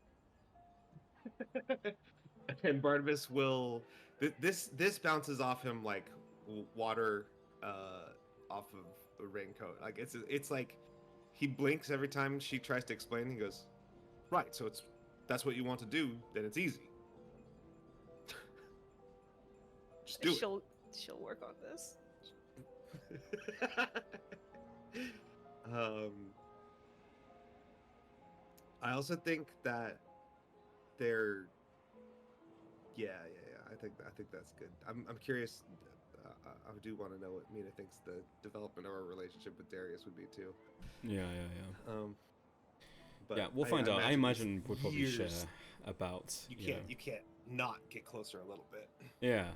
And Barnabas will. This bounces off him like water off of a raincoat. Like it's like he blinks every time she tries to explain. He goes, right. So that's what you want to do. Then it's easy. Just do She'll work on this. it. um, I also think that they're yeah. I think that's good. I'm curious. I do want to know what Mina thinks the development of our relationship with Darius would be too. Yeah. But Yeah, we'll find out. I it's imagine we'll probably share years. about, You can't not get closer a little bit. Yeah.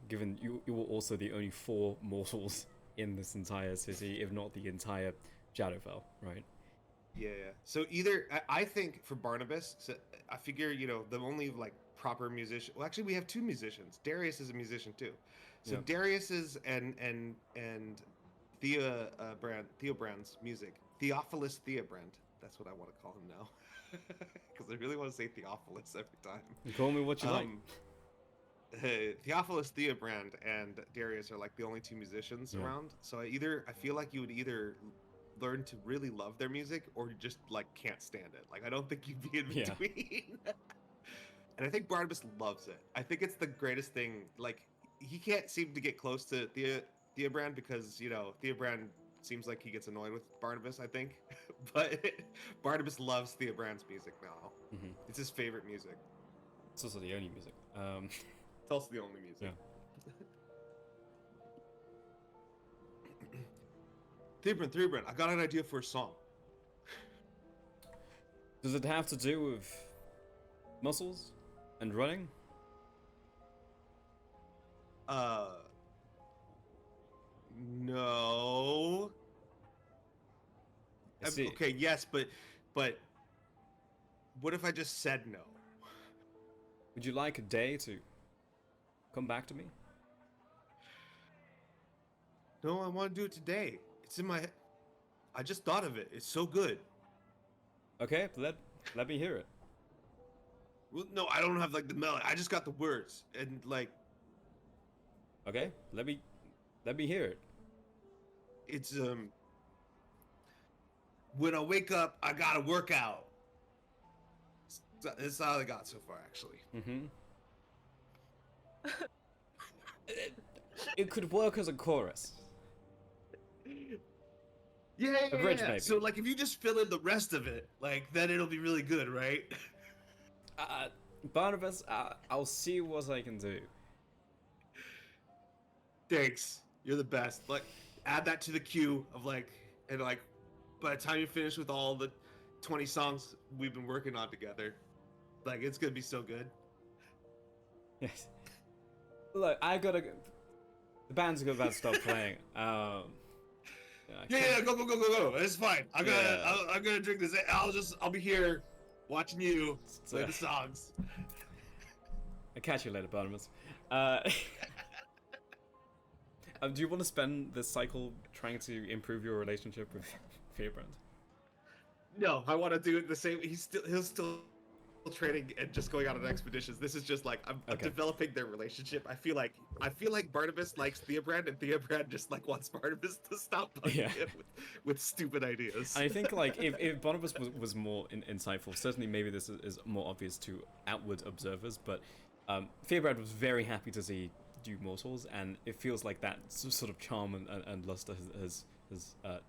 Given you were also the only 4 mortals in this entire city, if not the entire Shadowfell, right? Yeah. So either I think for Barnabas, so I figure the only like proper musician. Well, actually, we have 2 musicians. Darius is a musician too. So Yeah. Darius is and Theobrand's music. Theophilus Theobrand. That's what I want to call him now, because I really want to say Theophilus every time. You call me what you like. Theophilus Theobrand and Darius are like the only 2 musicians around. So I feel like you would either learn to really love their music or you just like can't stand it. Like I don't think you'd be in between. And I think Barnabas loves it. I think it's the greatest thing. Like he can't seem to get close to Theobrand because Theobrand seems like he gets annoyed with Barnabas, I think. But Barnabas loves Theobrand's music now. Mm-hmm. It's his favorite music. It's also the only music. It's also the only music. Yeah. Theobrand, I got an idea for a song. Does it have to do with muscles and running? No. Okay, yes, but what if I just said no? Would you like a day to come back to me? No, I want to do it today. It's in my head. I just thought of it. It's so good. Okay, let me hear it. Well, no, I don't have like the melody. I just got the words and like. Okay, let me hear it. It's when I wake up, I gotta work out. That's all I got so far, actually. Mm-hmm. It could work as a chorus. Yeah. A bridge, maybe. So like, if you just fill in the rest of it, like, then it'll be really good, right? Barnabas, I'll see what I can do. Thanks. You're the best. Like, add that to the queue of like, and like, by the time you finish with all the 20 songs we've been working on together, like, it's gonna be so good. Yes. Look, the band's about to stop playing. Yeah, go. It's fine. I'm gonna drink this. I'll be here watching you play the songs. I'll catch you later, Barnabas. Do you want to spend this cycle trying to improve your relationship with Fearbrand? No, I want to do it the same. He'll still training and just going out on expeditions. This is just like I'm developing their relationship. I feel like Barnabas likes Theobrand, and Theobrand just like wants Barnabas to stop bugging him with stupid ideas. I think like if Barnabas was more insightful, certainly maybe this is more obvious to outward observers, but Theobrand was very happy to see due mortals, and it feels like that sort of charm and luster has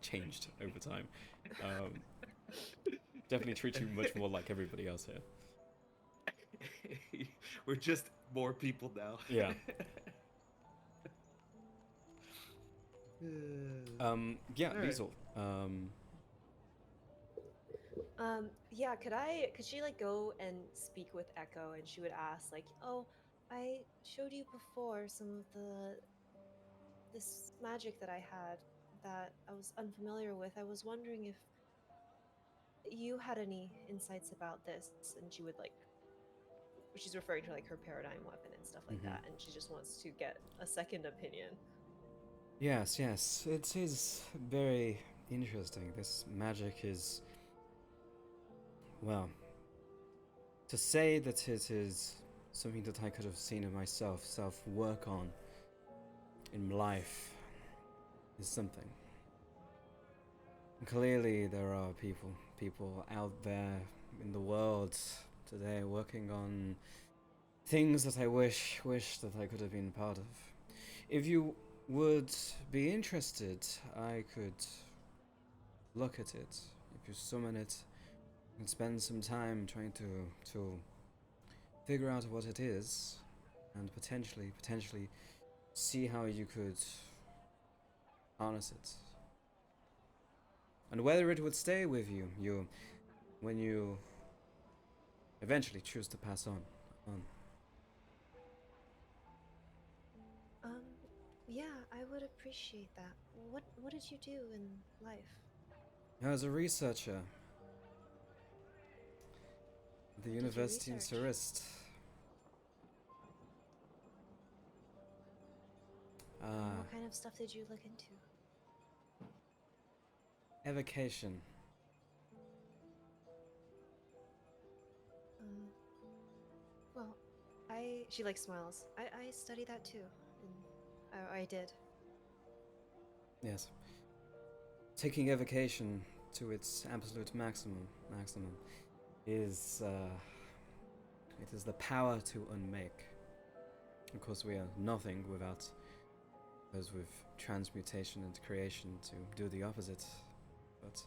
changed over time. Um, definitely treat you much more like everybody else here. We're just more people now. Yeah. Yeah, All right. Liesel. Yeah, could she like go and speak with Echo, and she would ask like, "Oh, I showed you before some of this magic that I had that I was unfamiliar with. I was wondering if you had any insights about this." And she would like, she's referring to like her paradigm weapon and stuff like that, and she just wants to get a second opinion. Yes, yes. It is very interesting. This magic is, well, to say that it is something that I could have seen in myself, self-work on in life, is something. Clearly, there are people out there in the world today working on things that I wish that I could have been part of. If you would be interested, I could look at it. If you summon it, and spend some time trying to figure out what it is, and potentially see how you could harness it. And whether it would stay with you when you eventually choose to pass on. Um, yeah, I would appreciate that. What did you do in life? As a researcher at the What did you university in research? Surist, What kind of stuff did you look into? evocation. Um, well, she like smiles. I study that too, and I did. Yes. Taking evocation to its absolute maximum is it is the power to unmake. Of course, we are nothing without those with transmutation and creation to do the opposite. But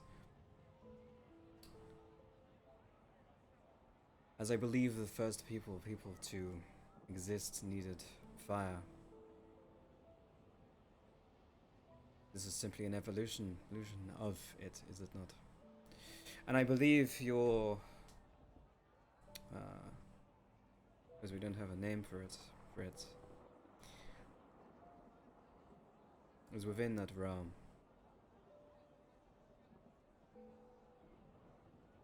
as I believe the first people to exist needed fire, this is simply an evolution of it, is it not? And I believe your, because we don't have a name for it, is within that realm.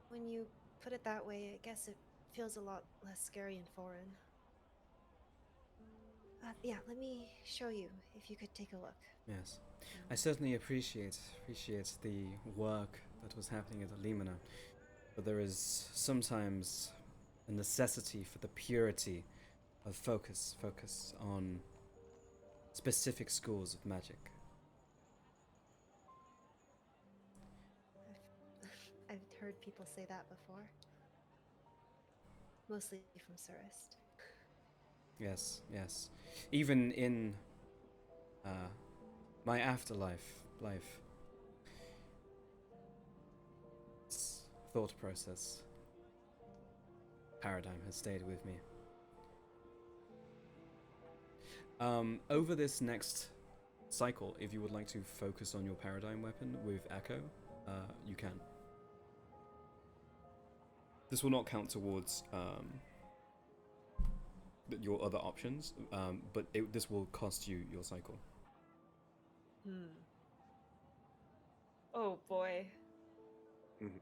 When you put it that way, I guess it feels a lot less scary and foreign. Yeah, let me show you, if you could take a look. Yes, I certainly appreciate the work that was happening at Alimina, but there is sometimes a necessity for the purity of focus on specific schools of magic. I've heard people say that before. Mostly from Surist. Yes. Even in my afterlife, thought process, paradigm has stayed with me. Over this next cycle, if you would like to focus on your paradigm weapon with Echo, you can. This will not count towards your other options, but this will cost you your cycle. Oh boy. Mm-hmm.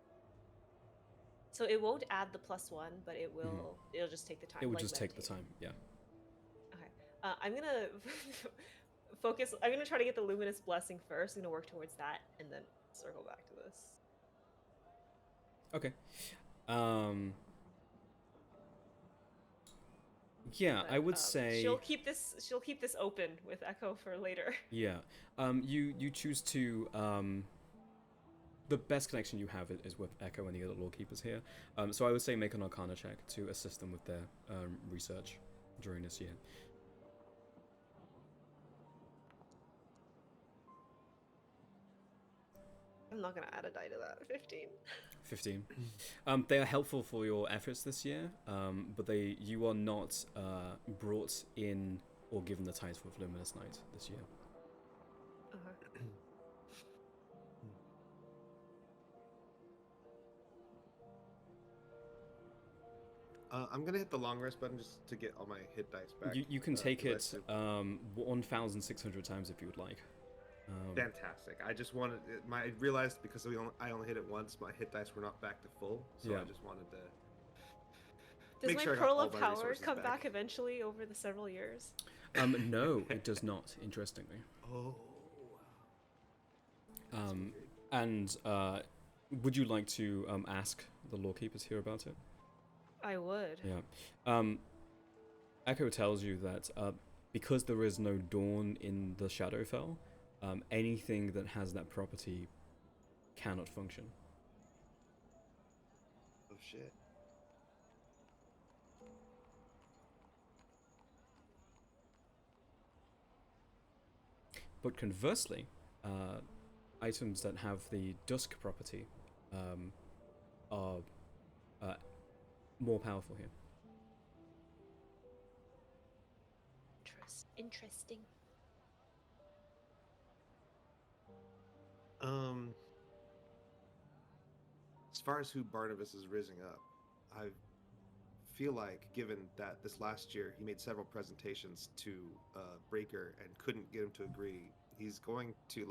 So it won't add the +1, but it will. It'll just take the time. It would like just take the meditating. time, yeah. Okay. I'm gonna focus. I'm gonna try to get the luminous blessing first. I'm gonna work towards that, and then circle back to this. Okay. Yeah, But, I would say she'll keep this open with Echo for later. Yeah. You choose to the best connection you have is with Echo and the other lawkeepers here. So I would say make an Arcana check to assist them with their research during this year. I'm not gonna add a die to that. 15. 15. They are helpful for your efforts this year, but you are not brought in or given the title of Luminous Knight this year. Okay. I'm gonna hit the long rest button just to get all my hit dice back. You can take it 1,600 times if you would like. Fantastic. I just wanted. I realized because I only hit it once, my hit dice were not back to full, so I just wanted to. Does make my sure I got Pearl all of my Power resources come back eventually over the several years? No, it does not. Interestingly. Oh. And would you like to ask the lawkeepers here about it? I would. Yeah. Echo tells you that because there is no dawn in the Shadowfell, anything that has that property cannot function. Oh shit. But conversely, items that have the dusk property are more powerful here. Interesting. As far as who Barnabas is rising up, I feel like, given that this last year he made several presentations to Breaker and couldn't get him to agree, he's going to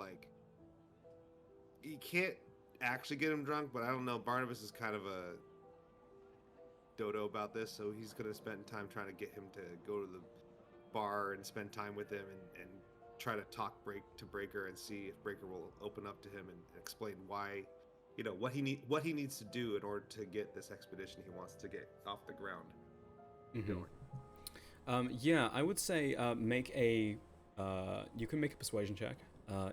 he can't actually get him drunk, but I don't know. Barnabas is kind of a dodo about this, so he's going to spend time trying to get him to go to the bar and spend time with him and try to talk to Breaker and see if Breaker will open up to him and explain why, what he needs to do in order to get this expedition he wants to get off the ground going. Yeah, I would say make a you can make a persuasion check.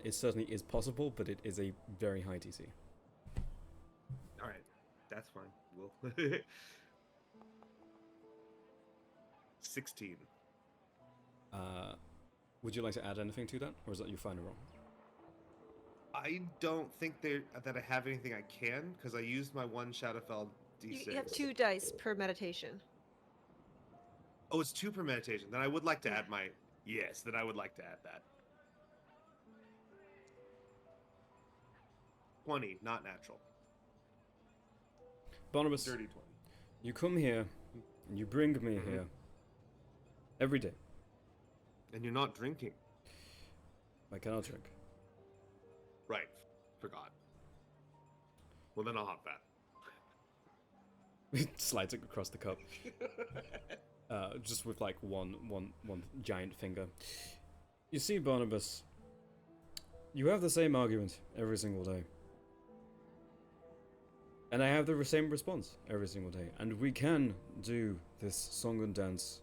It certainly is possible, but it is a very high DC. All right, that's fine. We'll 16. Would you like to add anything to that, or is that your final roll? I don't think that I have anything I can, because I used my one Shadowfell D6. You have 2 dice per meditation. Oh, it's 2 per meditation. Then I would like to add my... Yes, then I would like to add that. 20, not natural. Barnabas, Dirty 20. you come here, and you bring me here every day. And you're not drinking. I cannot drink. Right. Forgot. Well, then I'll hop that. Slides it across the cup. Just with one giant finger. You see, Barnabas, you have the same argument every single day. And I have the same response every single day. And we can do this song and dance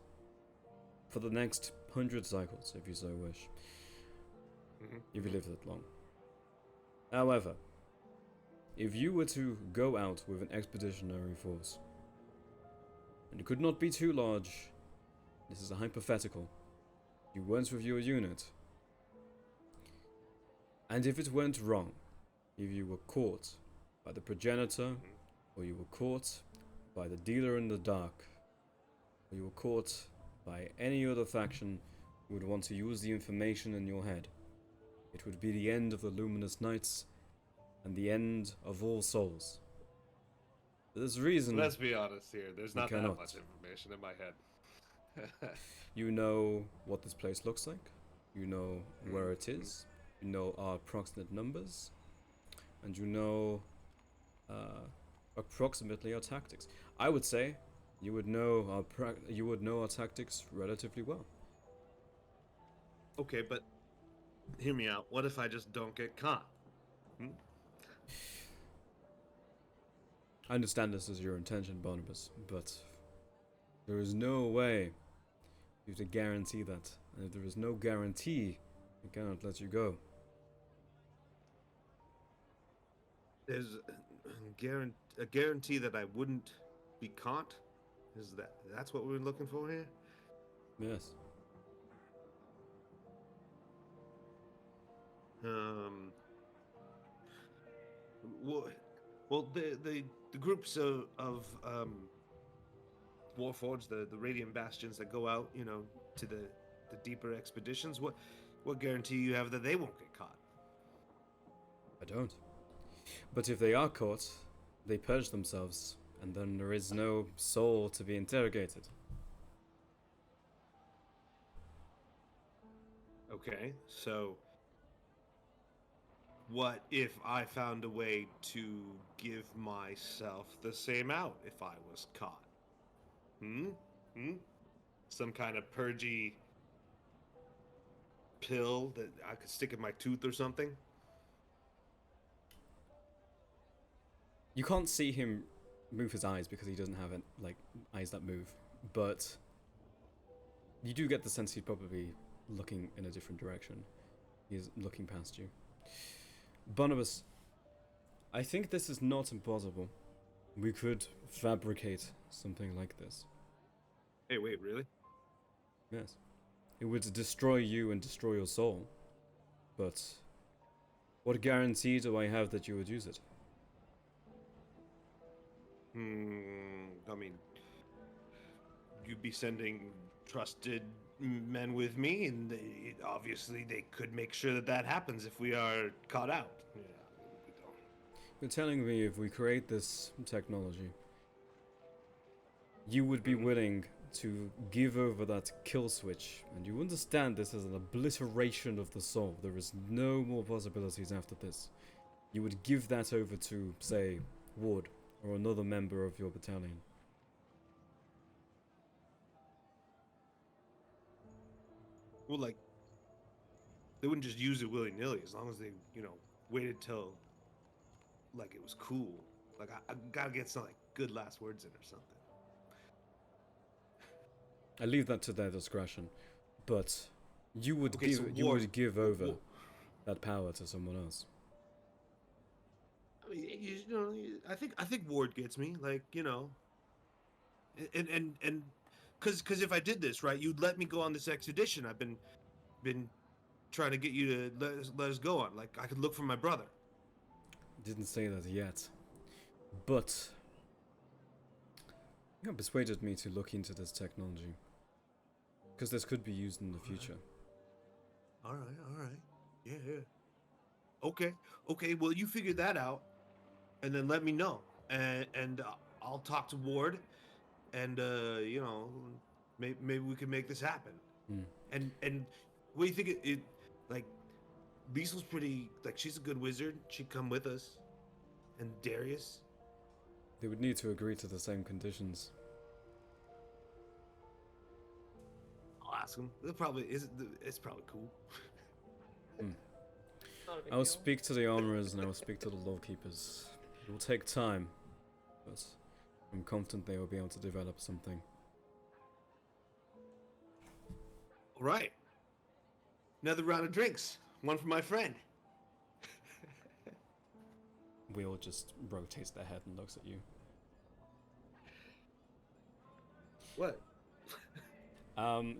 for the next 100 cycles, if you so wish. If you live that long. However, if you were to go out with an expeditionary force, and it could not be too large, this is a hypothetical, you went with your unit, and if it went wrong, if you were caught by the progenitor, or you were caught by the dealer in the dark, or you were caught by any other faction who would want to use the information in your head, it would be the end of the Luminous Knights and the end of all souls. For this reason... Let's be honest here. There's not that cannot. much information in my head. You know what this place looks like. You know where it is. You know our approximate numbers. And you know approximately our tactics. I would say you would know our tactics relatively well. Okay, but hear me out. What if I just don't get caught? I understand this is your intention, Barnabas, but there is no way for you to guarantee that. And if there is no guarantee, I cannot let you go. There's a guarantee that I wouldn't be caught? That's what we're looking for here? Yes. well, the groups of Warforged, the Radiant Bastions that go out, to the deeper expeditions. What guarantee you have that they won't get caught? I don't. But if they are caught, they purge themselves, and then there is no soul to be interrogated. Okay, so what if I found a way to give myself the same out if I was caught? Some kind of purgy pill that I could stick in my tooth or something? You can't see him move his eyes because he doesn't have eyes that move, but you do get the sense he's probably looking in a different direction. He's looking past you. Barnabas, I think this is not impossible. We could fabricate something like this. Hey, wait, really? Yes. It would destroy you and destroy your soul. But what guarantee do I have that you would use it? I mean, you'd be sending trusted men with me, and obviously they could make sure that happens if we are caught out. Yeah, we don't. You're telling me if we create this technology, you would be willing to give over that kill switch, and you understand this as an obliteration of the soul. There is no more possibilities after this. You would give that over to, say, Ward, or another member of your battalion. Well, like, they wouldn't just use it willy-nilly as long as they, waited till, like, it was cool. Like, I gotta get some, like, good last words in or something. I leave that to their discretion, but you would Okay, so you Ward- would give over Wa- that power to someone else. I mean, I think Ward gets me, like, and because if I did this right, you'd let me go on this expedition. I've been trying to get you to let us go on. Like, I could look for my brother. Didn't say that yet, but you have persuaded me to look into this technology because this could be used in the future. All right, yeah. Okay. Well, you figure that out, and then let me know, and I'll talk to Ward, and maybe we can make this happen. And what do you think? It like Liesel's pretty, like, she's a good wizard. She'd come with us, and Darius. They would need to agree to the same conditions. I'll ask him. It's probably cool. Not a big I'll deal. speak to the armorers and I will speak to the lawkeepers. It will take time, but I'm confident they will be able to develop something. All right. Another round of drinks. One for my friend. Will just rotates their head and looks at you. What?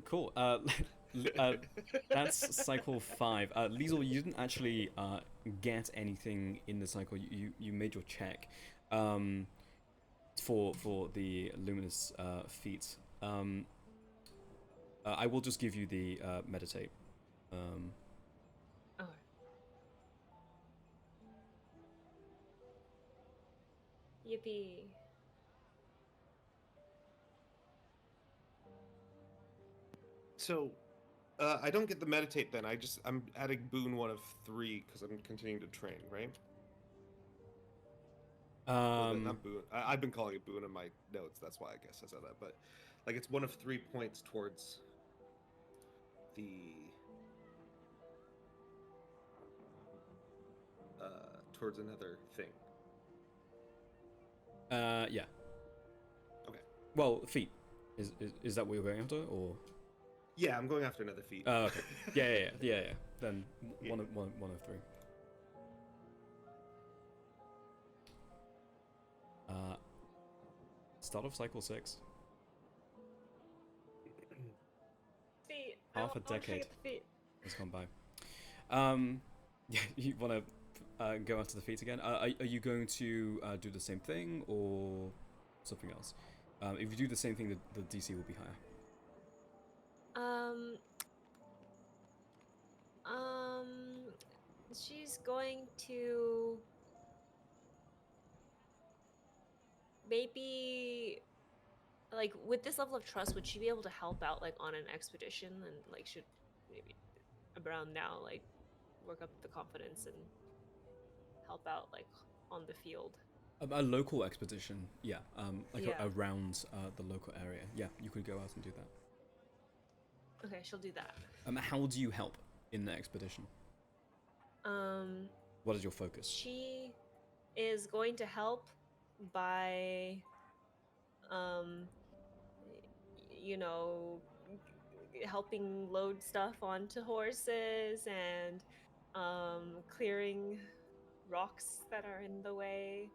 Cool. That's cycle 5. Liesel, you didn't actually get anything in the cycle. You made your check for the luminous feat. I will just give you the meditate. Okay. Yippee. So, I don't get the meditate then. I'm adding boon 1 of 3 because I'm continuing to train, right? Not boon. I've been calling it boon in my notes. That's why I guess I said that. But like, it's 1 of 3 points towards the towards another thing. Yeah. Okay. Well, feet. Is that what you're going after, or? Yeah, I'm going after another feat. Oh, okay. Yeah. Then Yeah. one of 3. Start of cycle 6. Feet. Half a I'll decade. shoot the feet. Has gone by. Yeah, you want to go after the feet again. Are you going to do the same thing or something else? If you do the same thing, the DC will be higher. Um, um, she's going to maybe like with this level of trust, would she be able to help out like on an expedition and like should maybe around now like work up the confidence and help out like on the field? A local expedition, yeah. Like Yeah. around the local area, yeah. You could go out and do that. Okay, she'll do that. How do you help in the expedition? Um, What is your focus? she is going to help by um you know helping load stuff onto horses and clearing rocks that are in the way.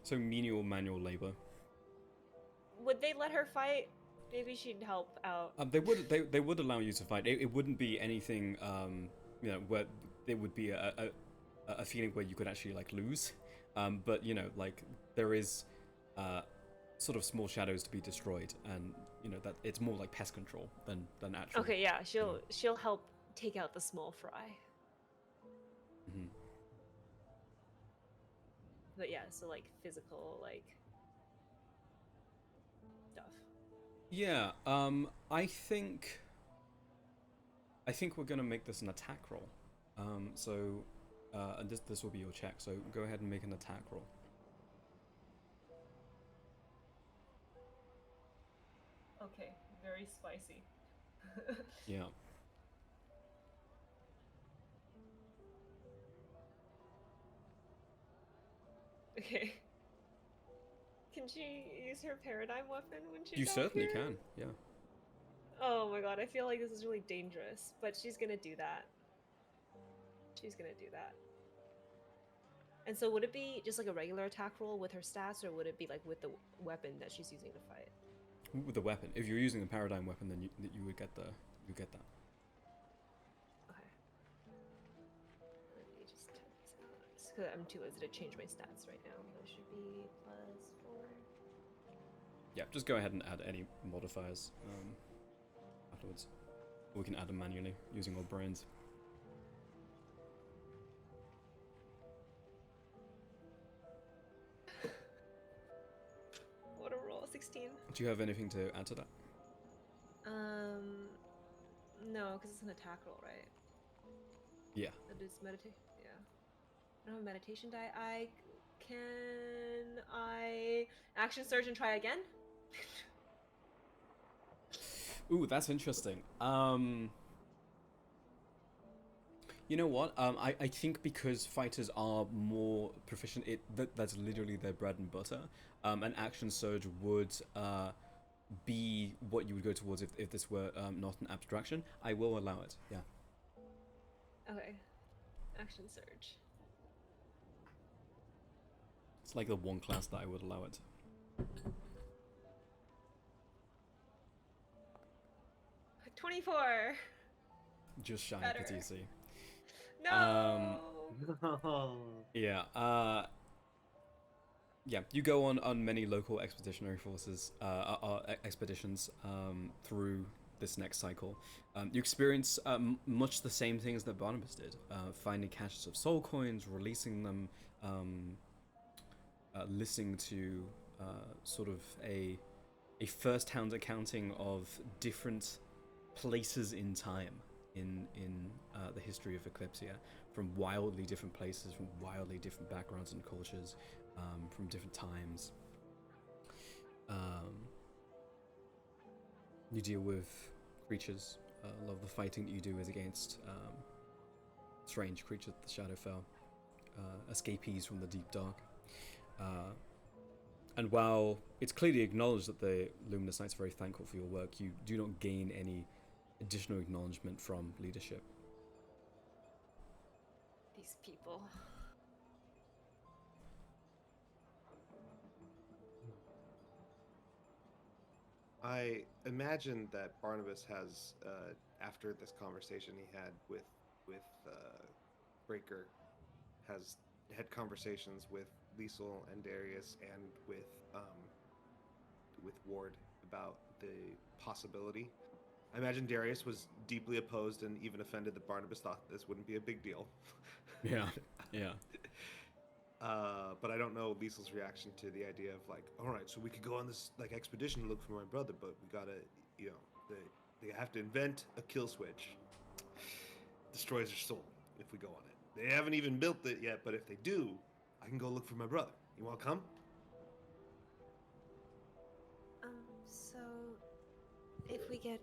So menial manual labor. Would they let her fight? Maybe she'd help out. They would allow you to fight. It wouldn't be anything where there would be a feeling where you could actually like lose. But like there is sort of small shadows to be destroyed, and that it's more like pest control than actual. Okay, yeah, she'll help take out the small fry. Mm-hmm. But yeah, so like physical like stuff. Yeah. I think we're gonna make this an attack roll. And this will be your check. So go ahead and make an attack roll. Okay, very spicy. Yeah. Okay. Can she use her paradigm weapon when she's You out certainly here? can. Yeah. Oh my god, I feel like this is really dangerous, but she's gonna do that. She's gonna do that. And so would it be just like a regular attack roll with her stats, or would it be like with the weapon that she's using to fight? With the weapon. If you're using a paradigm weapon, then you would get that. Okay. Let me just check this out. Because I'm too lazy to change my stats right now. That should be +4. Yeah, just go ahead and add any modifiers afterwards. Or we can add them manually using our brains. What a roll, 16. Do you have anything to add to that? No, because it's an attack roll, right? Yeah. That is meditate. Yeah. I don't have a meditation die. Can I action surge and try again? Ooh, that's interesting. You know what? I think because fighters are more proficient, that's literally their bread and butter. An action surge would be what you would go towards if this were not an abstraction. I will allow it. Yeah. Okay. Action surge. It's like the one class that I would allow it. 24. Just shy Better. of the DC. No. Yeah. Yeah. You go on many local expeditionary forces, expeditions through this next cycle. You experience much the same things that Barnabas did: finding caches of soul coins, releasing them, listening to sort of a first-hand accounting of different places in time in the history of Eclipsia, from wildly different places, from wildly different backgrounds and cultures, from different times. You deal with creatures. A lot of the fighting that you do is against strange creatures of the Shadowfell, escapees from the Deep Dark. And while it's clearly acknowledged that the Luminous Knight's very thankful for your work, you do not gain any additional acknowledgement from leadership. These people. I imagine that Barnabas has, after this conversation he had with Breaker, has had conversations with Liesel and Darius and with Ward about the possibility. I imagine Darius was deeply opposed and even offended that Barnabas thought this wouldn't be a big deal. Yeah, yeah. But I don't know Liesel's reaction to the idea of like, all right, so we could go on this like expedition to look for my brother, but we gotta, you know, they have to invent a kill switch. Destroys their soul if we go on it. They haven't even built it yet, but if they do, I can go look for my brother. You want to come? So if we get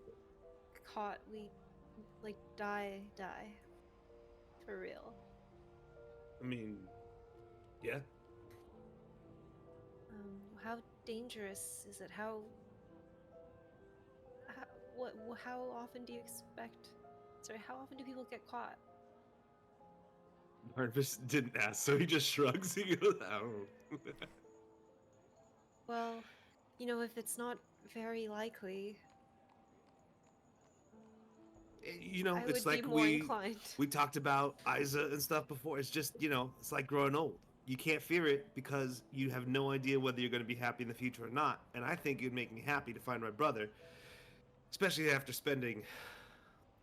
caught, we like die for real. I mean, yeah. How dangerous is it? How how often do you expect? Sorry, how often do people get caught? Barnabas didn't ask, so he just shrugs. He goes, I don't know. Well, you know, if it's not very likely, You know, I it's would be like more inclined. we talked about Isa and stuff before. It's just, you know, it's like growing old. You can't fear it because you have no idea whether you're going to be happy in the future or not. And I think it'd make me happy to find my brother, especially after spending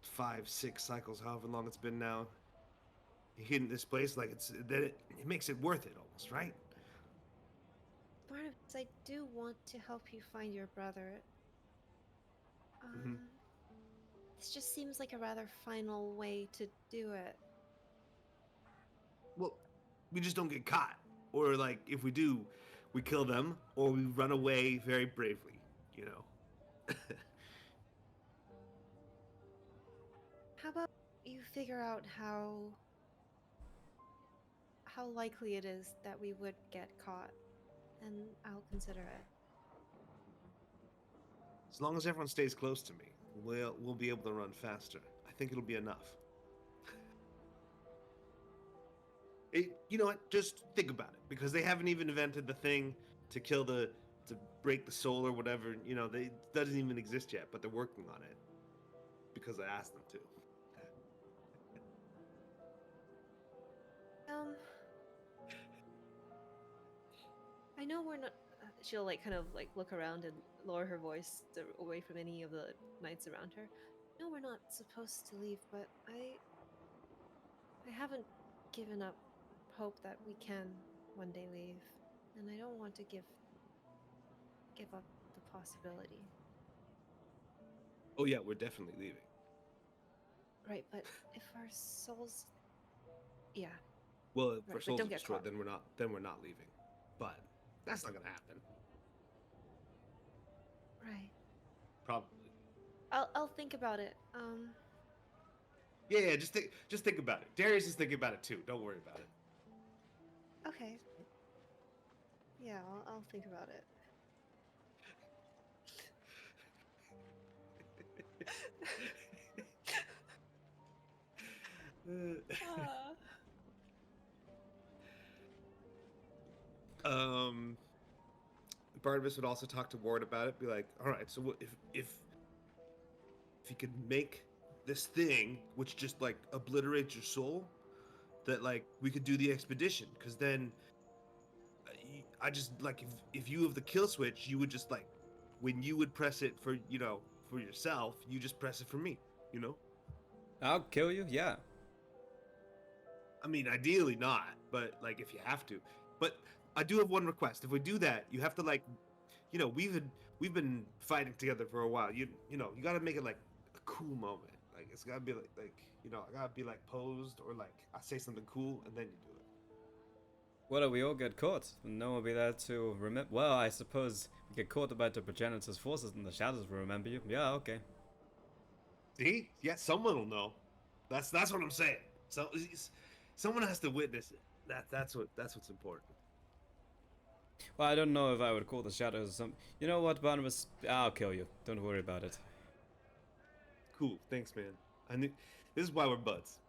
5, 6 cycles, however long it's been now, hidden this place. Like it makes it worth it almost, right? Barnabas, I do want to help you find your brother. Mhm. This just seems like a rather final way to do it. Well, we just don't get caught, or like if we do, we kill them, or we run away very bravely. You know. How about you figure out how likely it is that we would get caught, and I'll consider it. As long as everyone stays close to me, we'll be able to run faster. I think it'll be enough. You know what? Just think about it, because they haven't even invented the thing to break the soul or whatever. You know, it doesn't even exist yet, but they're working on it because I asked them to. I know we're not. She'll like kind of like look around and lower her voice away from any of the knights around her. No, we're not supposed to leave, but I haven't given up hope that we can one day leave, and I don't want to give up the possibility. Oh yeah, we're definitely leaving. Right, but if our souls, yeah. Well, if Right, our but souls don't are get destroyed, caught. then we're not leaving. But that's not gonna happen. Right. Probably. I'll think about it. Yeah, just think about it. Darius is thinking about it too. Don't worry about it. Okay. Yeah, I'll think about it. um, Barnabas would also talk to Ward about it. Be like, all right, so if you could make this thing which just like obliterates your soul, that like we could do the expedition, because then I just like if you have the kill switch, you would just like when you would press it for for yourself, you just press it for me. You know. I'll kill you. Yeah. I mean, ideally not, but like if you have to. But I do have one request. If we do that, you have to like, we've been fighting together for a while. You got to make it like a cool moment. Like it's got to be like I got to be like posed, or like I say something cool and then you do it. What if we all get caught? No one will be there to remember. Well, I suppose we get caught by the progenitors' forces and the shadows will remember you. Yeah, okay. See? Yeah, someone will know. That's what I'm saying. So someone has to witness it. That's what's important. Well, I don't know if I would call the shadows or something. You know what, Barnabas? I'll kill you. Don't worry about it. Cool. Thanks, man. I knew this is why we're buds.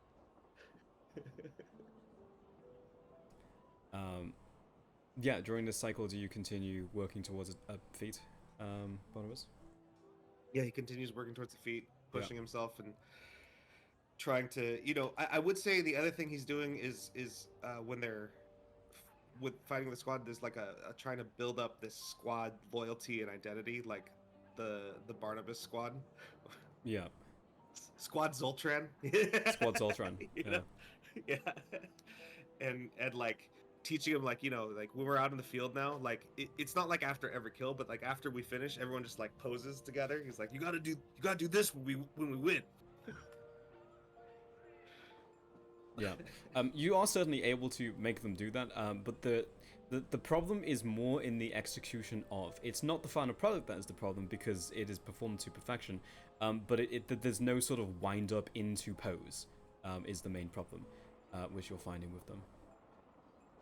Yeah, during this cycle, do you continue working towards a feat, Barnabas? Yeah, he continues working towards the feet, pushing himself and trying to, I would say the other thing he's doing is when they're with fighting the squad, there's like a trying to build up this squad loyalty and identity, like the Barnabas squad. Yeah. Squad Zoltran. Squad Zoltran. You Yeah. know? Yeah. And like teaching him, like, like when we're out in the field now, like it's not like after every kill, but like after we finish, everyone just like poses together. He's like, you gotta do this when we win. Yeah. You are certainly able to make them do that, but the problem is more in the execution of. It's not the final product that is the problem, because it is performed to perfection, but there's no sort of wind up into pose, is the main problem, which you're finding with them.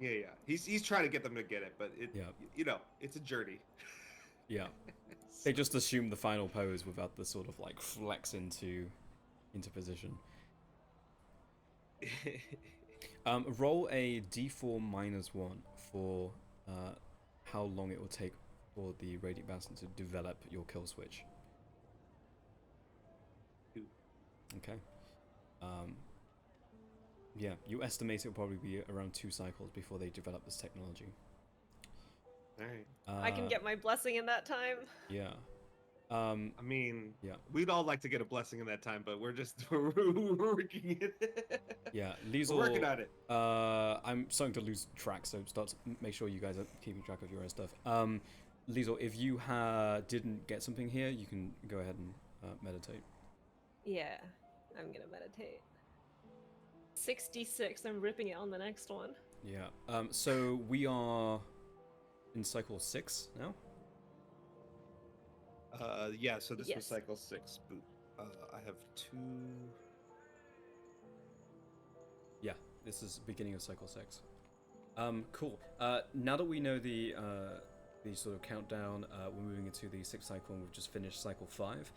Yeah. He's trying to get them to get it, but Yeah. it's a journey. Yeah. They just assume the final pose without the sort of like flex into position. Roll a d4 -1 for how long it will take for the Radiant Bastion to develop your kill switch. 2. Okay. Yeah, you estimate it will probably be around 2 cycles before they develop this technology. All right. I can get my blessing in that time. Yeah. I mean, yeah. we'd all like to get a blessing in that time, but we're working it. Yeah, Liesel, We're working on it. I'm starting to lose track, so make sure you guys are keeping track of your own stuff. Liesel, if you didn't get something here, you can go ahead and meditate. Yeah, I'm gonna meditate. 66. I'm ripping it on the next one. Yeah. So we are in cycle 6 now. Yeah. So this was Yes. cycle 6. I have 2. Yeah, this is beginning of cycle 6. Cool. Now that we know the sort of countdown, we're moving into the 6th cycle, and we've just finished cycle 5.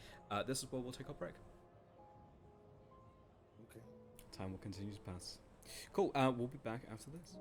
This is where we'll take our break. Okay. Time will continue to pass. Cool. We'll be back after this.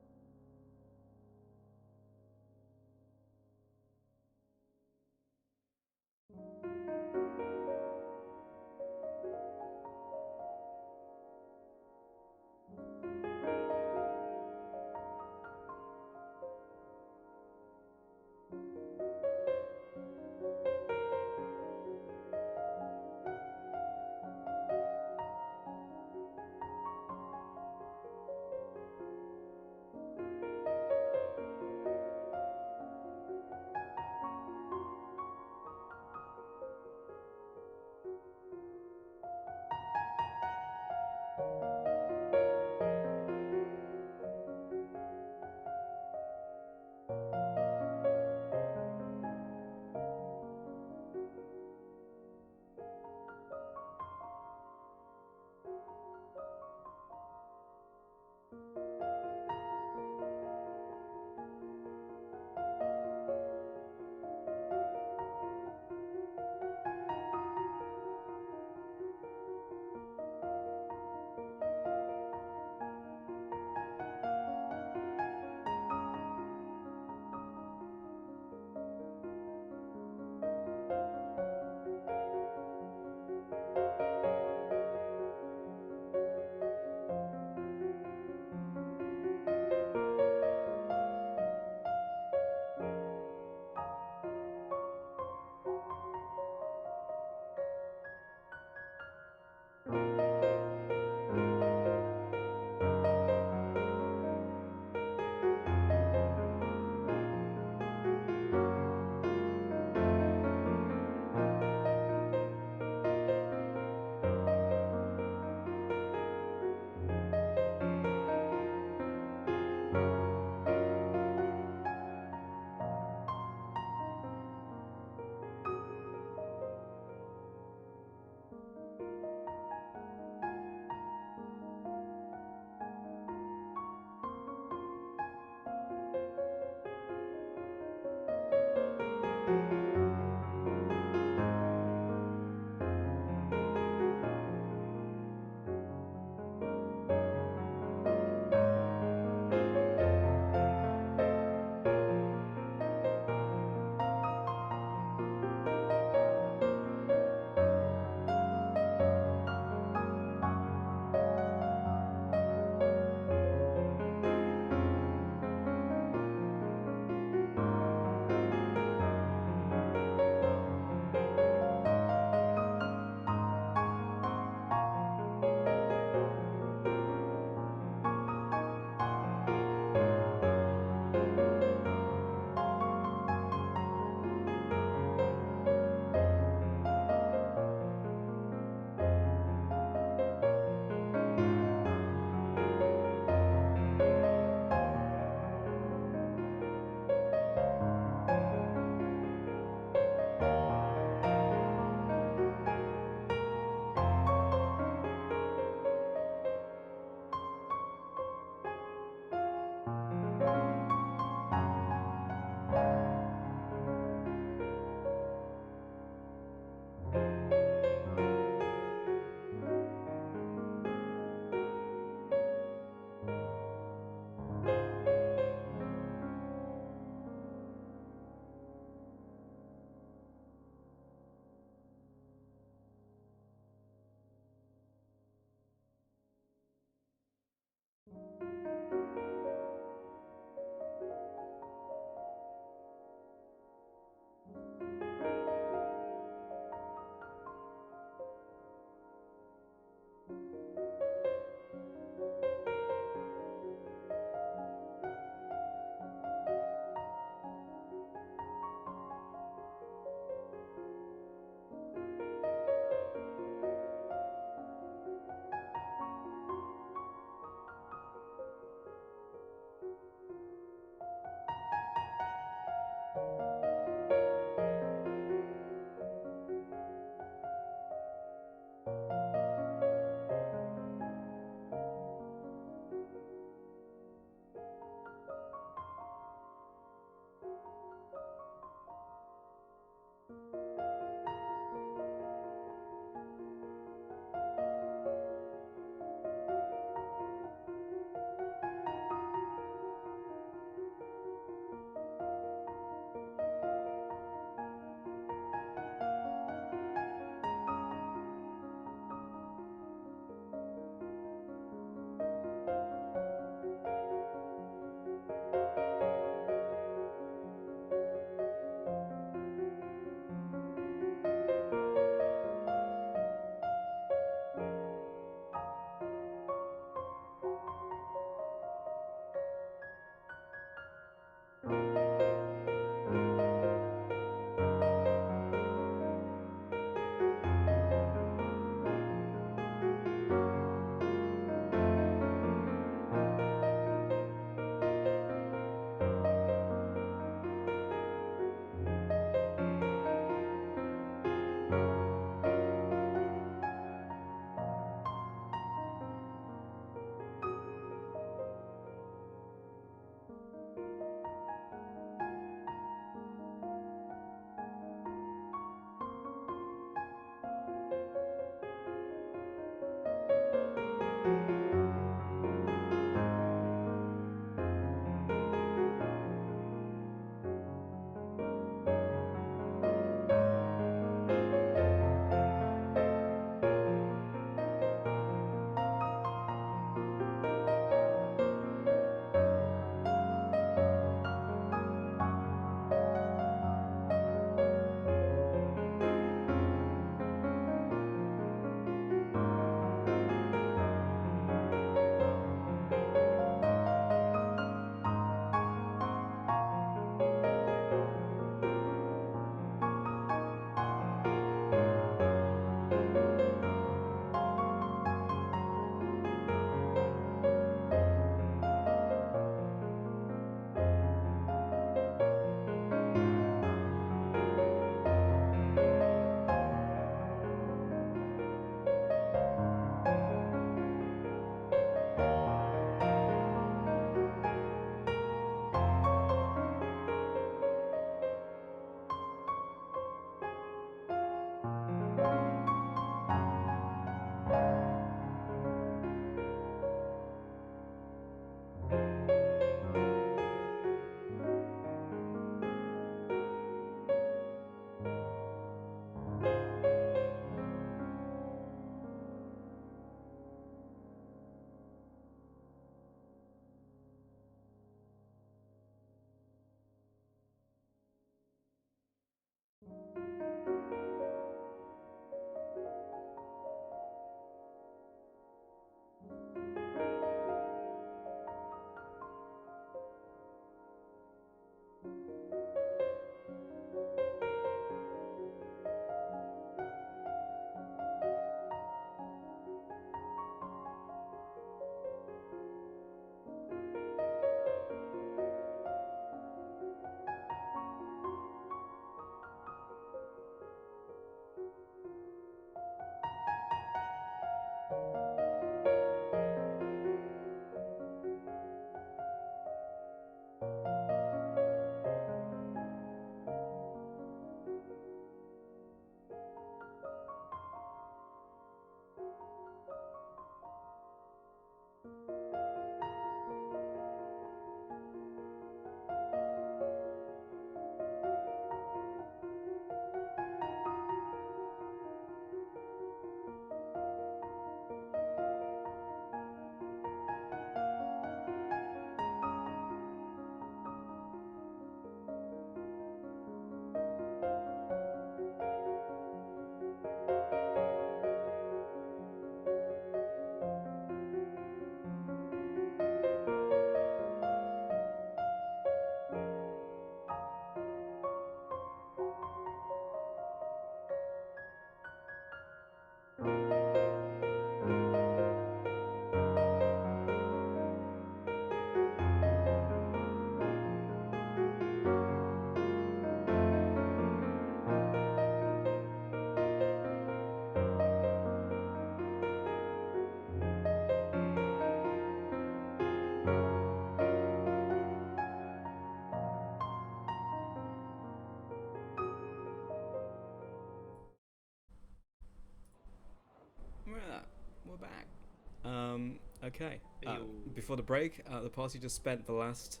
Okay. Ayo. Before the break, the party just spent the last,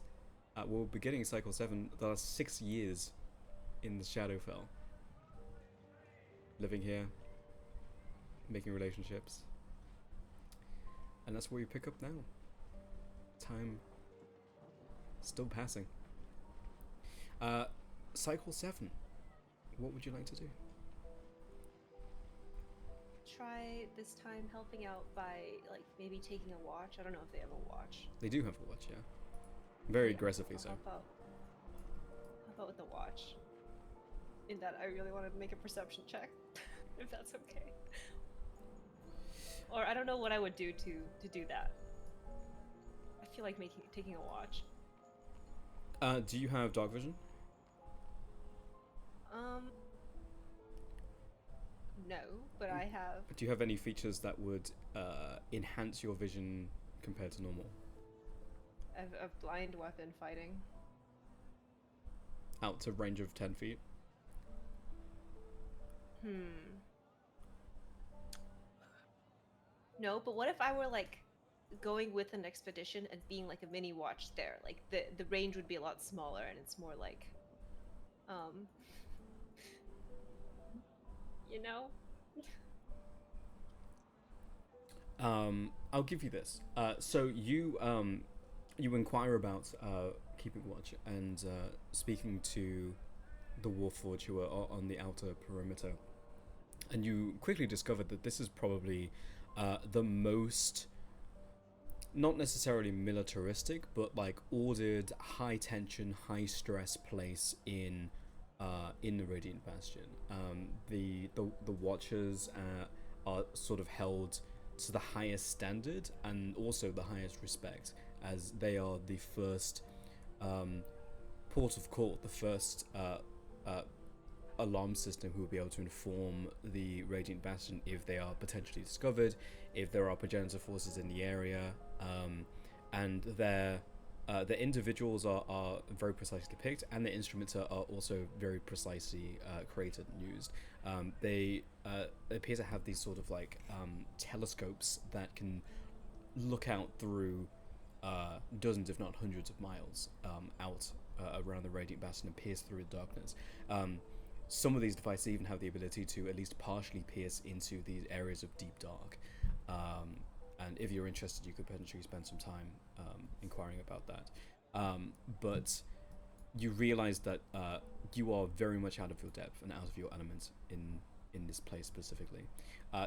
well, beginning cycle 7, the last 6 years in the Shadowfell. Living here, making relationships. And that's where we pick up now. Time still passing. Cycle 7. What would you like to do? Try this time helping out by like maybe taking a watch. I don't know if they have a watch. They do have a watch, yeah. Very Yeah, aggressively I'll so. help out with the watch. In that, I really want to make a perception check, if that's okay. Or I don't know what I would do to do that. I feel like taking a watch. Do you have dark vision? No, but I have. Do you have any features that would enhance your vision compared to normal? A blind weapon fighting. Out to range of 10 feet? No, but what if I were like going with an expedition and being like a mini watch there? Like the range would be a lot smaller and it's more like you know? I'll give you this. So you inquire about keeping watch and speaking to the Warforged who are on the outer perimeter, and you quickly discovered that this is probably the most, not necessarily militaristic, but like ordered, high tension, high stress place in the Radiant Bastion. The Watchers are sort of held to the highest standard and also the highest respect, as they are the first port of call, the first alarm system who will be able to inform the Radiant Bastion if they are potentially discovered, if there are progenitor forces in the area, and their individuals are very precisely picked, and the instruments are also very precisely created and used. They appear to have these sort of like telescopes that can look out through dozens, if not hundreds of miles out around the Radiant Bastion and pierce through the darkness. Some of these devices even have the ability to at least partially pierce into these areas of deep dark. And if you're interested, you could potentially spend some time inquiring about that. But you realize that you are very much out of your depth and out of your element in this place specifically.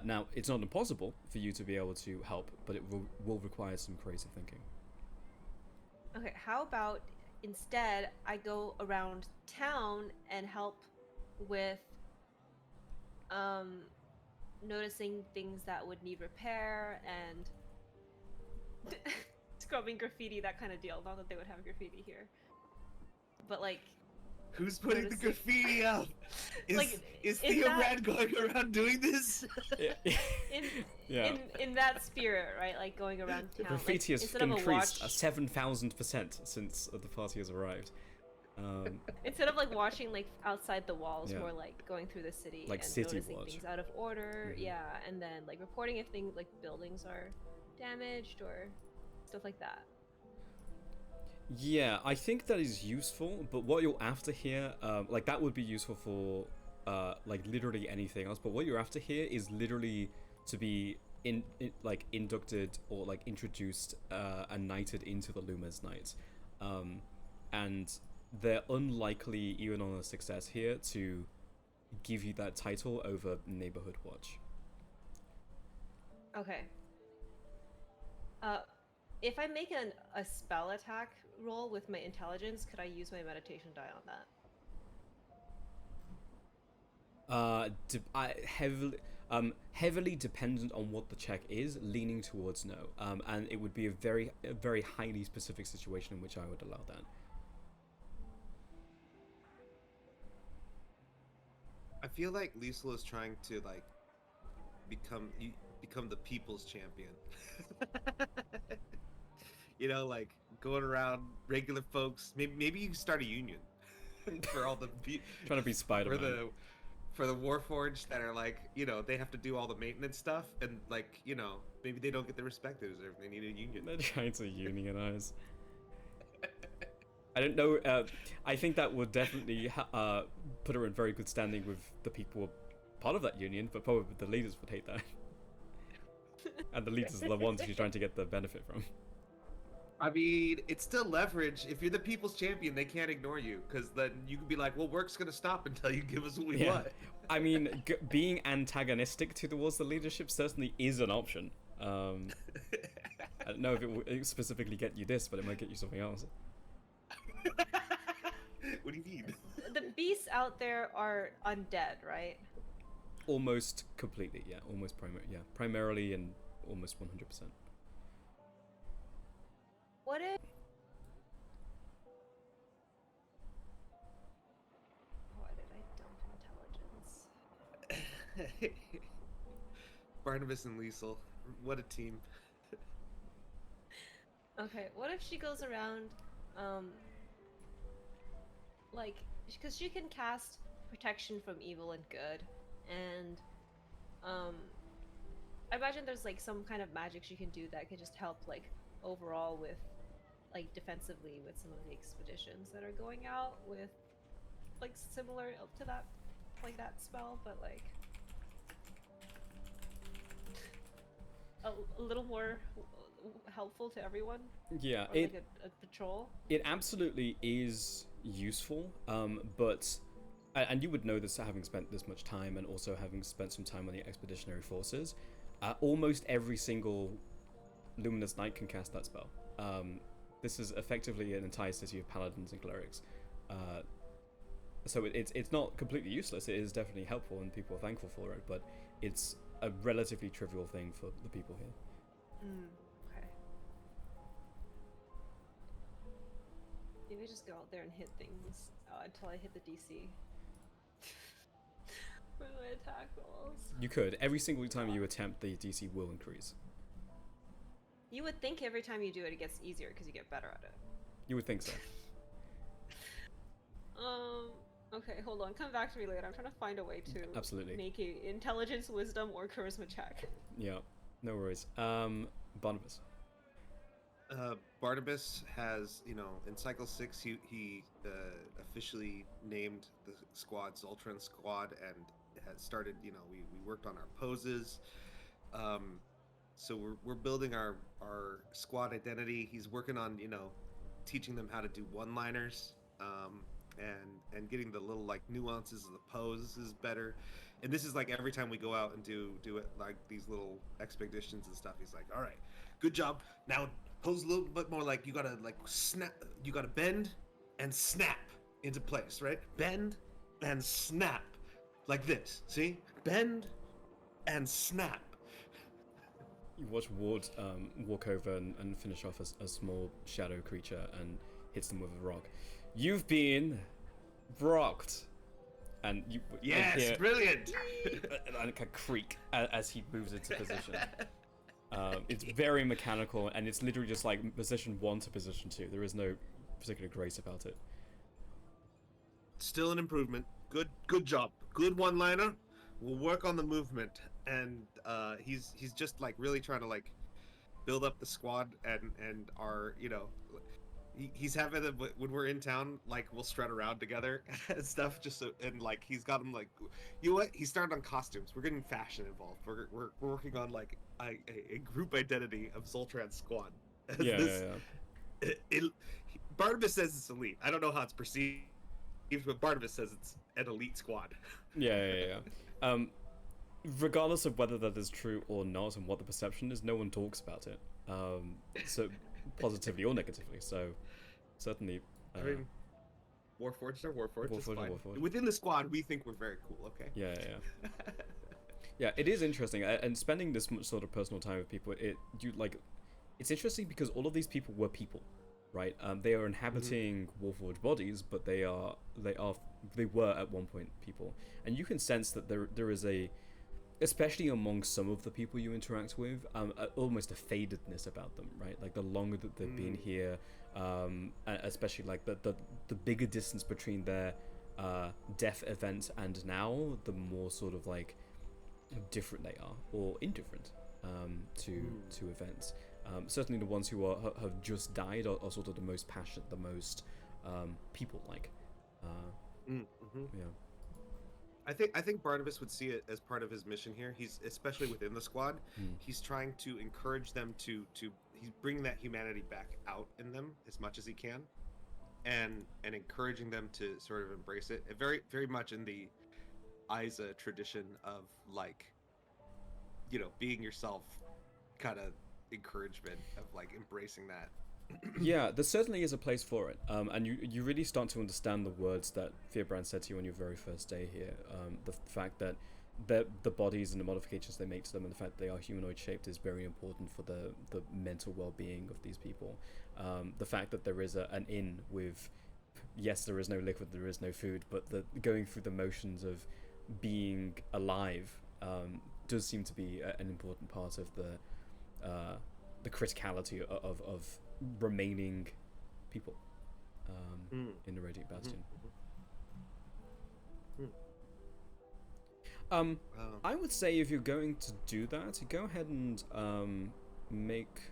Now, it's not impossible for you to be able to help, but it will require some creative thinking. Okay, how about instead I go around town and help with noticing things that would need repair and scrubbing graffiti, that kind of deal. Not that they would have graffiti here, but like, who's putting the noticing- graffiti up? Is in Theo that- Rad going around doing this? in that spirit, right? Like going around town. Graffiti like, has instead of a increased watch, 7,000% since the party has arrived. instead of like watching like outside the walls, Yeah. more like going through the city Like and city noticing watch. things out of order. Mhm. Yeah, and then like reporting if things like buildings are damaged or stuff like that. Yeah, I think that is useful, but what you're after here, like that would be useful for like literally anything else, but what you're after here is literally to be like inducted or like introduced and knighted into the Luma's Knights. And they're unlikely, even on a success here, to give you that title over Neighborhood Watch. Okay. If I make a spell attack roll with my intelligence, could I use my meditation die on that? Heavily dependent on what the check is, leaning towards no. And it would be a very highly specific situation in which I would allow that. I feel like Liesl is trying to like become the people's champion. You know, like going around regular folks. Maybe you can start a union for all the Trying to be Spider-Man. for the Warforged that are like, they have to do all the maintenance stuff, and like, maybe they don't get the respect they deserve. They need a union. They're trying to unionize. I don't know. I think that would definitely put her in very good standing with the people part of that union, but probably the leaders would hate that. And the leaders are the ones she's trying to get the benefit from. I mean, it's still leverage. If you're the people's champion, they can't ignore you, because then you can be like, well, work's gonna stop until you give us what we want. I mean, being antagonistic towards the leadership certainly is an option. I don't know if it will specifically get you this, but it might get you something else. What do you mean? The beasts out there are undead, right? Almost completely, yeah. Almost primarily and almost 100%. What if... Why did I dump intelligence? Barnabas and Liesel, what a team. Okay, what if she goes around, like, because she can cast protection from evil and good, and, I imagine there's, like, some kind of magic she can do that could just help, like, overall with, like, defensively with some of the expeditions that are going out with, like, similar to that, like, that spell, but, like, a little more helpful to everyone. Yeah, or like a patrol. It absolutely is useful, but and you would know this having spent this much time and also having spent some time on the expeditionary forces. Almost every single Luminous Knight can cast that spell. This is effectively an entire city of paladins and clerics. So it's not completely useless. It is definitely helpful, and people are thankful for it. But it's a relatively trivial thing for the people here. Okay. Maybe just go out there and hit things until I hit the DC. With my attack rolls. You could. Every single time you attempt, the DC will increase. You would think every time you do it, it gets easier because you get better at it. You would think so. Okay, hold on. Come back to me later. I'm trying to find a way to Absolutely. make a intelligence, wisdom, or charisma check. Yeah, no worries. Barnabas. Barnabas has, in Cycle 6, he officially named the squad Zoltran Squad, and has started, we worked on our poses. So we're building our squad identity. He's working on, teaching them how to do one-liners, and getting the little, like, nuances of the poses better. And this is, like, every time we go out and do it, like, these little expeditions and stuff, he's like, all right, good job. Now pose a little bit more like you gotta, like, snap. You gotta bend and snap into place, right? Bend and snap. Like this, see? Bend and snap. You watch Ward walk over and finish off a small shadow creature and hits them with a rock. You've been rocked. And you Yes, brilliant. and a creak as he moves into position. It's very mechanical, and it's literally just like position 1 to position 2. There is no particular grace about it. Still an improvement. Good job. Good one-liner. We'll work on the movement. And he's just, like, really trying to, like, build up the squad and our, he's having them when we're in town, like, we'll strut around together and stuff, just so, and, like, he's got them, like, you know what, he started on costumes. We're getting fashion involved. We're working on, like, a group identity of Zoltran's squad. Barnabas says it's elite. I don't know how it's perceived, but Barnabas says it's an elite squad. Yeah. Regardless of whether that is true or not and what the perception is, no one talks about it. So positively or negatively. So certainly. I mean, Warforged are Warforged. Warforged. Within the squad, we think we're very cool. Okay. Yeah. Yeah, it is interesting, and spending this much sort of personal time with people, it's interesting because all of these people were people, right? They are inhabiting Warforged bodies, but they were at one point people, and you can sense that there is especially among some of the people you interact with, almost a fadedness about them, right? Like the longer that they've been here, especially like the bigger distance between their death event and now, the more sort of like different they are, or indifferent to events. Certainly, the ones who have just died are sort of the most passionate, the most people-like. Yeah. I think Barnabas would see it as part of his mission here. He's especially within the squad. He's trying to encourage them to he's bringing that humanity back out in them as much as he can, and encouraging them to sort of embrace it. Very very much in the Isa tradition of like, you know, being yourself, kind of encouragement of like embracing that. Yeah, there certainly is a place for it, and you really start to understand the words that Fearbrand said to you on your very first day here. The fact that the bodies and the modifications they make to them, and the fact that they are humanoid shaped, is very important for the mental well-being of these people. The fact that there is an inn with, yes, there is no liquid, there is no food, but going through the motions of being alive does seem to be an important part of the criticality of remaining people in the Radiant Bastion. I would say if you're going to do that, go ahead and make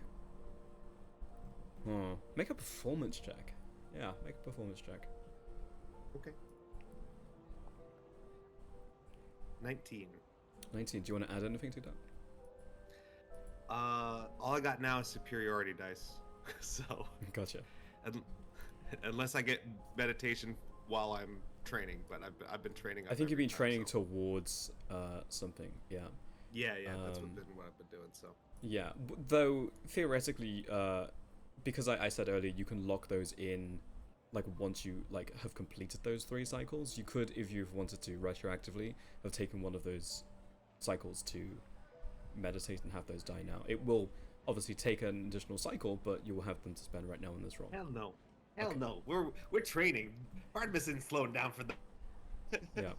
a performance check. Yeah, make a performance check. Okay. 19. 19. Do you want to add anything to that? All I got now is superiority dice. So Gotcha. Unless I get meditation while I'm training, but I've been training. I think you've been training towards something. Yeah. Yeah, that's what I've been doing. So. Yeah, though theoretically, because I said earlier, you can lock those in, like once you like have completed those 3 cycles. You could, if you've wanted to retroactively, have taken one of those cycles to meditate and have those die now. It will obviously take an additional cycle, but you will have them to spend right now in this role. Hell no. We're training. Barnabas isn't slowing down for the. Yeah.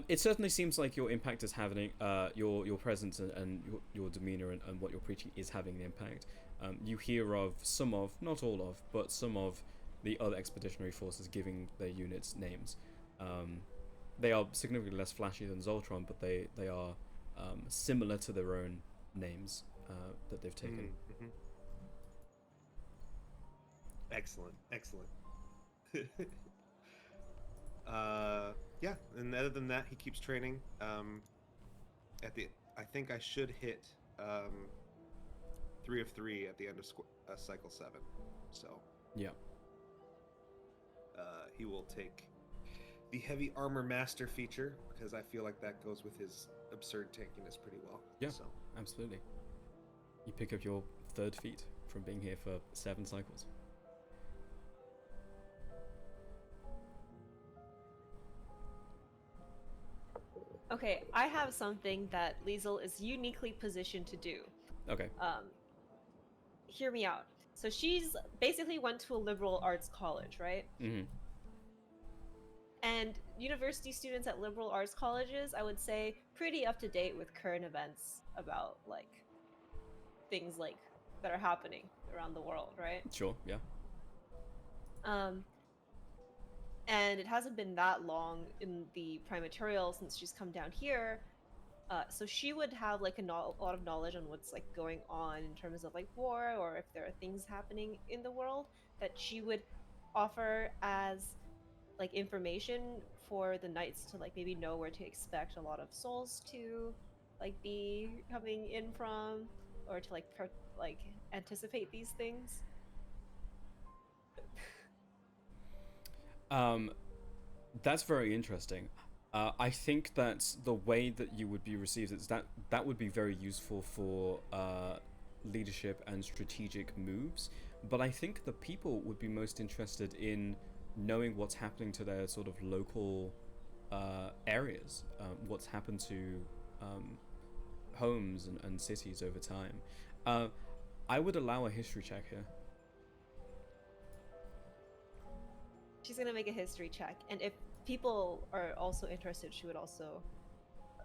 It certainly seems like your impact is having your presence and your demeanor and what you're preaching is having an impact. You hear of some of, not all of, but some of the other expeditionary forces giving their units names. They are significantly less flashy than Zoltron, but they are similar to their own names that they've taken. Excellent. Yeah, and other than that, he keeps training. I think I should hit 3 of 3 at the end of cycle 7. So yeah, he will take the heavy armor master feature because I feel like that goes with his absurd tankiness pretty well. Yeah, so. Absolutely. You pick up your 3rd feat from being here for 7 cycles. Okay, I have something that Liesel is uniquely positioned to do. Okay. Hear me out. So she's basically went to a liberal arts college, right? Mm-hmm. And university students at liberal arts colleges, I would say, pretty up to date with current events about like things like that are happening around the world, right? Sure. Yeah. And it hasn't been that long in the prime material since she's come down here, so she would have like a lot of knowledge on what's like going on in terms of like war, or if there are things happening in the world that she would offer as like information for the knights to like maybe know where to expect a lot of souls to like be coming in from, or to like anticipate these things. That's very interesting. I think that the way that you would be received is that would be very useful for leadership and strategic moves. But I think the people would be most interested in knowing what's happening to their sort of local areas, what's happened to homes and cities over time. I would allow a history check here. She's gonna make a history check, and if people are also interested, she would also,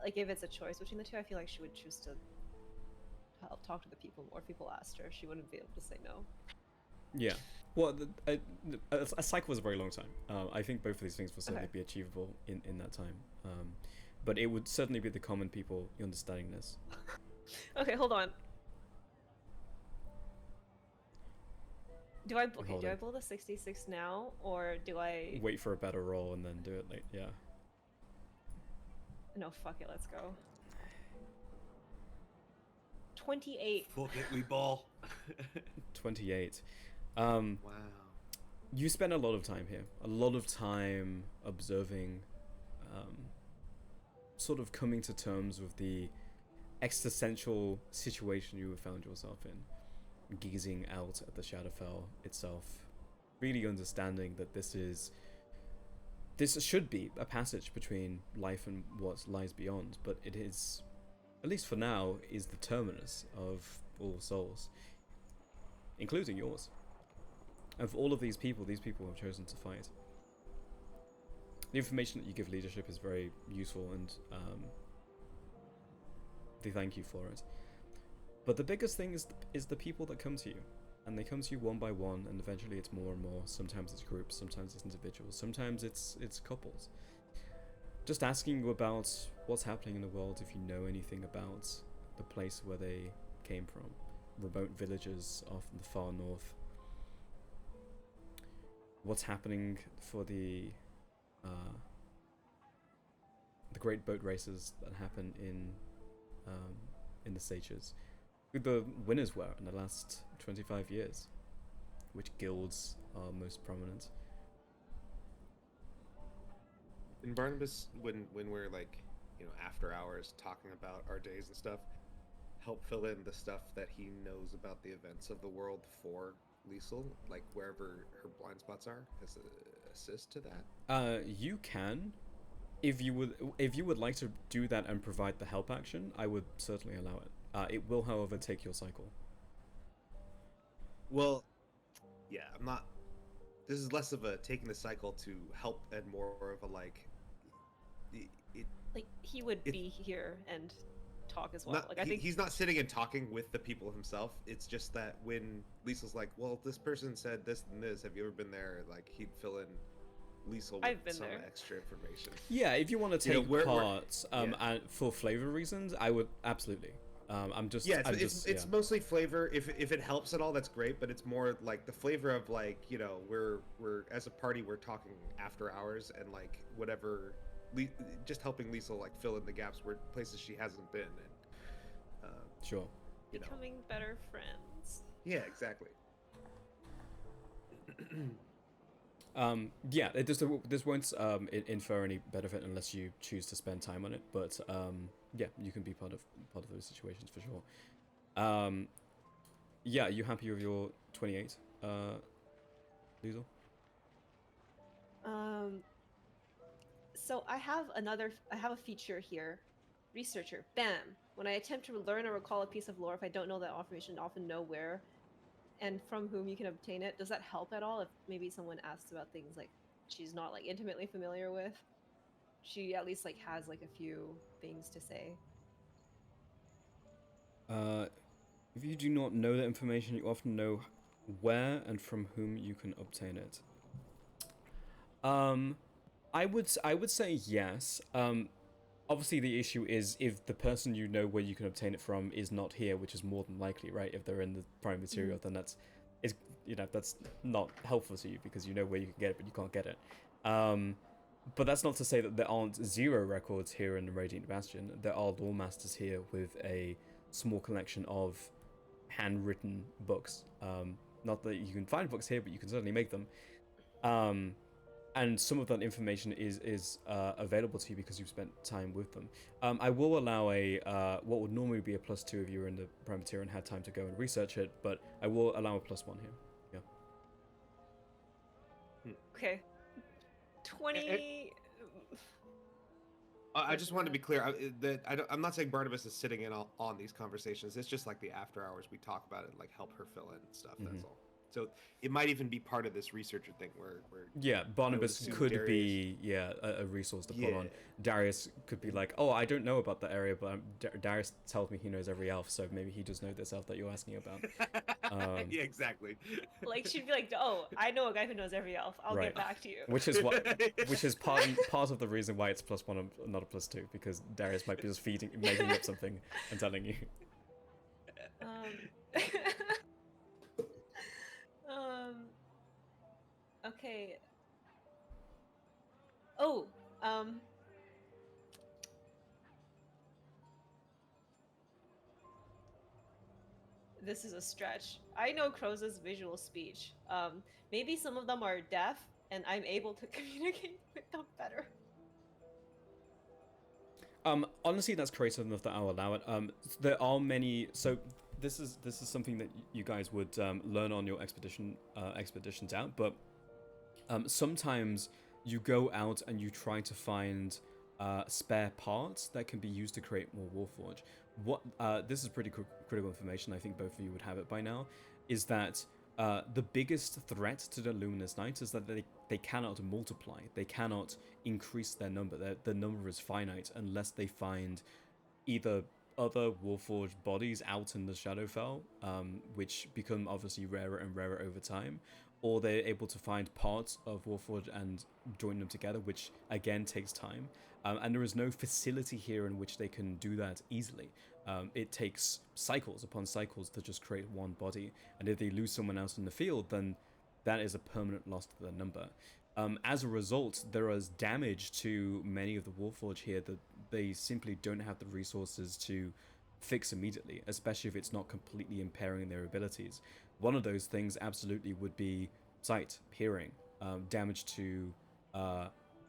like, if it's a choice between the two, I feel like she would choose to help talk to the people more. If people asked her, she wouldn't be able to say no. Yeah. Well, a cycle was a very long time. I think both of these things will certainly be achievable in that time. But it would certainly be the common people understanding this. Okay, hold on. Do I blow the 66 now, or do I wait for a better roll and then do it late? Yeah. No, fuck it. Let's go. 28. Fuck it, we ball. 28. Wow. You spend a lot of time here. A lot of time observing, sort of coming to terms with the existential situation you have found yourself in. Gazing out at the Shadowfell itself. Really understanding that this should be a passage between life and what lies beyond, but it is, at least for now, is the terminus of all souls, including yours. Of all of these people have chosen to fight. The information that you give leadership is very useful, and they thank you for it. But the biggest thing is the people that come to you. And they come to you one by one, and eventually it's more and more. Sometimes it's groups, sometimes it's individuals, sometimes it's couples. Just asking you about what's happening in the world, if you know anything about the place where they came from. Remote villages off in the far north. What's happening for the great boat races that happen in the Sages. Who the winners were in the last 25 years. Which guilds are most prominent. And Barnabas, when we're like, after hours talking about our days and stuff, help fill in the stuff that he knows about the events of the world for Liesel, like wherever her blind spots are, as a assist to that? You can. If you would like to do that and provide the help action, I would certainly allow it. It will, however, take your cycle. Well, yeah, I'm not. This is less of a taking the cycle to help and more of a like. He would be here and talk as well. I think he's not sitting and talking with the people himself. It's just that when Liesel's like, "Well, this person said this and this. Have you ever been there?" Like he'd fill in Liesel with some extra information. Yeah, if you want to take part and for flavor reasons, I would absolutely. It's mostly flavor. If it helps at all, that's great. But it's more like the flavor of like we're as a party we're talking after hours and like whatever, just helping Liesel like fill in the gaps where places she hasn't been and sure becoming better friends. Yeah, exactly. This won't infer any benefit unless you choose to spend time on it. But you can be part of those situations for sure. You happy with your 28, Liesel? So I have a feature here. Researcher, bam. When I attempt to learn or recall a piece of lore, if I don't know that information, often know where and from whom you can obtain it. Does that help at all if maybe someone asks about things like she's not like intimately familiar with? She at least like has like a few things to say. If you do not know that information, you often know where and from whom you can obtain it. I would say yes. Obviously the issue is if the person you know where you can obtain it from is not here, which is more than likely, right? If they're in the prime material, then that's not helpful to you because you know where you can get it, but you can't get it. But that's not to say that there aren't zero records here in the Radiant Bastion. There are lore masters here with a small collection of handwritten books. Not that you can find books here, but you can certainly make them. And some of that information is available to you because you've spent time with them. I will allow what would normally be a +2 if you were in the prime material and had time to go and research it, but I will allow a +1 here. Yeah. Okay. 20. I just wanted to be clear I'm not saying Barnabas is sitting in on these conversations. It's just like the after hours we talk about it, like help her fill in stuff. That's all. So it might even be part of this researcher thing where Yeah, Barnabas assume could Darius- be a resource to put on. Yeah. Darius could be like, oh, I don't know about that area, but Darius tells me he knows every elf, so maybe he does know this elf that you're asking about. Yeah, exactly. Like she'd be like, "Oh, I know a guy who knows every elf. I'll Right. get back to you." Which is part of the reason why it's +1 and not a +2, because Darius might be just making up something and telling you. Um. Okay. Oh. This is a stretch. I know Croz's visual speech. Maybe some of them are deaf, and I'm able to communicate with them better. Honestly, that's creative enough that I'll allow it. There are many. So this is something that you guys would learn on your expeditions out. But sometimes you go out and you try to find spare parts that can be used to create more Warforge. What this is pretty critical information. I think both of you would have it by now. Is that the biggest threat to the Luminous Knights is that they cannot multiply. They cannot increase their number. The number is finite unless they find either other Warforged bodies out in the Shadowfell, which become obviously rarer and rarer over time, or they're able to find parts of Warforged and join them together, which again takes time. And there is no facility here in which they can do that easily. It takes cycles upon cycles to just create one body, and if they lose someone else in the field, then that is a permanent loss to their number. As a result, there is damage to many of the Warforged here that they simply don't have the resources to fix immediately, especially if it's not completely impairing their abilities. One of those things absolutely would be sight, hearing, damage to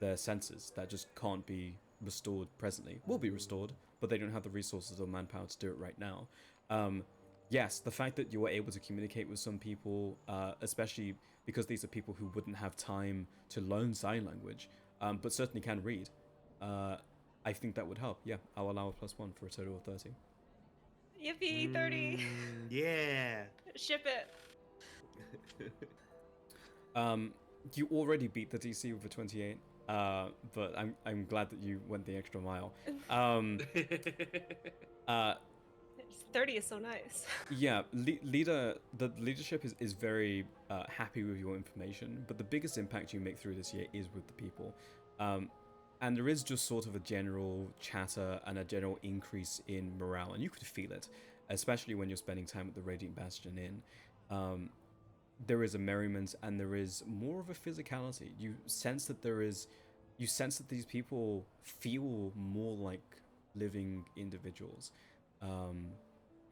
their senses that just can't be restored presently. Will be restored, but they don't have the resources or manpower to do it right now. Yes, the fact that you were able to communicate with some people, especially because these are people who wouldn't have time to learn sign language, but certainly can read, I think that would help. Yeah, I'll allow a +1 for a total of 30. Yippee, 30! Yeah. Ship it! You already beat the DC with a 28, but I'm glad that you went the extra mile. 30 is so nice. Yeah, the leadership is very happy with your information, but the biggest impact you make through this year is with the people. And there is just sort of a general chatter and a general increase in morale, and you could feel it, especially when you're spending time at the Radiant Bastion Inn. There is a merriment, and there is more of a physicality. You sense that these people feel more like living individuals.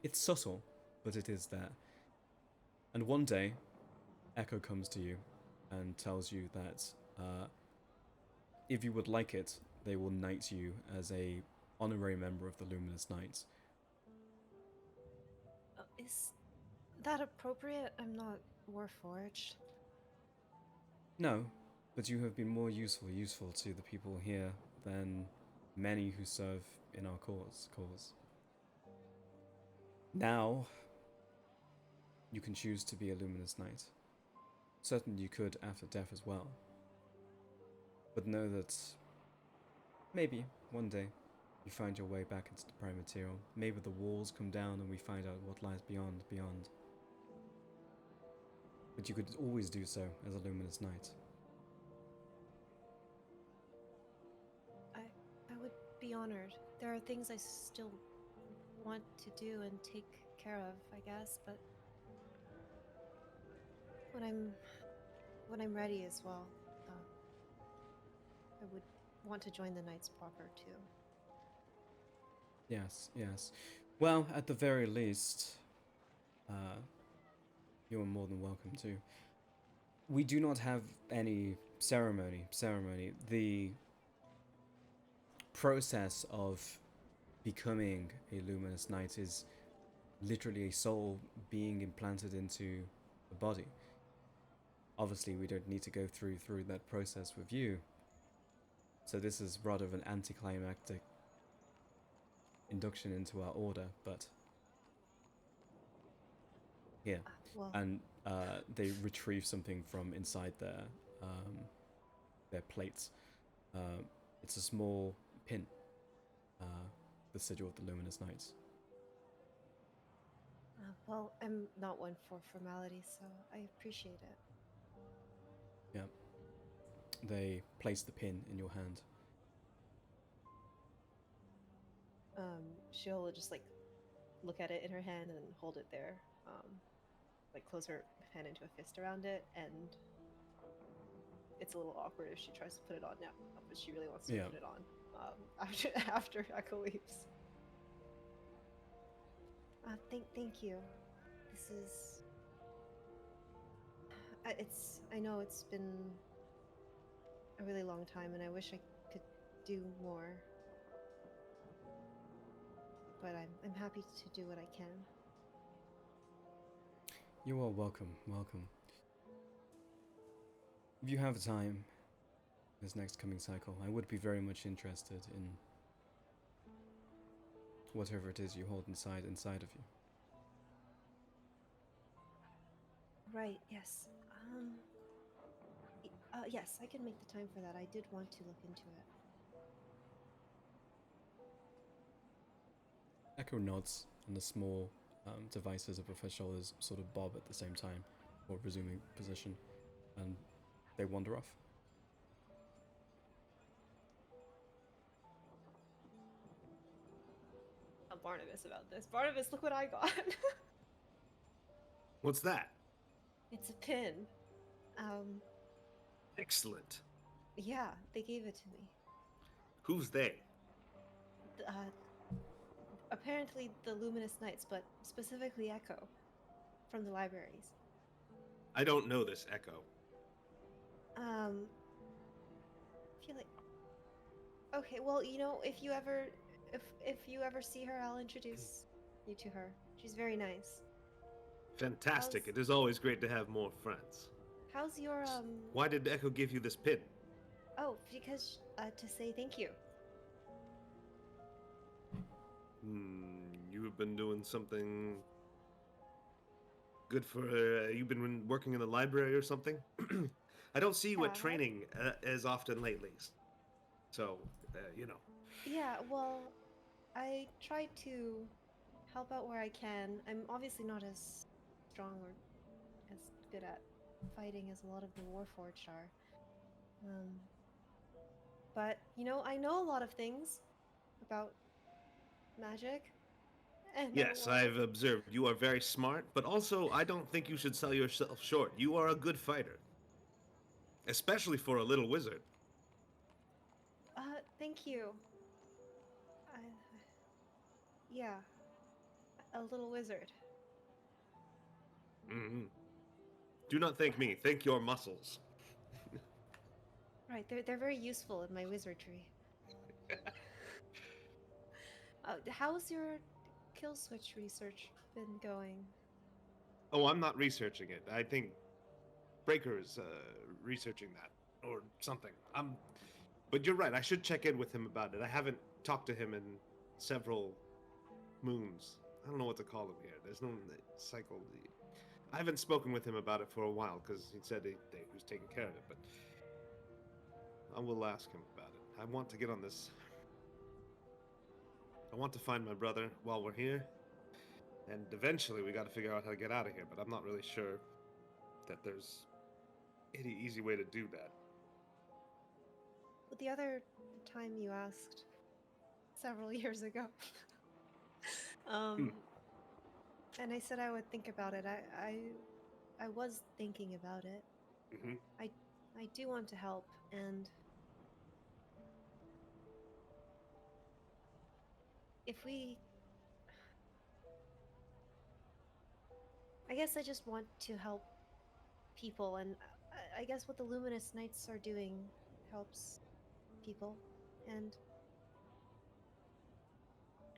It's subtle, but it is there. And one day, Echo comes to you and tells you that if you would like it, they will knight you as a honorary member of the Luminous Knights. Is that appropriate? I'm not Warforged. No, but you have been more useful to the people here than many who serve in our cause. Now, you can choose to be a Luminous Knight. Certainly you could after death as well. But know that maybe one day you find your way back into the prime material. Maybe the walls come down and we find out what lies beyond. But you could always do so as a Luminous Knight. I would be honored. There are things I still want to do and take care of, I guess, but when I'm ready as well, I would want to join the Knights proper too. Yes. Well, at the very least, you are more than welcome to. We do not have any ceremony. The process of becoming a Luminous Knight is literally a soul being implanted into a body. Obviously, we don't need to go through that process with you. So this is rather of an anticlimactic induction into our order, but here. Well, And they retrieve something from inside their plates. It's a small pin, the sigil of the Luminous Knights. Well, I'm not one for formalities, so I appreciate it. Yeah. They place the pin in your hand. She'll just like look at it in her hand and hold it there. Like close her hand into a fist around it, and it's a little awkward if she tries to put it on now, but she really wants to put it on after Echo leaves. Thank you. This is. I know it's been a really long time, and I wish I could do more. But I'm happy to do what I can. You are welcome, welcome. If you have time this next coming cycle, I would be very much interested in whatever it is you hold inside of you. Right, yes. Yes, I can make the time for that. I did want to look into it. Echo nods, and the small devices above her shoulders sort of bob at the same time, or resuming position, and they wander off. Tell Barnabas about this. Barnabas, look what I got. What's that? It's a pin. Excellent. Yeah, they gave it to me. Who's they? Apparently the Luminous Knights, but specifically Echo, from the libraries. I don't know this Echo. I feel like. Okay, well, you know, if you ever see her, I'll introduce you to her. She's very nice. Fantastic. It is always great to have more friends. How's your Why did Echo give you this pin? Oh, because to say thank you. You have been doing something good for. You've been working in the library or something. I don't see you at training as often lately, so you know. Yeah, well, I try to help out where I can. I'm obviously not as strong or as good at fighting as a lot of the Warforged are. But you know, I know a lot of things about magic. And Yes, I've observed you are very smart, but also I don't think you should sell yourself short. You are a good fighter, especially for a little wizard. Thank you. Yeah, a little wizard. Mm-hmm. Do not thank me. Thank your muscles. Right, they're very useful in my wizardry. How's your kill switch research been going? Oh, I'm not researching it. I think Breaker's researching that or something. But you're right. I should check in with him about it. I haven't talked to him in several moons. I don't know what to call him here. There's no cycle. I haven't spoken with him about it for a while because he said he was taking care of it. But I will ask him about it. I want to get on this. I want to find my brother while we're here. And eventually we got to figure out how to get out of here. But I'm not really sure that there's any easy way to do that. But the other time you asked, several years ago, and I said I would think about it. I was thinking about it. Mm-hmm. I do want to help, and if we, I guess I just want to help people, and I guess what the Luminous Knights are doing helps people, and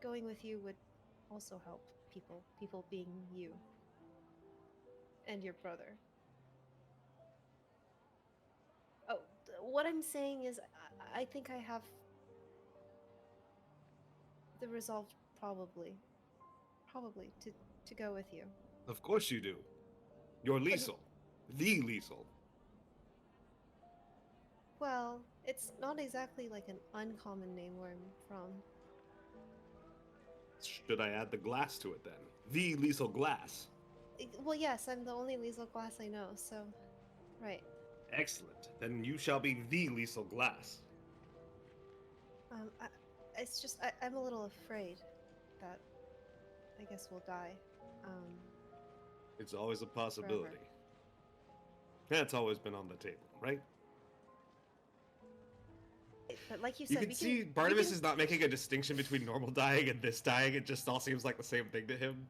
going with you would also help people. People being you and your brother. Oh, what I'm saying is, I think I have the resolve, probably to go with you. Of course you do. You're Liesel. The Liesel. Well, it's not exactly like an uncommon name where I'm from. Should I add the glass to it then? The Liesel Glass. Well, yes, I'm the only Liesel Glass I know, so. Right. Excellent. Then you shall be the Liesel Glass. I, it's just, I'm a little afraid that I guess we'll die. It's always a possibility. Forever. That's always been on the table, right? But like you You said, can see Barnabas is not making a distinction between normal dying and this dying. It just all seems like the same thing to him.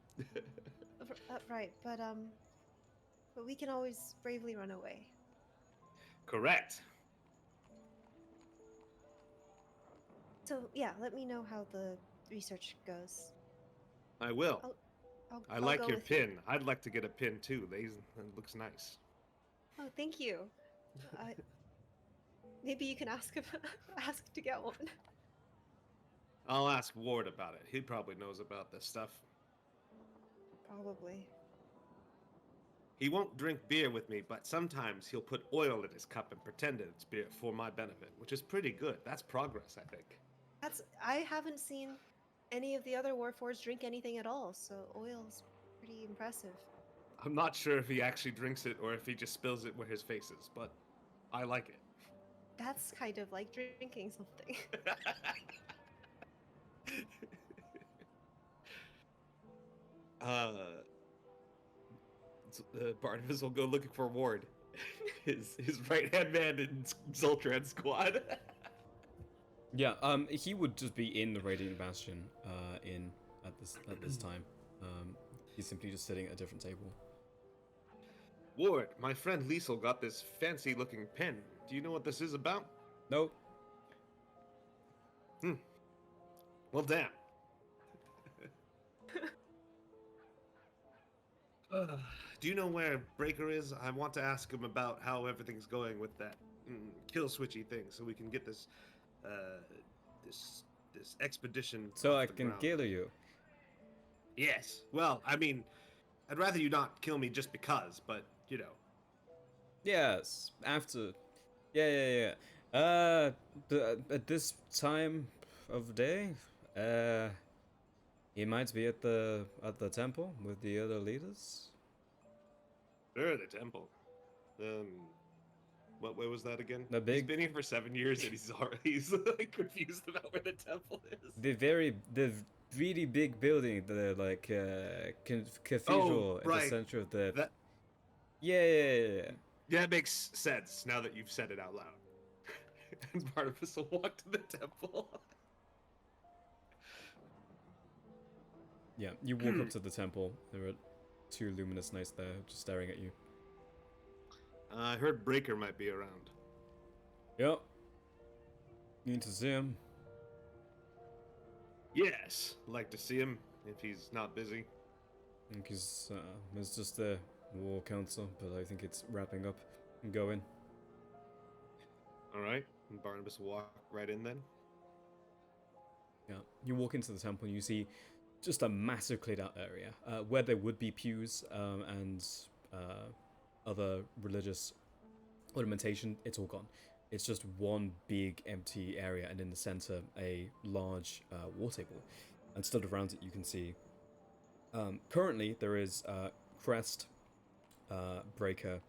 Right, but we can always bravely run away. Correct. So yeah, let me know how the research goes. I will. I I'll like go your with you. pin. I'd like to get a pin too. It looks nice. Oh, thank you. Maybe you can ask ask to get one. I'll ask Ward about it. He probably knows about this stuff. Probably. He won't drink beer with me, but sometimes he'll put oil in his cup and pretend it's beer for my benefit, which is pretty good. That's progress, I think. I haven't seen any of the other Warforged drink anything at all, so oil's pretty impressive. I'm not sure if he actually drinks it or if he just spills it where his face is, but I like it. That's kind of like drinking something. Barnabas will go looking for Ward, his right hand man in Zoltran squad. Yeah, he would just be in the Radiant Bastion, at this time. He's simply just sitting at a different table. Ward, my friend Liesel got this fancy-looking pen. Do you know what this is about? Nope. Well, damn. Do you know where Breaker is? I want to ask him about how everything's going with that kill switchy thing, so we can get this this expedition. So off I the can ground. kill you. Yes. Well, I mean, I'd rather you not kill me just because, but you know. Yes, after. Yeah. At this time of day, he might be at the temple with the other leaders. Sure, the temple. What way was that again? The big- He's been here for 7 years and he's like confused about where the temple is. The really big building, the like cathedral right. at the center of the. That Yeah. that makes sense now that you've said it out loud. And Barnabas will walk to the temple. Yeah, you walk up to the temple. There are two luminous knights there, just staring at you. I heard Breaker might be around. Yep. Need to see him. Yes, like to see him if he's not busy. I think it's just the war council, but I think it's wrapping up. Go in. All right, and Barnabas will walk right in then. Yeah, you walk into the temple and you see just a massive cleared out area where there would be pews and other religious ornamentation. It's all gone. It's just one big empty area, and in the center a large war table. And stood around it, you can see currently there is Crest, Breaker,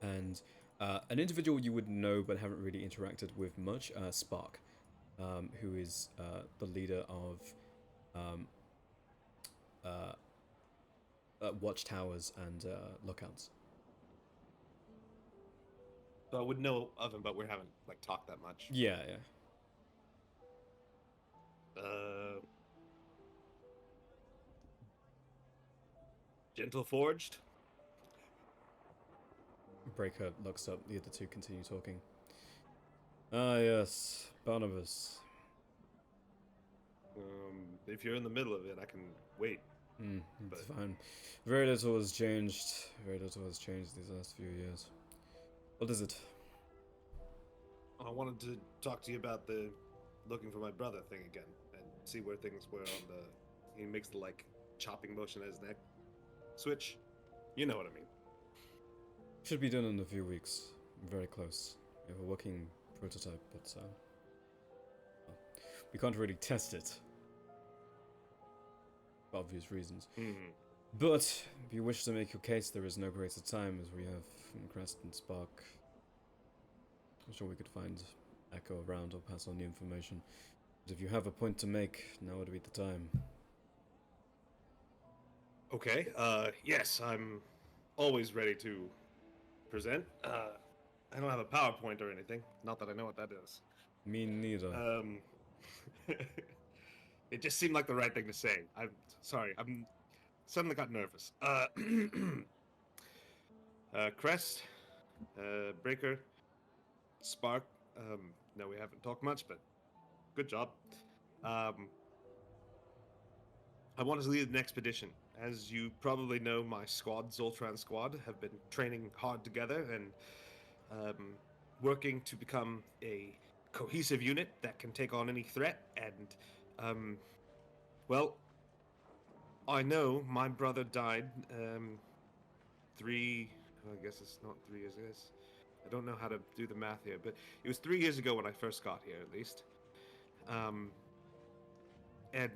and an individual you would know but haven't really interacted with much, Spark, who is the leader of watchtowers and lookouts. So I would know of him, but we haven't like talked that much. Yeah. Gentle Forged. Breaker looks up. The other two continue talking. Ah, yes, Barnabas. If you're in the middle of it, I can wait. It's fine. Very little has changed. Very little has changed these last few years. What is it? I wanted to talk to you about the looking for my brother thing again and see where things were on the. He makes the like chopping motion at his neck. Switch. You know what I mean. Should be done in a few weeks. Very close. We have a working prototype, but well, we can't really test it. For obvious reasons. But if you wish to make your case, there is no greater time as we have Crest and Spark. I'm sure we could find Echo around or pass on the information. But if you have a point to make, now would be the time. Okay, yes, I'm always ready to present. I don't have a PowerPoint or anything. Not that I know what that is. Me neither. It just seemed like the right thing to say. I'm sorry, I'm suddenly got nervous. Crest, Breaker, Spark. No, we haven't talked much, but good job. I want to lead an expedition. As you probably know, my squad, Zoltran Squad, have been training hard together and working to become a cohesive unit that can take on any threat. And, well, I know my brother died I guess it's not 3 years ago. I don't know how to do the math here, but it was 3 years ago when I first got here, at least. And,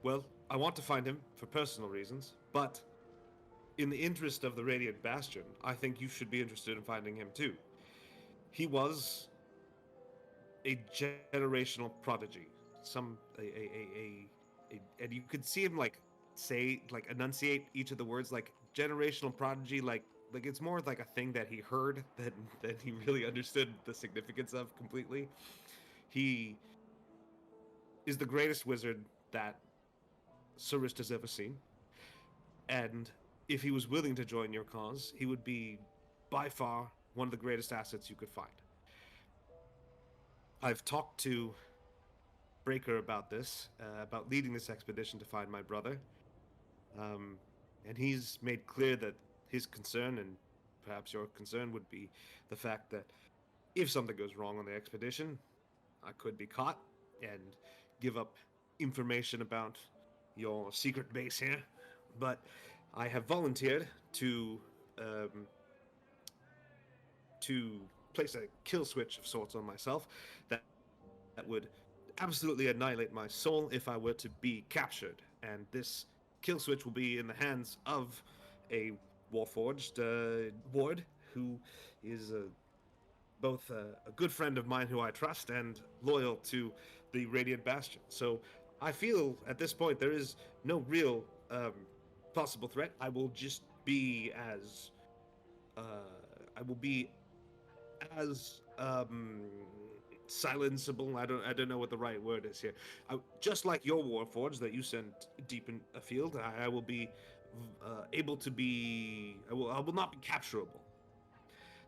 well, I want to find him for personal reasons, but in the interest of the Radiant Bastion, I think you should be interested in finding him too. He was a generational prodigy. And you could see him enunciate each of the words like generational prodigy, like it's more like a thing that he heard than he really understood the significance of completely. He is the greatest wizard that Surist has ever seen, and if he was willing to join your cause, he would be by far one of the greatest assets you could find. I've talked to Breaker about this, about leading this expedition to find my brother, and he's made clear that his concern, and perhaps your concern, would be the fact that if something goes wrong on the expedition, I could be caught and give up information about your secret base here. But I have volunteered to place a kill switch of sorts on myself that would absolutely annihilate my soul if I were to be captured. And this kill switch will be in the hands of a Warforged ward who is both a good friend of mine who I trust and loyal to the Radiant Bastion. So I feel at this point there is no real possible threat. I will just be as silenceable. I don't know what the right word is here. Just like your Warforged that you sent deep in a field, I will be able to be. I will not be capturable.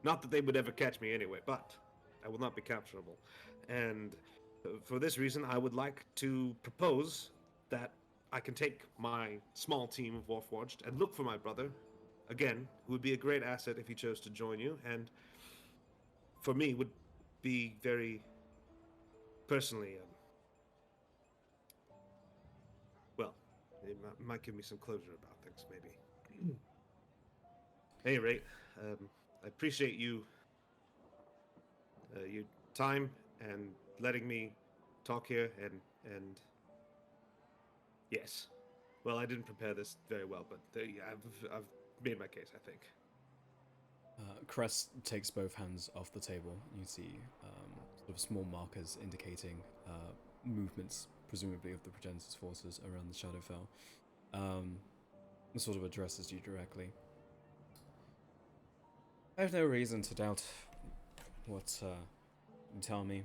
Not that they would ever catch me anyway, but I will not be capturable. And for this reason, I would like to propose that I can take my small team of Warforged and look for my brother, again, who would be a great asset if he chose to join you, and for me would be very personally, well, it might give me some closure about things, maybe. At any rate, I appreciate you, your time and letting me talk here, and yes. Well, I didn't prepare this very well, but yeah, I've made my case, I think. Crest takes both hands off the table. You see sort of small markers indicating movements, presumably of the Progenesis forces around the Shadowfell. Sort of addresses you directly. I have no reason to doubt what you tell me.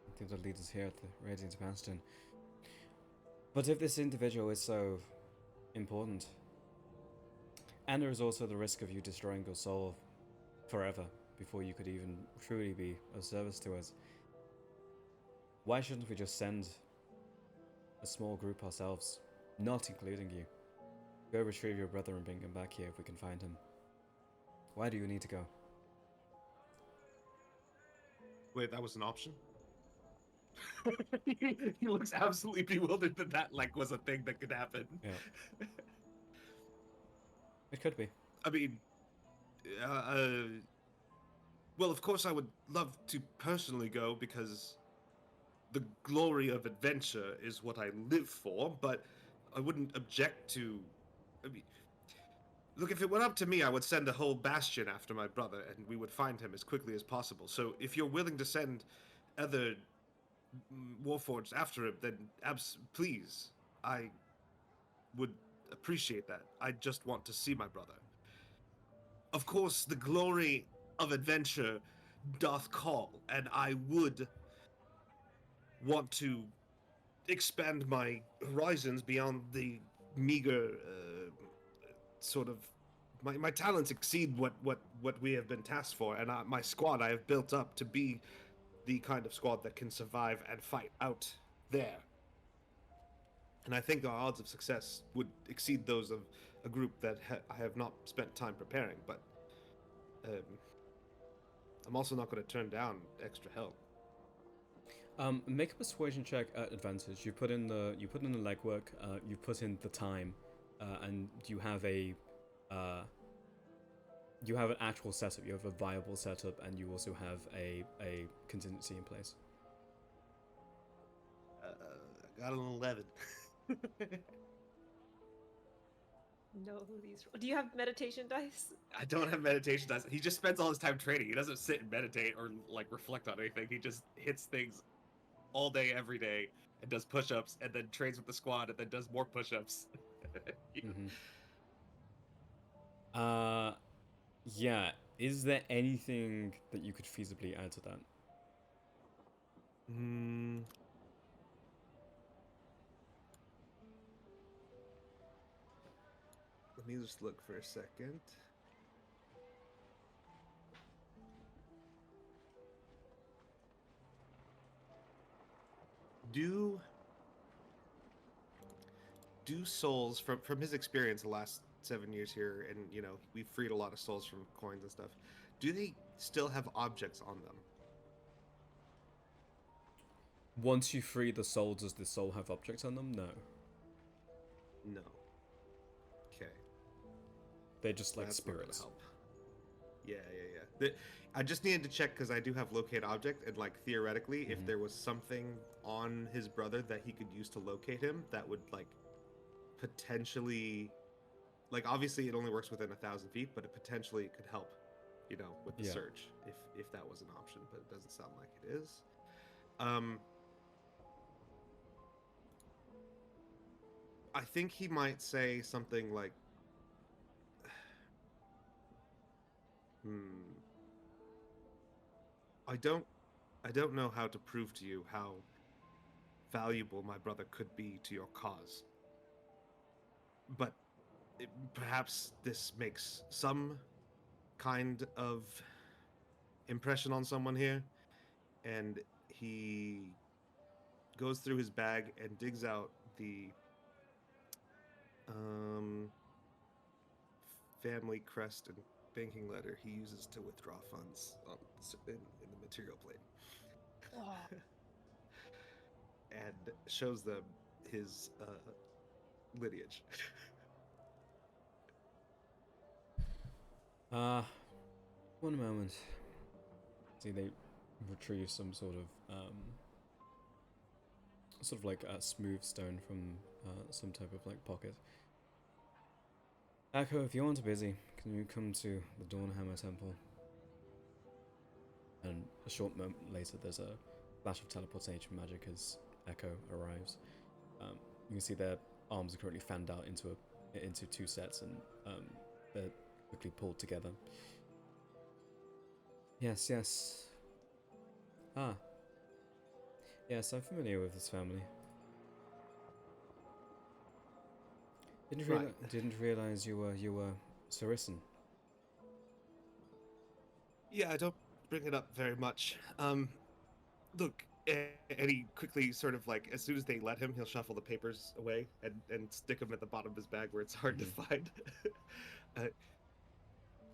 I think the leaders here at the Radiant Bastion. But if this individual is so important, and there is also the risk of you destroying your soul forever before you could even truly be of service to us, why shouldn't we just send a small group ourselves, not including you, go retrieve your brother and bring him back here if we can find him? Why do you need to go? Wait, that was an option? He looks absolutely bewildered that was a thing that could happen. Yeah. It could be. I mean, Well, of course, I would love to personally go because the glory of adventure is what I live for, but I wouldn't object to. I mean, look, if it went up to me, I would send a whole bastion after my brother, and we would find him as quickly as possible. So if you're willing to send other warforged after him, then please, I would appreciate that. I just want to see my brother. Of course, the glory of adventure doth call, and I would want to expand my horizons beyond the meager sort of my talents exceed what we have been tasked for, and my squad I have built up to be the kind of squad that can survive and fight out there. And I think our odds of success would exceed those of a group that I have not spent time preparing. But I'm also not going to turn down extra help. Make a persuasion check at advantage. You put in the legwork. You put in the time, and you have an actual setup. You have a viable setup, and you also have a contingency in place. I got an 11. No, these. Do you have meditation dice? I don't have meditation dice. He just spends all his time training. He doesn't sit and meditate or like reflect on anything. He just hits things all day, every day, and does push-ups, and then trains with the squad, and then does more push-ups. Yeah. Is there anything that you could feasibly add to that? Let me just look for a second. Do souls from his experience the last 7 years here, and we've freed a lot of souls from coins and stuff, do they still have objects on them? Once you free the soul, does the soul have objects on them? No. Okay. They're just like That's spirits. Help. Yeah. I just needed to check because I do have locate object, and like theoretically, if there was something on his brother that he could use to locate him, that would like potentially, like obviously it only works within 1,000 feet, but it potentially could help, with the search if that was an option. But it doesn't sound like it is. I think he might say something like, I don't know how to prove to you how valuable my brother could be to your cause. But perhaps this makes some kind of impression on someone here. And he goes through his bag and digs out the family crest and banking letter he uses to withdraw funds in the material plate. Oh. And shows them his lineage. One moment. See, they retrieve some sort of like a smooth stone from some type of like pocket. Echo, if you aren't busy, can you come to the Dawnhammer Temple? And a short moment later, there's a flash of teleportation magic as Echo arrives. You can see their arms are currently fanned out into two sets, and they're quickly pulled together. Yes. Ah. Yes, I'm familiar with this family. Didn't realize you were Saracen. Yeah, I don't bring it up very much. Look, and he quickly sort of like, as soon as they let him, he'll shuffle the papers away and stick them at the bottom of his bag where it's hard to find.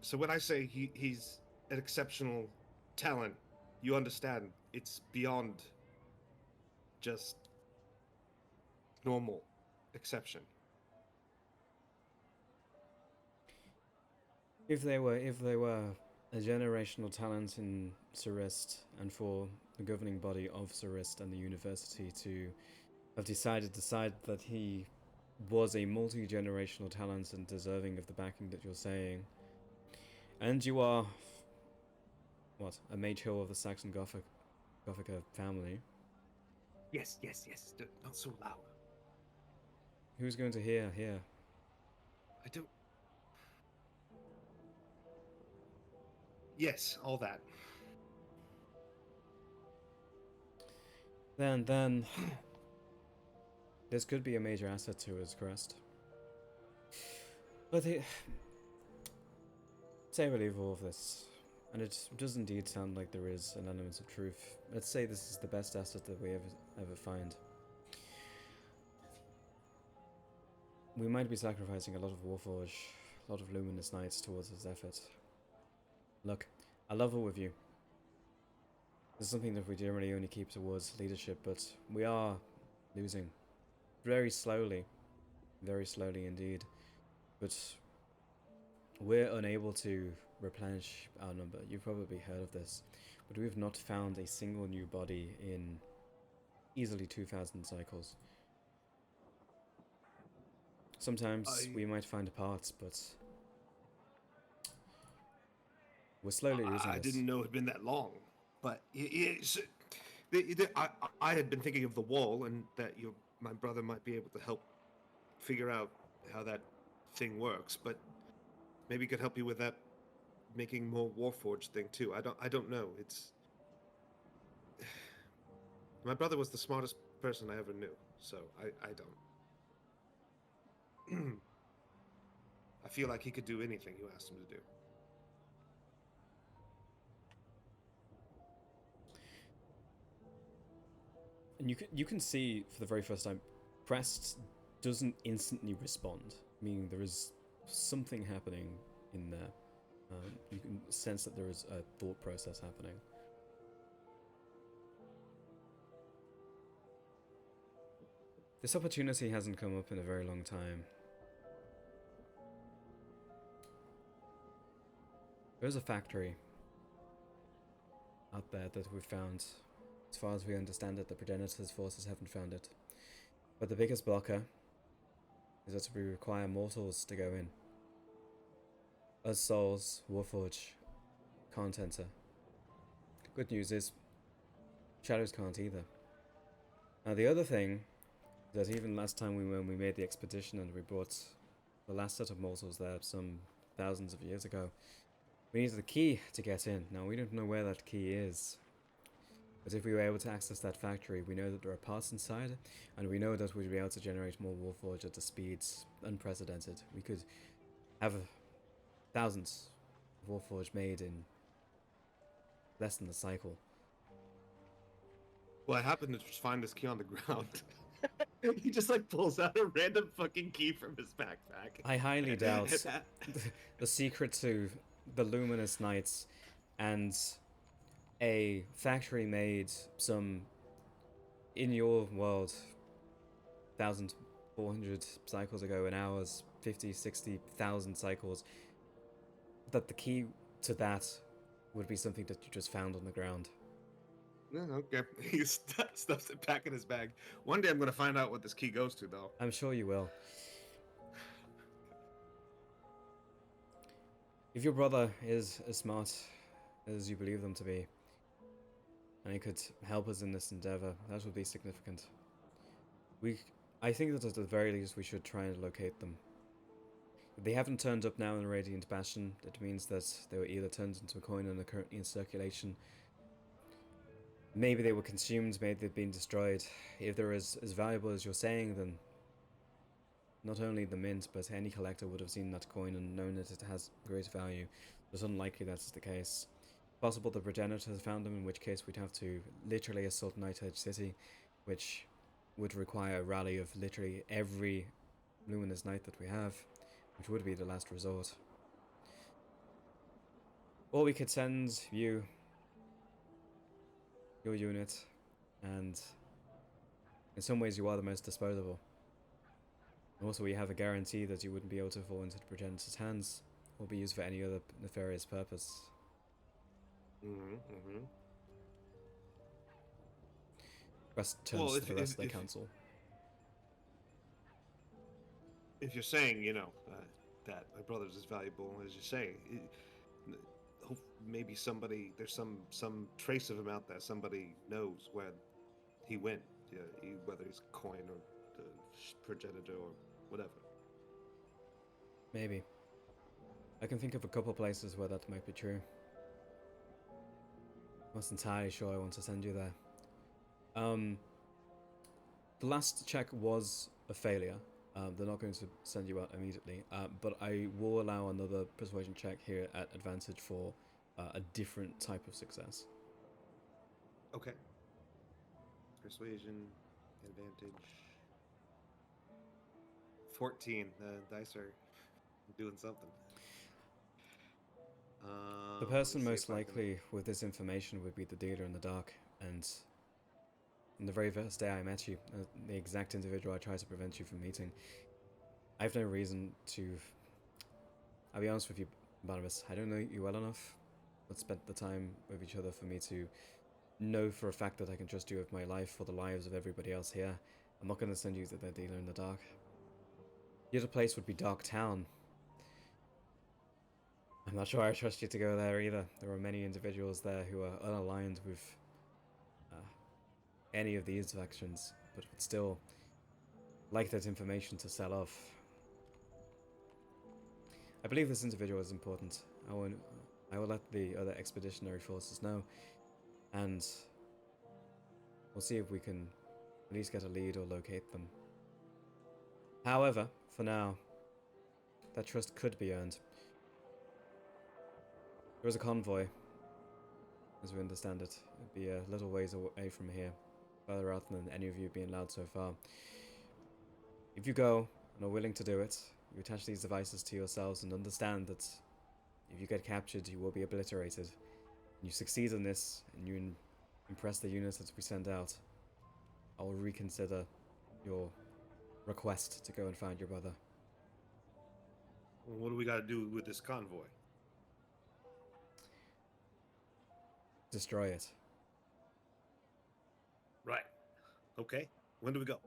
So when I say he's an exceptional talent, you understand it's beyond just normal exception. If they were a generational talent in Surist, and for the governing body of Surist and the university to have decided that he was a multi-generational talent and deserving of the backing that you're saying, and you are what, a mage hill of the Saxon Gothica family, Yes, yes, yes. Not so loud. who's going to hear here? I don't. Yes, all that. Then this could be a major asset to his crest. But say we leave all of this, and it does indeed sound like there is an element of truth. Let's say this is the best asset that we ever find. We might be sacrificing a lot of Warforge, a lot of Luminous Knights towards this effort. Look, I love it with you. This is something that we generally only keep towards leadership, but we are losing. Very slowly indeed. But we're unable to replenish our number. You've probably heard of this, but we've not found a single new body in easily 2,000 cycles. Sometimes we might find parts, but we're slowly losing I this. didn't know it had been that long, but I had been thinking of the wall, and that my brother might be able to help figure out how that thing works. But maybe he could help you with that, making more Warforged thing too. I don't know. It's my brother was the smartest person I ever knew, so I don't. I feel like he could do anything you asked him to do. And you can see for the very first time, Prest doesn't instantly respond, meaning there is something happening in there. You can sense that there is a thought process happening. This opportunity hasn't come up in a very long time. There's a factory out there that we've found. As far as we understand it, the Predator's forces haven't found it. But the biggest blocker is that we require mortals to go in. Us souls, Warforge, can't enter. Good news is, shadows can't either. Now the other thing, that even last time when we made the expedition and we brought the last set of mortals there some thousands of years ago, we needed a key to get in. Now we don't know where that key is. But if we were able to access that factory, we know that there are parts inside, and we know that we'd be able to generate more Warforged at the speeds unprecedented. We could have thousands of Warforged made in less than a cycle. Well, I happened to just find this key on the ground. He just like pulls out a random fucking key from his backpack. I highly doubt the secret to the Luminous Knights and a factory made some, in your world, 1,400 cycles ago, in ours, 50, 60,000 cycles, that the key to that would be something that you just found on the ground. No, okay. He stuffs it back in his bag. One day I'm going to find out what this key goes to, though. I'm sure you will. If your brother is as smart as you believe them to be, and he could help us in this endeavor, that would be significant. I think that at the very least we should try and locate them. If they haven't turned up now in Radiant Bastion, it means that they were either turned into a coin and are currently in circulation. Maybe they were consumed, maybe they've been destroyed. If they're as valuable as you're saying, then not only the mint, but any collector would have seen that coin and known that it has great value. It's unlikely that's the case. Possible the progenitor has found them, in which case we'd have to literally assault Night Edge City, which would require a rally of literally every Luminous Knight that we have, which would be the last resort. Or we could send you, your unit, and in some ways you are the most disposable. And also we have a guarantee that you wouldn't be able to fall into the progenitor's hands, or be used for any other nefarious purpose. Rest turns to the rest of the council. If you're saying, that my brother's as valuable as you say, maybe there's some trace of him out there. Somebody knows where he went, whether he's a coin or the progenitor or whatever. Maybe. I can think of a couple places where that might be true. I'm not entirely sure I want to send you there. The last check was a failure. They're not going to send you out immediately, but I will allow another persuasion check here at advantage for a different type of success. Okay. Persuasion, advantage. 14. The dice are doing something. The person most likely with this information would be the dealer in the dark, and on the very first day I met you, the exact individual I tried to prevent you from meeting, I have no reason to... I'll be honest with you, Barnabas, I don't know you well enough. Let's spend the time with each other for me to know for a fact that I can trust you with my life for the lives of everybody else here. I'm not going to send you to the dealer in the dark. The other place would be Dark Town. I'm not sure I trust you to go there either. There are many individuals there who are unaligned with any of these factions, but would still like that information to sell off. I believe this individual is important. I will let the other expeditionary forces know, and we'll see if we can at least get a lead or locate them. However, for now, that trust could be earned. There is a convoy, as we understand it. It'd be a little ways away from here, further out than any of you being allowed so far. If you go and are willing to do it, you attach these devices to yourselves and understand that if you get captured, you will be obliterated. And you succeed in this, and you impress the units that we send out, I will reconsider your request to go and find your brother. Well, what do we got to do with this convoy? Destroy it. Right. Okay. When do we go?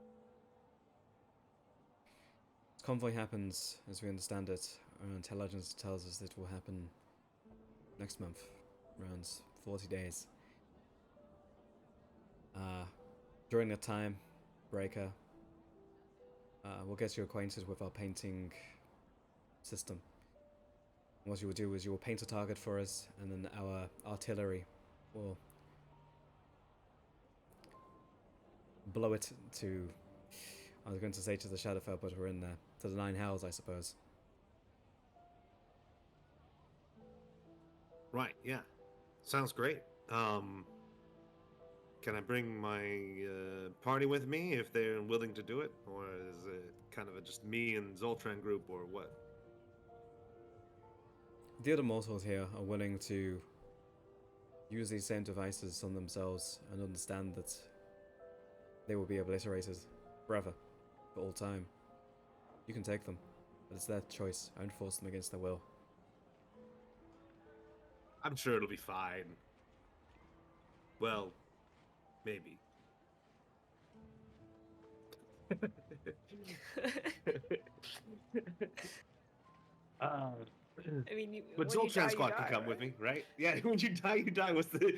This convoy happens, as we understand it. Our intelligence tells us it will happen next month, around 40 days. During that time, Breaker, we'll get you acquainted with our painting system. What you will do is you will paint a target for us, and then our artillery will blow it to, I was going to say to the Shadowfell, but we're in there, to the Nine Hells, I suppose. Right, yeah. Sounds great. Can I bring my party with me if they're willing to do it? Or is it kind of just me and Zoltran group, or what? The other mortals here are willing to use these same devices on themselves and understand that they will be obliterated forever, for all time. You can take them, but it's their choice. I won't force them against their will. I'm sure it'll be fine. Well, maybe. I mean, but Zoltran Squad can come with me, right? Yeah, when you die, you die. What's the...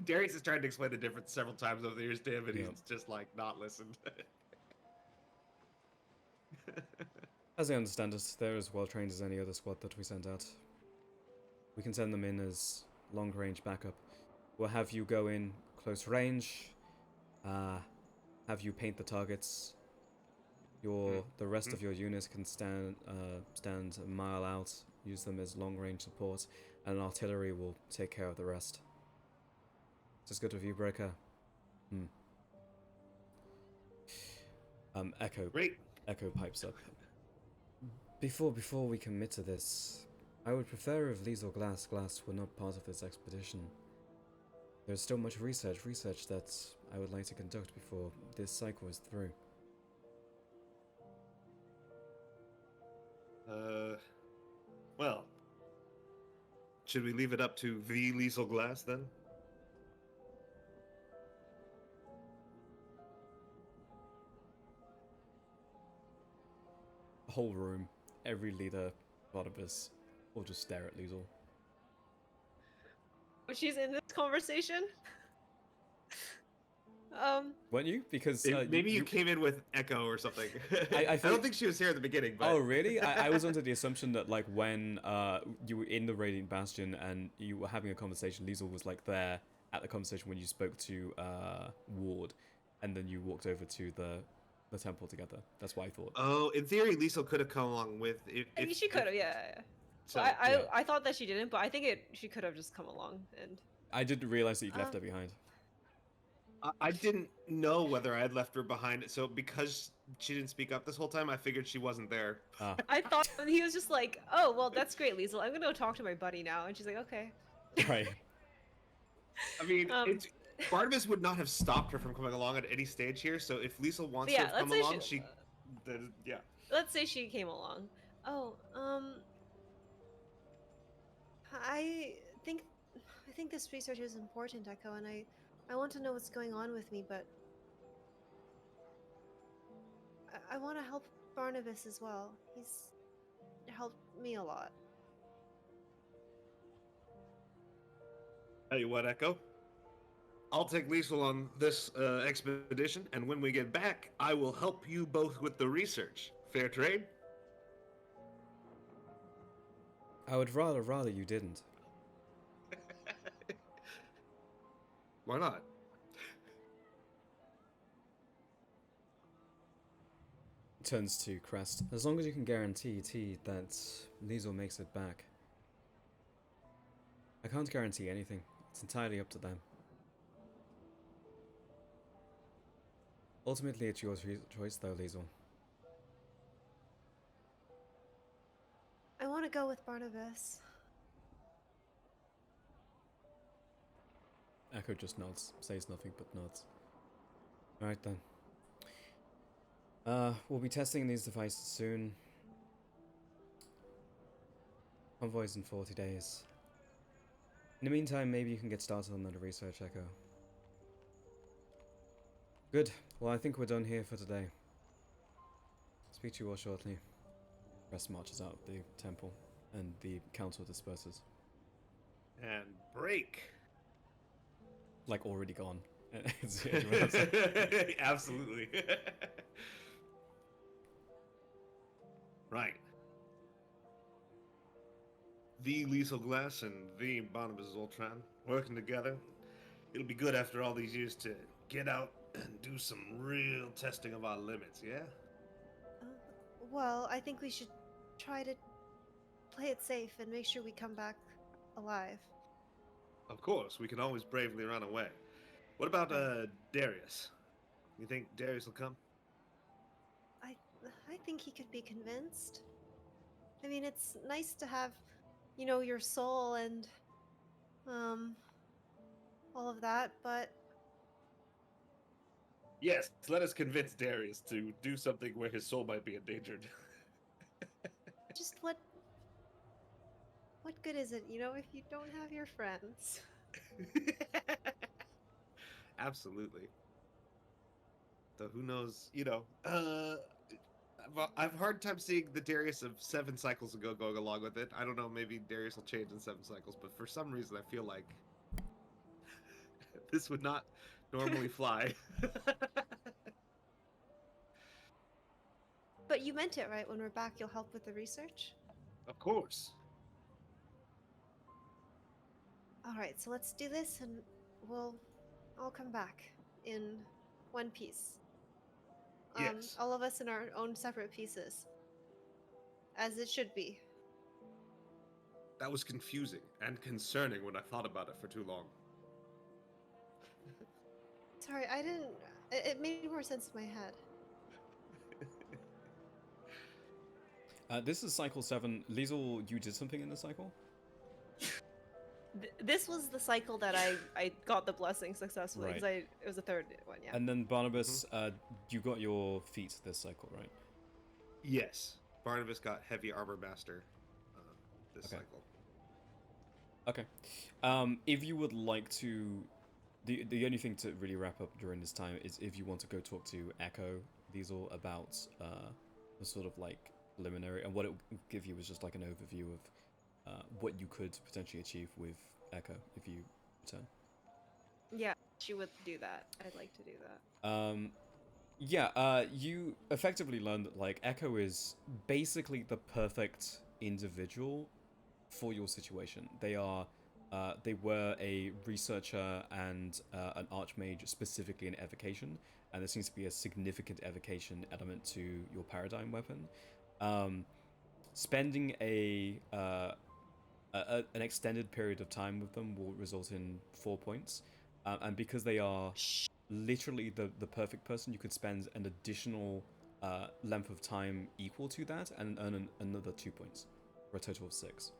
Darius is trying to explain the difference several times over the years to him, and he's just like, not listened. As I understand it, they're as well trained as any other squad that we send out. We can send them in as long-range backup. We'll have you go in close range, have you paint the targets. The rest of your units can stand a mile out, use them as long-range support, and artillery will take care of the rest. Is this good with you, Breaker? Echo. Great. Echo pipes up. Before we commit to this, I would prefer if Liesel Glass were not part of this expedition. There's still much research that I would like to conduct before this cycle is through. Well, Should we leave it up to the Liesel Glass then? The whole room, every leader, Barnabas, will just stare at Liesel. She's in this conversation. Weren't you? Because maybe you came in with Echo or something. I I don't think she was here at the beginning. But... Oh, really? I was under the assumption that, like, when you were in the Radiant Bastion and you were having a conversation, Liesel was, like, there at the conversation when you spoke to Ward, and then you walked over to the temple together. That's what I thought. Oh, in theory, Liesel could have come along with... I mean, she could have, yeah. So, I thought that she didn't, but I think she could have just come along. And I didn't realize that you'd left her behind. I didn't know whether I had left her behind, so because she didn't speak up this whole time, I figured she wasn't there. I thought he was just like, oh, well, that's great, Liesel. I'm going to go talk to my buddy now. And she's like, okay. Right. I mean, Barnabas would not have stopped her from coming along at any stage here, so if Liesel wants to have come along, yeah. Let's say she came along. Oh, I think this research is important, Echo, and I want to know what's going on with me, but I want to help Barnabas as well. He's helped me a lot. Tell you what, Echo. I'll take Liesel on this expedition, and when we get back, I will help you both with the research. Fair trade? I would rather you didn't. Why not? Turns to Crest. As long as you can guarantee T that Liesel makes it back. I can't guarantee anything. It's entirely up to them. Ultimately, it's your choice though, Liesel. I want to go with Barnabas. Echo just nods, says nothing but nods. Alright then. We'll be testing these devices soon. Convoys in 40 days. In the meantime, maybe you can get started on the research, Echo. Good. Well, I think we're done here for today. Speak to you all shortly. Rest marches out of the temple, and the council disperses. And break. Like, already gone. Absolutely. Right. The Liesel Glass and the Barnabas Zoltran working together. It'll be good after all these years to get out and do some real testing of our limits, yeah? Well, I think we should try to play it safe and make sure we come back alive. Of course, we can always bravely run away. What about Darius? You think Darius will come? I think he could be convinced. I mean, it's nice to have, you know, your soul and all of that, but yes, let us convince Darius to do something where his soul might be endangered. just what good is it, you know, if you don't have your friends? Absolutely. So who knows, you know, I've a hard time seeing the Darius of 7 cycles ago going along with it. I don't know, maybe Darius will change in 7 cycles, but for some reason I feel like this would not normally fly. But you meant it, right? When we're back, you'll help with the research? Of course. Alright, so let's do this and we'll all come back in one piece. Yes. All of us in our own separate pieces. As it should be. That was confusing and concerning when I thought about it for too long. Sorry, I didn't... It made more sense in my head. This is cycle 7. Liesel, you did something in the cycle? This was the cycle that I got the blessing successfully, because Right. it was the third one, yeah. And then Barnabas, you got your feat this cycle, right? Yes. Barnabas got Heavy Armor Master this Okay. cycle. Okay. If you would like to, the only thing to really wrap up during this time is if you want to go talk to Echo Diesel about the sort of like preliminary, and what it will give you is just like an overview of what you could potentially achieve with Echo if you return. Yeah, she would do that. I'd like to do that. Yeah, you effectively learn that like Echo is basically the perfect individual for your situation. They were a researcher and an archmage specifically in evocation, and there seems to be a significant evocation element to your paradigm weapon. Um, Spending an extended period of time with them will result in 4 points, and because they are Shh. literally the perfect person, you could spend an additional length of time equal to that and earn another 2 points for a total of 6.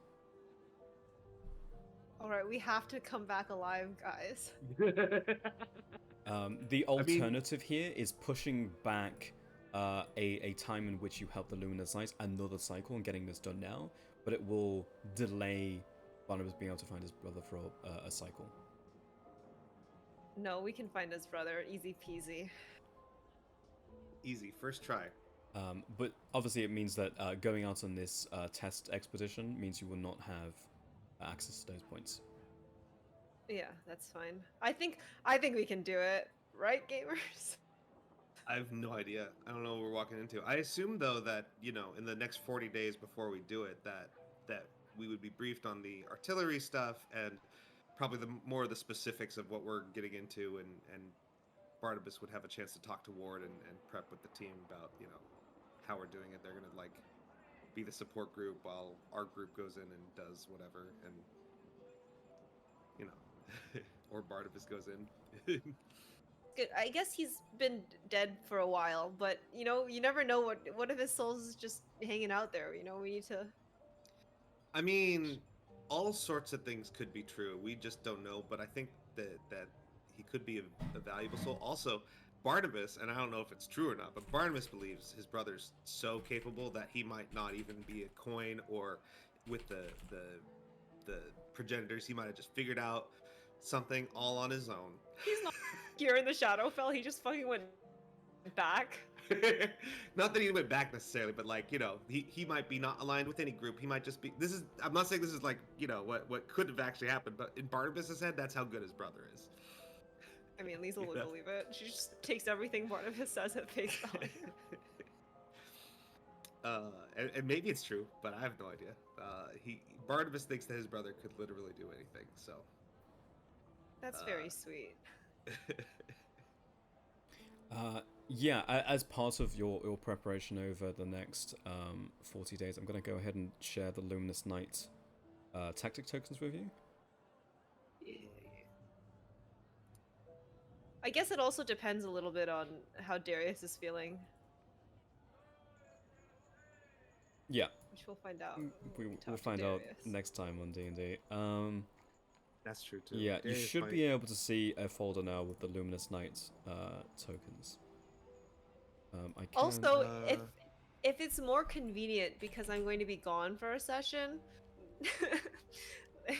All right, we have to come back alive, guys. The I mean, alternative here is pushing back a time in which you help the Luminous Knights another cycle and getting this done now, but it will delay Barnabas being able to find his brother for a cycle. No, we can find his brother. Easy peasy. easy. First try. But obviously, it means that going out on this test expedition means you will not have access to those points. Yeah, that's fine. I think we can do it, right, gamers? I have no idea. I don't know what we're walking into. I assume though that in the next 40 days before we do it, that we would be briefed on the artillery stuff and probably the more of the specifics of what we're getting into, and Barnabas would have a chance to talk to Ward and prep with the team about how we're doing it. They're gonna like be the support group while our group goes in and does whatever, and you know, or Barnabas goes in. Good. I guess he's been dead for a while, but you never know what if his soul's just hanging out there. We need to. I mean, all sorts of things could be true. We just don't know. But I think that he could be a valuable soul. Also, Barnabas, and I don't know if it's true or not, but Barnabas believes his brother's so capable that he might not even be a coin, or with the progenitors, he might have just figured out something all on his own. He's not here in the Shadowfell. He just fucking went back. Not that he went back necessarily, but like he might be not aligned with any group. He might just be. This is. I'm not saying this is like what could have actually happened, but in Barnabas's head, that's how good his brother is. I mean, Lisa would believe it. She just takes everything Barnabas says at face value. And maybe it's true, but I have no idea. Barnabas thinks that his brother could literally do anything. So That's very sweet. Yeah, as part of your preparation over the next 40 days, I'm going to go ahead and share the Luminous Knight tactic tokens with you. I guess it also depends a little bit on how Darius is feeling. Yeah. Which we'll find out. We'll find out next time on D&D. That's true too. Yeah, Darius you should might... be able to see a folder now with the Luminous Knight tokens. I can... Also, if it's more convenient because I'm going to be gone for a session,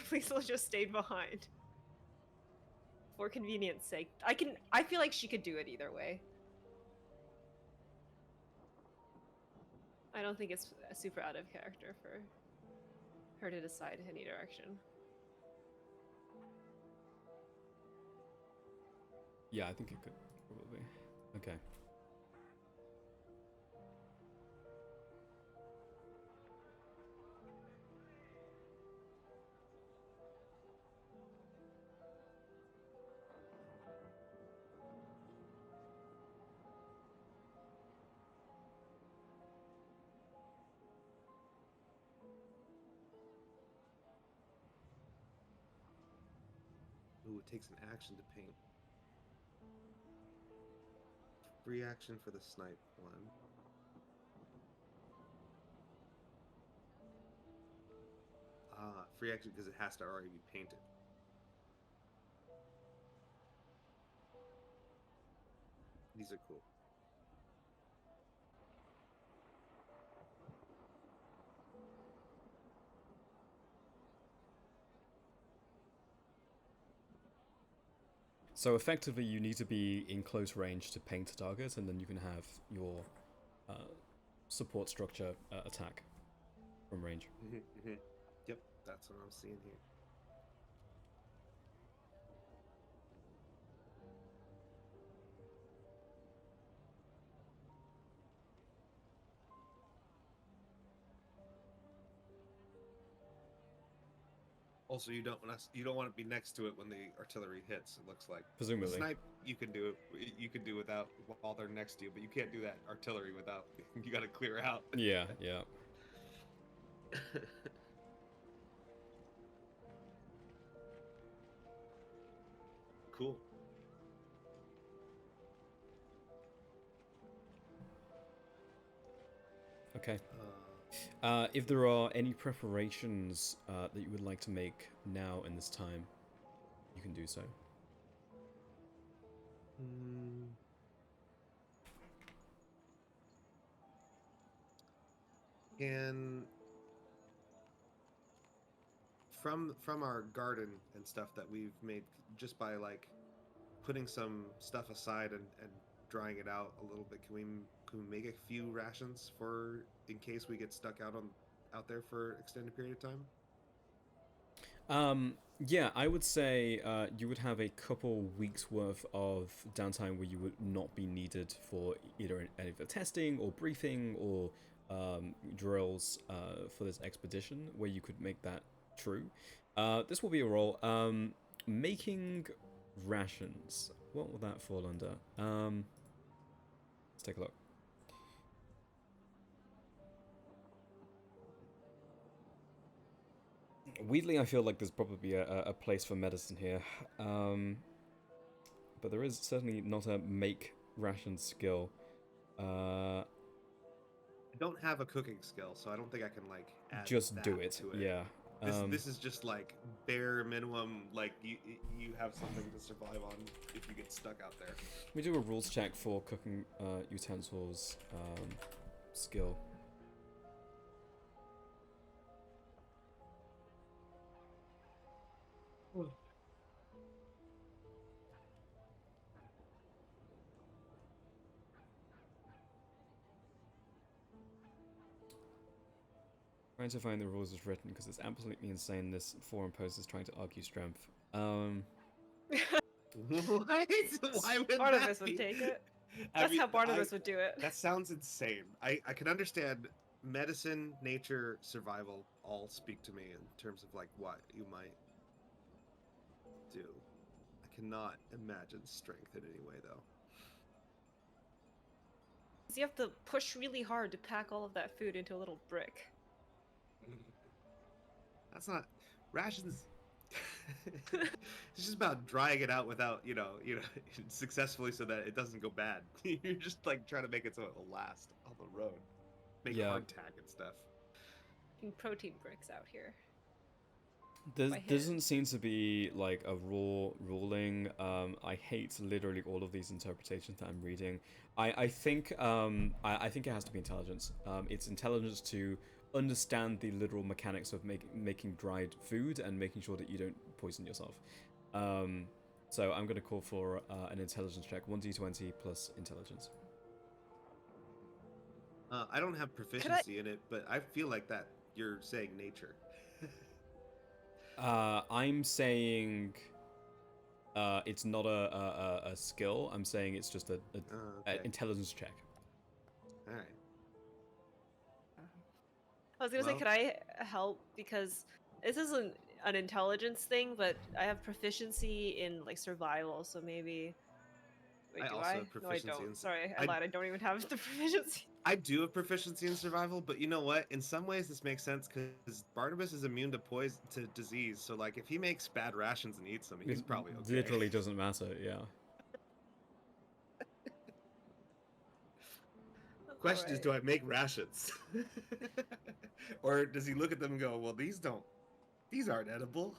please will just stay behind. For convenience sake. I feel like she could do it either way. I don't think it's super out of character for her to decide any direction. Yeah, I think it could probably. Okay. Ooh, it takes an action to paint. Free action for the snipe one. Free action because it has to already be painted. These are cool. So effectively, you need to be in close range to paint a target, and then you can have your support structure attack from range. Yep, that's what I'm seeing here. Also, you don't want to be next to it when the artillery hits. It looks like Presumably. Snipe, you can do it. You can do without while they're next to you, but you can't do that artillery without. You got to clear out. Yeah, yeah. Cool. Okay. If there are any preparations that you would like to make now in this time, you can do so. Can from our garden and stuff that we've made just by like putting some stuff aside and drying it out a little bit, can we make a few rations for in case we get stuck out there for extended period of time? Yeah, I would say you would have a couple weeks worth of downtime where you would not be needed for either any of the testing or briefing or drills for this expedition, where you could make that true. This will be a role. Making rations. What will that fall under? Let's take a look. Weirdly, I feel like there's probably a place for medicine here. But there is certainly not a make ration skill. I don't have a cooking skill, so I don't think I can like add Just that do it. to it. Yeah. This is just like bare minimum. Like you have something to survive on if you get stuck out there. We do a rules check for cooking utensils skill. Trying to find the rules as written because it's absolutely insane. This forum post is trying to argue strength. What? Why would Barnabas that would be? take it. That's how Barnabas would do it. That sounds insane. I can understand medicine, nature, survival all speak to me in terms of like what you might do. I cannot imagine strength in any way though. You have to push really hard to pack all of that food into a little brick. That's not rations. It's just about drying it out without, successfully so that it doesn't go bad. You're just like trying to make it so it will last on the road. Make hardtack and stuff. Making protein bricks out here. There doesn't seem to be like a raw ruling. I hate literally all of these interpretations that I'm reading. I think I think it has to be intelligence. It's intelligence to understand the literal mechanics of making dried food and making sure that you don't poison yourself. So I'm going to call for an intelligence check, 1d20 plus intelligence. I don't have proficiency in it, but I feel like that you're saying nature. I'm saying it's not a skill. I'm saying it's just a intelligence check. All right. I was gonna say, could I help? Because this isn't an intelligence thing, but I have proficiency in like survival, so maybe. Wait, do I? No, I don't. Sorry, I lied. I don't even have the proficiency. I do have proficiency in survival, but you know what? In some ways, this makes sense because Barnabas is immune to to disease. So, like, if he makes bad rations and eats them, he's probably okay. Literally doesn't matter. Yeah. Question is, do I make rations? Or does he look at them and go, well, these aren't edible?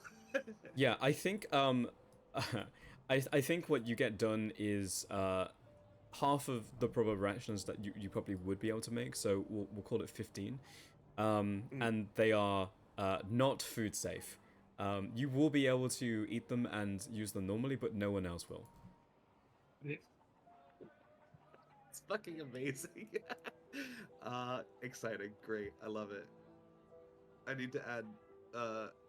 Yeah, I think I think what you get done is half of the proper rations that you probably would be able to make, so we'll call it 15. And they are not food safe. You will be able to eat them and use them normally, but no one else will. It's fucking amazing. Exciting. Great. I love it. I need to add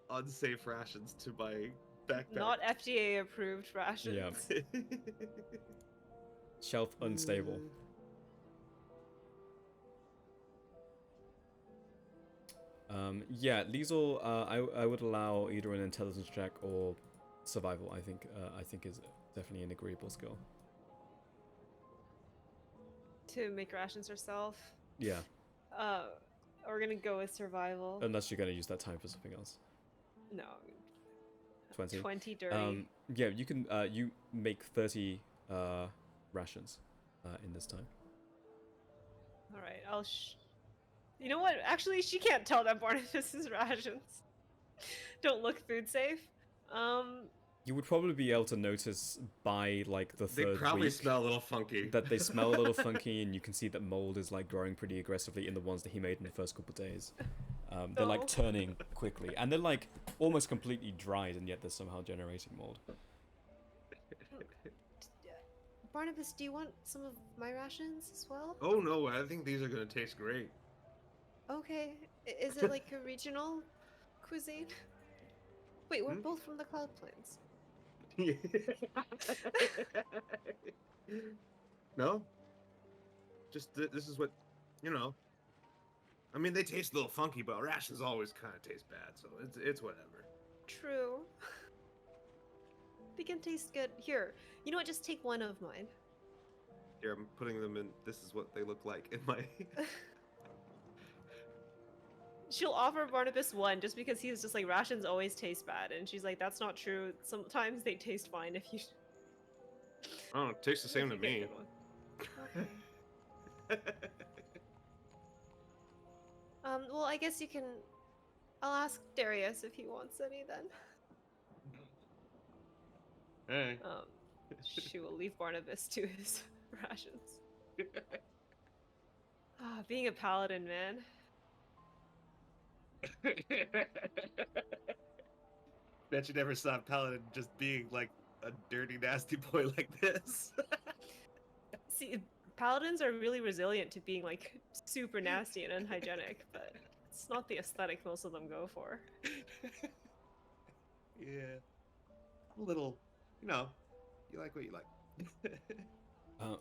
unsafe rations to my backpack. Not FDA approved rations. Yeah. Shelf unstable. Yeah, Liesel, I would allow either an intelligence check or survival. I think is definitely an agreeable skill. To make rations herself. Yeah. We're gonna go with survival. Unless you're gonna use that time for something else. No. 20. 20 dirty. Yeah, you can. You make 30 rations in this time. All right, you know what? Actually, she can't tell that Barnabas is rations. Don't look food safe. You would probably be able to notice by like the third They probably week smell a little funky. that they smell a little funky, and you can see that mold is like growing pretty aggressively in the ones that he made in the first couple of days. They're like turning quickly, and they're like almost completely dried, and yet they're somehow generating mold. Barnabas, do you want some of my rations as well? Oh no, I think these are gonna taste great. Okay. Is it like a regional cuisine? Wait, we're both from the Cloud Plains. No? Just this is what, you know. I mean, they taste a little funky, but rations always kind of taste bad, so it's whatever. True. They can taste good. Here, you know what? Just take one of mine. Here, I'm putting them in. This is what they look like in my. She'll offer Barnabas one just because he's just like, rations always taste bad, and she's like, that's not true. Sometimes they taste fine if you. Oh, it tastes the same to me. Okay. Well, I guess you can. I'll ask Darius if he wants any then. Hey. She will leave Barnabas to his rations. Being a paladin, man. Bet you never saw Paladin just being like a dirty, nasty boy like this. See, paladins are really resilient to being like super nasty and unhygienic, but it's not the aesthetic most of them go for. Yeah. A little, you know, you like what you like.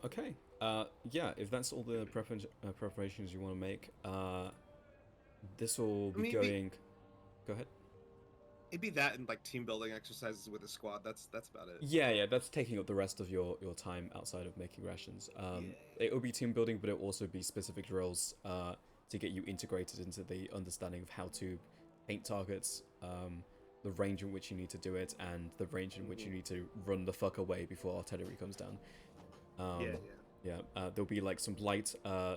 Okay. Yeah, if that's all the preparations you want to make, this will be going. Go ahead. It'd be that and like team building exercises with a squad. That's about it. Yeah, that's taking up the rest of your time outside of making rations. It will be team building, but it will also be specific drills to get you integrated into the understanding of how to paint targets, the range in which you need to do it, and the range in which you need to run the fuck away before artillery comes down. There'll be like some light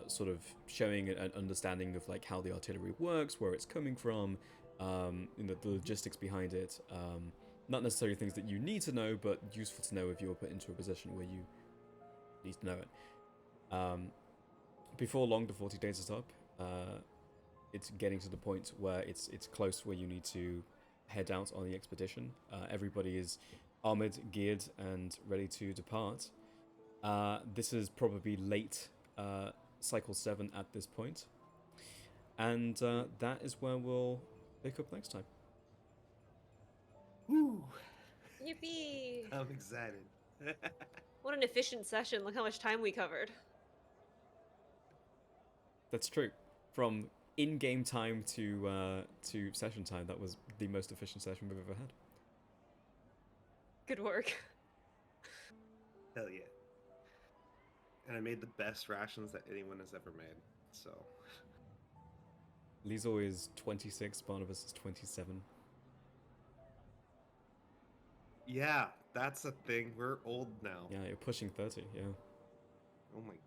sort of showing an understanding of like how the artillery works, where it's coming from, the logistics behind it. Not necessarily things that you need to know, but useful to know if you're put into a position where you need to know it. Before long, the 40 days is up. It's getting to the point where it's close where you need to head out on the expedition. Everybody is armored, geared, and ready to depart. This is probably late cycle 7 at this point. And that is where we'll pick up next time. Woo! Yippee! I'm excited. What an efficient session. Look how much time we covered. That's true. From in-game time to session time, that was the most efficient session we've ever had. Good work. Hell yeah. And I made the best rations that anyone has ever made, so... Liesel is 26, Barnabas is 27. Yeah, that's a thing. We're old now. Yeah, you're pushing 30, yeah. Oh my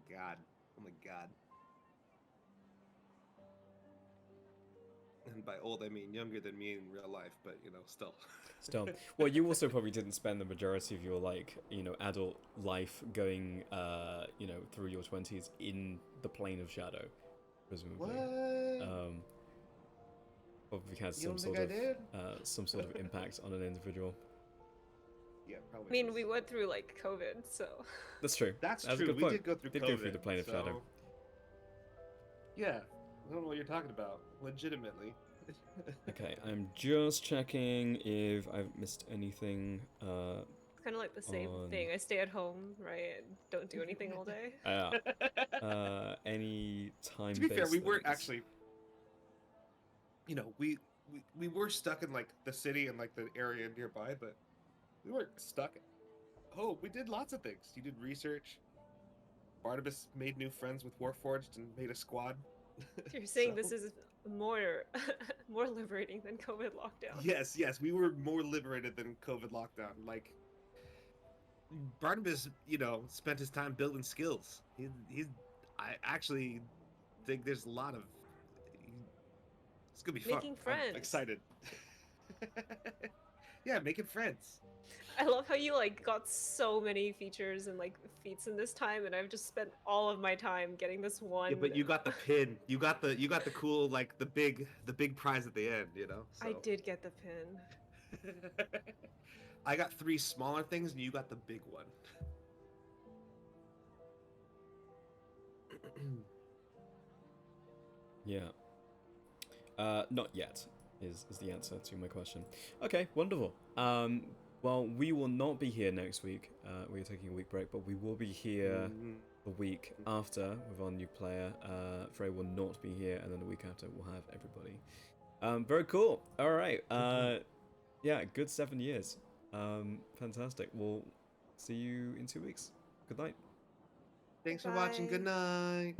god. Oh my god. And by old, I mean younger than me in real life, but, you know, still. Still. Well, you also probably didn't spend the majority of your, like, adult life going, through your 20s in the plane of shadow, presumably. What? probably had You don't think I did? some sort of impact on an individual. Yeah, probably. I mean, does. we went through like COVID, so That's true. That's a true. good We point. did go through Did COVID. go through the plane of shadow. Yeah, I don't know what you're talking about. Legitimately. Okay, I'm just checking if I've missed anything. it's kind of like the same On- thing. I stay at home, right? And don't do anything all day. Any time. To be fair, we weren't actually. You know, we were stuck in like the city and like the area nearby, but we weren't stuck. Oh, we did lots of things. You did research. Barnabas made new friends with Warforged and made a squad. You're saying So- this is more more liberating than COVID lockdown. Yes, we were more liberated than COVID lockdown. Like Barnabas, you know, spent his time building skills. I actually think there's a lot of. It's gonna be fun. Making friends. I'm excited. Yeah, making friends. I love how you like got so many features and like feats in this time, and I've just spent all of my time getting this one. Yeah, but you got the pin. You got the cool like the big prize at the end. You know. I So. did get the pin. I got 3 smaller things, and you got the big one. Yeah. Not yet is the answer to my question. Okay, wonderful. Well, we will not be here next week. We're taking a week break, but we will be here the week after with our new player. Frey will not be here, and then the week after we'll have everybody. Very cool. All right. Yeah, good 7 years. Fantastic. We'll see you in 2 weeks. Good night. Thanks for watching. Bye. Good night.